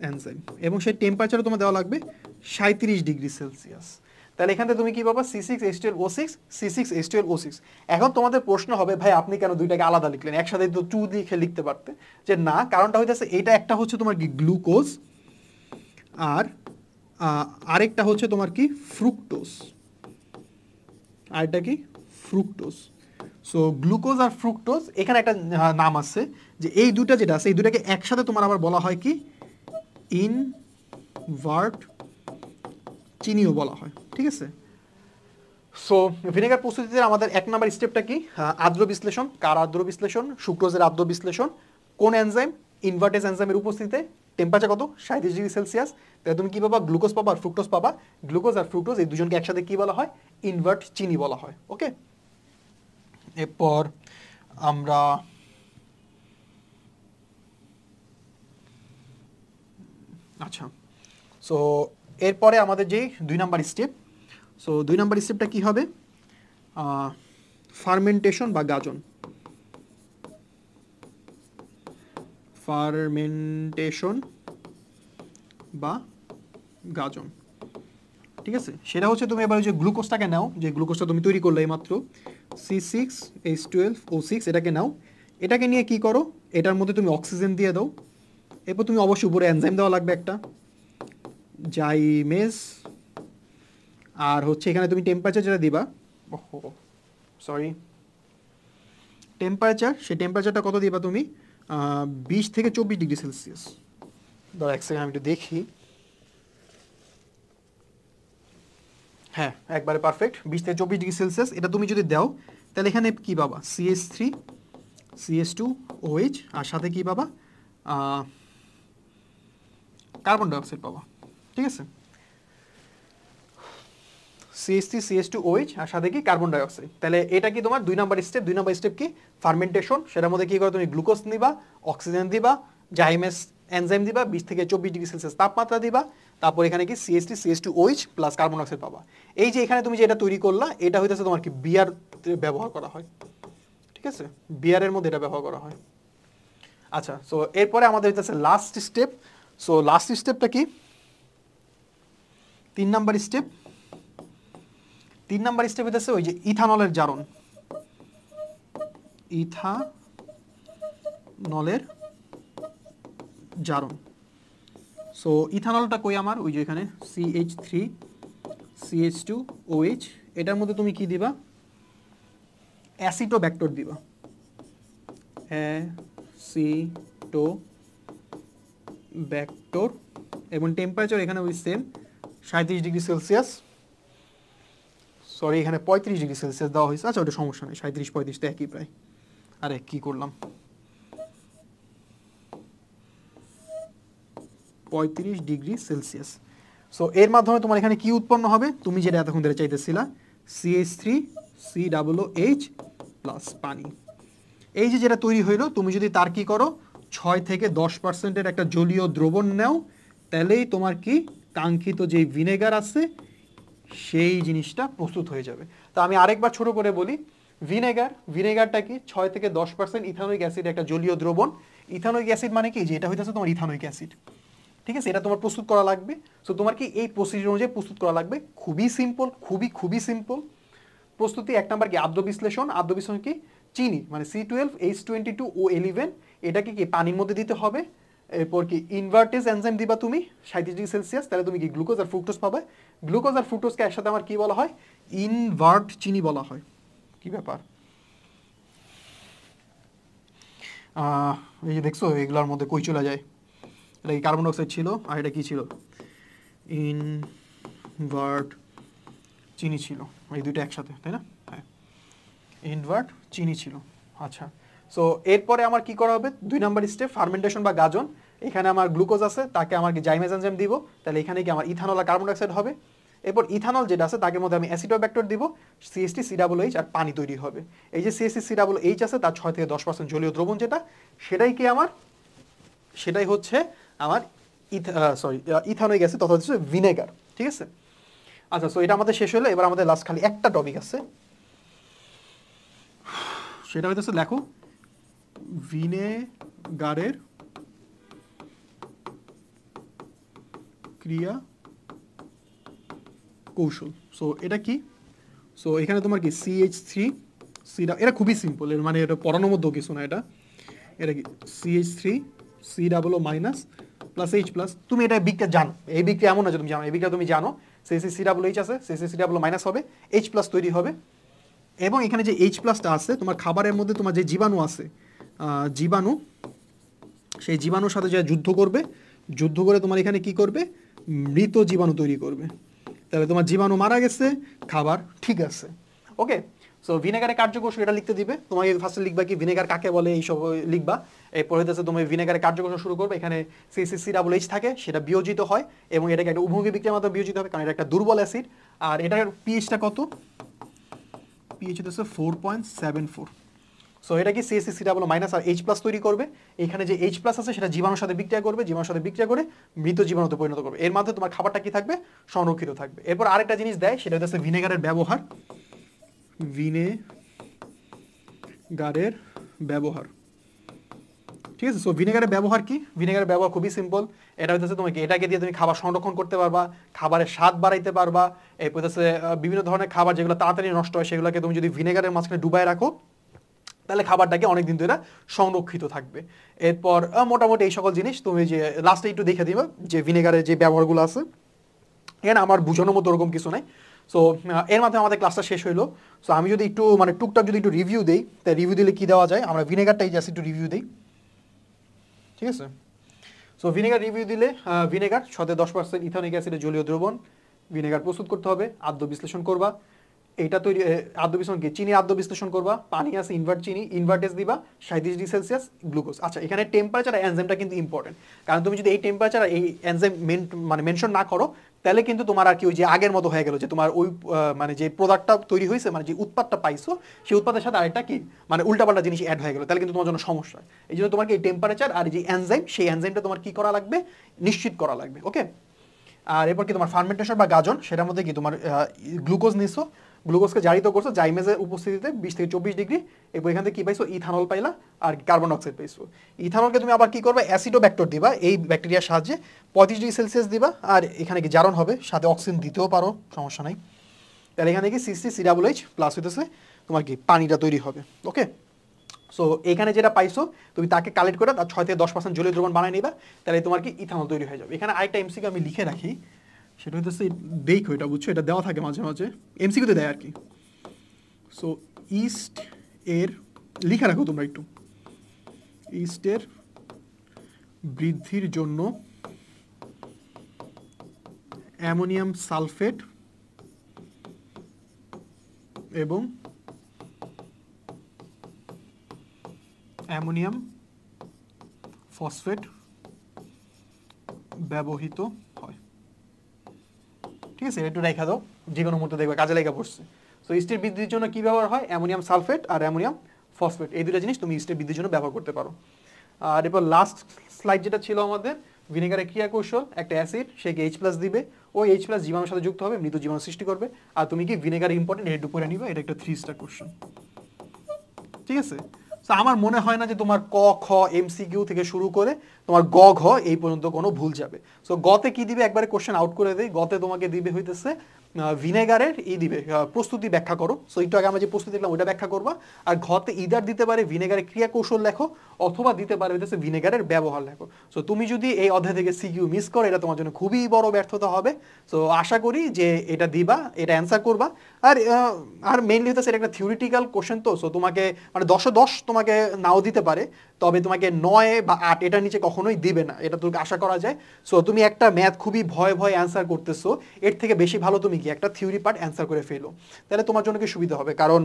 এনজাইম, এবং সেই টেম্পারেচারও তোমার দেওয়া লাগবে 37°C। তাহলে এখান থেকে তুমি কি পাবা, C6H12O6, C6H12O6। এখন তোমাদের প্রশ্ন হবে, ভাই আপনি কেন দুইটাকে আলাদা লিখলেন, একসাথে তো 2 লিখে লিখতে পারতে। যে না, কারণটা হইতেছে এটা একটা হচ্ছে তোমার কি গ্লুকোজ, আর আরেকটা হচ্ছে তোমার কি ফ্রুক্টোজ, আরেকটা কি ফ্রুক্টোজ। সো গ্লুকোজ আর ফ্রুক্টোজ এখানে একটা নাম আছে, যে এই দুটা যেটা আছে এই দুটাকে একসাথে তোমার আবার বলা হয় কি ইনভার্ট চিনিও বলা হয়। ঠিক আছে, সো ভিনেগার প্রস্তুতিতে আমাদের 1 নাম্বার স্টেপটা কি, আর্দ্র বিশ্লেষণ। কার আর্দ্র বিশ্লেষণ, সুক্রোজের আর্দ্র বিশ্লেষণ। কোন এনজাইম, ইনভার্টেজ এনজাইমের উপস্থিতিতে, টেম্পারেচার কত, 37°C। তাহলে তুমি কি পাবা, গ্লুকোজ পাবা আর ফ্রুক্টোজ পাবা। গ্লুকোজ আর ফ্রুক্টোজ এই দুজনকে একসাথে কি বলা হয়, ইনভার্ট চিনি বলা হয়। ওকে, এরপর আমরা আচ্ছা, সো এরপরে আমাদের যে 2 নাম্বার স্টেপ, সো 2 নাম্বার স্টেপটা কি হবে, ফার্মেন্টেশন বা গাজন। ফার্মেন্টেশন বা গাজন। ঠিক আছে, সেটা হচ্ছে তুমি এবার ওই যে গ্লুকোজটাকে নাও, যে গ্লুকোজটা তুমি তৈরি করলে মাত্র C6H12O6, এটাকে নাও। এটাকে নিয়ে কি করো, এটার মধ্যে তুমি অক্সিজেন দিয়ে দাও, এরপর তুমি অবশ্যই উপরে এনজাইম দেওয়া লাগবে একটা, জাইমেজ। আর হচ্ছে এখানে তুমি টেম্পারেচার যেটা দিবা, ওহো সরি, টেম্পারেচার, সেই টেম্পারেচারটা কত দিবা তুমি? 20 থেকে 24 ডিগ্রি সেলসিয়াস। ধরো এক সেকেন্ড আমি একটু দেখি। হ্যাঁ, একবারে পারফেক্ট, 20 থেকে 24 ডিগ্রি সেলসিয়াস। এটা তুমি যদি দাও তাহলে এখানে কি পাবা? CH3 CH2 OH, আর সাথে কি পাবা? কার্বন ডাইঅক্সাইড পাবা। ঠিক আছে, CH3 CH2 OH আর সাথে কি? Carbon dioxide. তাহলে এটা কি তোমার 2 নাম্বার স্টেপ। 2 নাম্বার স্টেপ কি? ফার্মেন্টেশন। সেটার মধ্যে কি করে তুমি গ্লুকোজ নিবা, অক্সিজেন দিবা, জাইমেস এনজাইম দিবা, 20 থেকে 24 ডিগ্রি সেলসিয়াস তাপমাত্রা দিবা, তারপর এখানে কি CH3 CH2 OH plus carbon dioxide পাবা। এই যে এখানে তুমি যেটা তৈরি করলা, এটা হইতেছে তোমার কি বিয়ার ব্যবহার করা হয়। ঠিক আছে, বিয়ারের মধ্যে এটা ব্যবহার করা হয়। আচ্ছা, সো এরপরে আমাদের হইতেছে লাস্ট স্টেপ। সো লাস্ট স্টেপটা কি? 3 নাম্বার স্টেপ। 3 নাম্বার স্টেপ হইতেছে ওই যে ইথানলের জারণ। ইথানলের জারণ। সো ইথানলটা কই আমার? ওই যে এখানে CH3 CH2 OH। এটার মধ্যে তুমি কি দিবা? অ্যাসিটোব্যাক্টর দিবা। অ্যাসিটোব্যাক্টর। এবং টেম্পারেচার এখানে ওই সেম 37 ডিগ্রি সেলসিয়াস। সরি, এখানে 35 ডিগ্রি সেলসিয়াস দেওয়া হয়েছে। আচ্ছা, ওটা সমস্যা নেই, 37 35 তো একই প্রায়। আরে কি করলাম, 35 ডিগ্রি সেলসিয়াস। সো এর মাধ্যমে তোমার এখানে কি উৎপন্ন হবে? তুমি যেটা এতক্ষণ ধরে চাইতেছিলা, CH3 COOH প্লাস পানি। এই যে যেটা তৈরি হইলো, তুমি যদি তার কি করো, 6 থেকে 10% একটা জলীয় দ্রবণ নাও, তাহলেই তোমার কি কাঙ্ক্ষিত যে ভিনেগার আছে সেই জিনিসটা প্রস্তুত হয়ে যাবে। তো আমি আরেকবার ছোট করে বলি, ভিনেগারটা কি? 6 থেকে 10% ইথানোইক অ্যাসিড একটা জলীয় দ্রবণ। ইথানোইক অ্যাসিড মানে কি? যে এটা হইতেছে তোমার ইথানোইক অ্যাসিড। ঠিক আছে, এটা তোমার প্রস্তুত করা লাগবে। সো তোমার কি এই প্রসিডিউর অনুযায়ী প্রস্তুত করা লাগবে। খুবই সিম্পল, খুবই সিম্পল প্রস্তুতি। 1 নাম্বার কি? আদ্য বিশ্লেষণ। আদ্য বিশ্লেষণ কি? চিনি মানে C12H22O11, এটাকে কি পানির মধ্যে দিতে হবে। এরপর কি ইনভার্টেজ এনজাইম দিবা তুমি 37 ডিগ্রি সেলসিয়াস, তাহলে তুমি কি গ্লুকোজ আর ফ্রুক্টোজ পাবে। গ্লুকোজ আর ফ্রুক্টোজকে একসাথে আমার কি বলা হয়? ইনভার্ট চিনি বলা হয়। কি ব্যাপার, এই যে দেখছো এগুলোর মধ্যে কই চলে যায়? এটা কি কার্বন ডাইঅক্সাইড ছিল, আর এটা কি ছিল? ইনভার্ট চিনি ছিল। এই দুটো একসাথে, তাই না? হ্যাঁ, ইনভার্ট চিনি ছিল। আচ্ছা, সো এরপরে আমার কি করা হবে? 2 নাম্বার স্টেপ, ফার্মেন্টেশন বা গাজন। এখানে আমার গ্লুকোজ আছে, তাকে আমার কি জাইমেজ এনজাইম দিব, তাহলে এখানে কি আমার ইথানল আর কার্বন ডাইঅক্সাইড হবে। এরপর ইথানল যেটা আছে তাকে মধ্যে আমি অ্যাসিটোব্যাক্টর দিব, CH3 COOH আর পানি তৈরি হবে। এই যে CH3 COOH আছে তার 6 থেকে 10% জলীয় দ্রবণ যেটা, সেটাই হচ্ছে আমার ইথানোইক অ্যাসিড তথা হচ্ছে ভিনেগার। ঠিক আছে, আচ্ছা, সো এটা আমাদের শেষ হলো। এবার আমাদের লাস্ট খালি একটা টপিক আছে, সেটা হইতেছে লেখো ভিনেগারের ক্রিয়া কৌশল। সো এটা কি? সো এখানে তোমার কি CH3 এটা খুবই সিম্পল, এর মানে এটা পড়ানোর মধ্যেও কিছু না। এটা কি CH3 COO minus plus H plus. তুমি এটা বিক্রিয়া জানো, এই বিক্রিয়া এমন না যে তুমি জানো, এই বিক্রিয়া তুমি জানো। CH3 COOH আছে, CH3 COO মাইনাস হবে, H প্লাস তৈরি হবে। এবং এখানে যে H প্লাসটা আছে, তোমার খাবারের মধ্যে তোমার যে জীবাণু আছে, সেই জীবাণুর সাথে যা যুদ্ধ করে তোমার এখানে কি করবে? মৃত জীবাণু তৈরি করবে। তাহলে তোমার জীবাণু মারা গেছে, খাবার ঠিক আছে। ওকে, সো ভিনেগারের কার্যকৌশল এটা লিখতে দিবে তোমাকে। ফার্স্টে লিখবা কি ভিনেগার কাকে বলে, এইসব লিখবা। এরপর হইতেছে তুমি ভিনেগারের কার্যকৌশল শুরু করবে। এখানে CH থাকে, সেটা বিয়োজিত হয় এবং এটাকে একটা উভমুখী বিক্রিয়ার মাধ্যমে বিয়োজিত হবে, কারণ এটা একটা দুর্বল অ্যাসিড। আর এটার পিএইচটা কত? পিএইচ হচ্ছে 4.74। সো এটা কি CH3 মাইনাস আর H প্লাস তৈরি করবে। এখানে যে H প্লাস আছে সেটা জীবাণুর সাথে বিক্রিয়া করবে, করে মৃত জীবাণুতে পরিণত করবে। এর মাধ্যমে তোমার খাবারটা কি থাকবে? সংরক্ষিত থাকবে। এরপর আরেকটা জিনিস দেয়, সেটা হচ্ছে ভিনেগারের ব্যবহার। ঠিক আছে, সো ভিনেগারের ব্যবহার কি? ভিনেগারের ব্যবহার খুবই সিম্পল। এটা হচ্ছে তোমাকে, এটাকে দিয়ে তুমি খাবার সংরক্ষণ করতে পারবা, খাবারের স্বাদ বাড়াইতে পারবা। এরপর হচ্ছে বিভিন্ন ধরনের খাবার যেগুলো তাড়াতাড়ি নষ্ট হয়, সেগুলোকে তুমি যদি ভিনেগারের মাঝখানে ডুবাই রাখো, তাহলে খাবারটাকে অনেকদিন ধরে সংরক্ষিত থাকবে। এরপর মোটামুটি এই সকল জিনিস তুমি যে লাস্টে একটু দেখে দিবা যে ভিনেগারের যে ব্যবহারগুলো আছে, এখানে আমার বোঝানোর মতো ওরকম কিছু নাই। সো এর মাধ্যমে আমাদের ক্লাসটা শেষ হইলো। সো আমি যদি একটু মানে টুকটাক যদি একটু রিভিউ দিই, তাই রিভিউ দিলে কী দেওয়া যায়, আমরা ভিনেগারটাই জাস্ট একটু রিভিউ দিই, ঠিক আছে? সো ভিনেগার রিভিউ দিলে ভিনেগার 10% ইথানিক অ্যাসিডের জলীয় দ্রবণ, ভিনেগার প্রস্তুত করতে হবে, আদ্য বিশ্লেষণ করবা, এইটা তৈরি আদ্য বিশ্লেষণ কি, চিনি আদ্য বিশ্লেষণ করবা, পানি আছে ইনভার্ট চিনি, ইনভার্টেজ দিবা 37°C গ্লুকোজ। আচ্ছা, এখানে টেম্পারেচার আর এনজাইমটা কিন্তু ইম্পর্টেন্ট, কারণ তুমি যদি এই টেম্পারেচার আর এই এনজাইম মানে মেনশন না করো, তাহলে কিন্তু তোমার আর কি ওই যে আগের মতো হয়ে গেল যে তোমার ওই মানে যে প্রোডাক্টটা তৈরি হয়েছে, মানে যে উৎপাদটা পাইছো, সেই উৎপাদের সাথে আরেকটা কি মানে উল্টাপাল্টা জিনিস অ্যাড হয়ে গেলো, তাহলে কিন্তু তোমার জন্য সমস্যা। এই জন্য তোমাকে এই টেম্পারেচার আর যে এনজাইম, সেই এনজাইমটা তোমার কি করা লাগবে, নিশ্চিত করা লাগবে, ওকে? আর এরপর কি তোমার ফার্মেন্টেশন বা গাজন, সেটার মধ্যে কি তোমার গ্লুকোজ নিছো, গ্লুকোজকে জারিত করছো জাইমেজের উপস্থিতিতে 20 থেকে 24 ডিগ্রি, এরপর এখান থেকে কি পাইছো, ইথানল পাইলা আর কার্বন ডাইঅক্সাইড পাইছো। ইথানলকে তুমি আবার কি করবে, অ্যাসিডোব্যাক্টর দিবা, এই ব্যাকটেরিয়ার সাহায্যে 35°C দিবা, আর এখানে কি জারণ হবে, সাথে অক্সিজেন দিতেও পারো, সমস্যা নাই। তাহলে এখানে কি CH3COOH প্লাস হইতেছে তোমার কি পানিটা তৈরি হবে, ওকে? সো এখানে যেটা পাইছো তুমি তাকে কালেক্ট করে তার 6 থেকে 10% জলীয় দ্রবণ বানায় নিবা, তাহলে তোমার কি ইথানল তৈরি হয়ে যাবে। এখানে আরেকটা এমসিকিউ আমি লিখে রাখি, সেটা হচ্ছে দেখো, এটা বুঝছো, এটা দেওয়া থাকে মাঝে মাঝে এমসিকিউতে দেয় আর কি। সো ইস্ট এর লিখে রাখো তোমরা একটু, ইস্টের বৃদ্ধির জন্য অ্যামোনিয়াম সালফেট এবং অ্যামোনিয়াম ফসফেট ব্যবহৃত হয়, ঠিক আছে? একটু রেখা দাও, যে কোনো মুহূর্তে দেখবে কাজে লেগে পড়ছে। সো ইস্টের বৃদ্ধির জন্য কি ব্যবহার হয়, অ্যামোনিয়াম সালফেট আর অ্যামোনিয়াম ফসফেট, এই দুটো জিনিস তুমি ইস্টের বৃদ্ধির জন্য ব্যবহার করতে পারো। আর এরপর লাস্ট স্লাইড যেটা ছিল আমাদের, ভিনেগারের ক্রিয়া কৌশল, একটা অ্যাসিড সে H+ দিবে, ওই H+ জীবাণুর সাথে যুক্ত হবে, মৃত জীবাণু সৃষ্টি করবে, আর তুমি কি ভিনেগার ইম্পর্টেন্ট এটা পড়ে নিবে, এটা একটা 3 স্টার কোশ্চেন, ঠিক আছে? তো আমার মনে হয় না যে তোমার ক খ এমসিকিউ থেকে শুরু করে তোমার গ ঘ এই পর্যন্ত কোনো ভুল যাবে। সো গতে কি দিবে একবারে কোশ্চেন আউট করে দেই, গতে তোমাকে দিবে হইতেছে ভিনেগারের দিবে প্রস্তুতি ব্যাখ্যা করো। সো একটু আগে আমরা যে প্রস্তুতি দেখলাম ওটা ব্যাখ্যা করবা। আর ঘতে ইদার দিতে পারে ভিনেগারের ক্রিয়া কৌশল লেখো, অথবা দিতে পারে হইতেছে ভিনেগারের ব্যবহার লেখো। সো তুমি যদি এই অধ্যায় থেকে সিকিউ মিস করো, এটা তোমার জন্য খুবই বড় ব্যর্থতা হবে। সো আশা করি যে এটা দিবা, এটা অ্যান্সার করবা। আর মেইনলি হইতেছে এটা একটা থিওরিটিক্যাল কোশ্চেন, তো সো তোমাকে মানে 10-এ 10 তোমাকে নাও দিতে পারে, তবে তোমাকে 9 বা 8 এটার নিচে কখনোই দিবে না, এটা তোকে আশা করা যায়। সো তুমি একটা ম্যাথ খুবই ভয় ভয় অ্যান্সার করতেছো, এর থেকে বেশি ভালো তুমি কি একটা থিওরি পার্ট অ্যান্সার করে ফেলো, তাহলে তোমার জন্য কি সুবিধা হবে। কারণ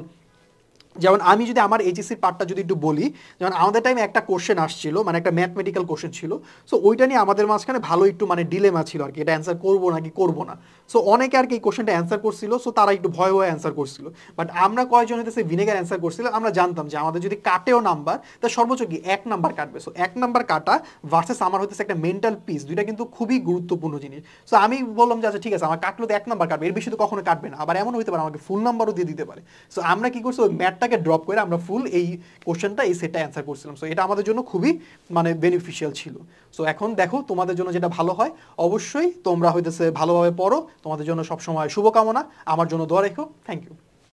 যেমন আমি যদি আমার এইচএসসির পার্টটা যদি একটু বলি, যেমন আমাদের টাইমে একটা কোশ্চেন আসছিল, মানে একটা ম্যাথমেটিক্যাল কোশ্চেন ছিল। সো ওইটা নিয়ে আমাদের মাঝখানে ভালো একটু মানে ডিলেমা ছিল আর কি, এটা অ্যান্সার করবো নাকি করবো না। সো অনেকে আর কি এই কোশ্চেনটা অ্যান্সার করছিল, সো তারা একটু ভয় ভয়ে অ্যান্সার করছিল। বাট আমরা কয়েকজন হইতেছে ভিনেগার অ্যান্সার করছিলাম, আমরা জানতাম যে আমাদের যদি কাটেও নাম্বার, তা সর্বোচ্চ কি 1 নাম্বার কাটবে। সো 1 নাম্বার কাটা ভার্সেস আমার হইতেছে একটা মেন্টাল পিস, দুইটা কিন্তু খুবই গুরুত্বপূর্ণ জিনিস। সো আমি বললাম যে আচ্ছা ঠিক আছে, আমার কাটলো তো 1 নাম্বার কাটবে, এর বেশি তো কখনো কাটবে না। আবার এমন হইতে পারে আমাকে ফুল নাম্বারও দিয়ে দিতে পারে। সো আমরা কি করছি, ওই ম্যাথটাকে ড্রপ করে আমরা ফুল এই কোশ্চেনটা এই সেটটা অ্যান্সার করছিলাম। সো এটা আমাদের জন্য খুবই মানে বেনিফিশিয়াল ছিল। সো এখন দেখো তোমাদের জন্য যেটা ভালো হয়, অবশ্যই তোমরা হইতেছে ভালোভাবে পড়ো, তোমাদের জন্য সবসময় শুভকামনা, আমার জন্য দোয়া রেখো। Thank you.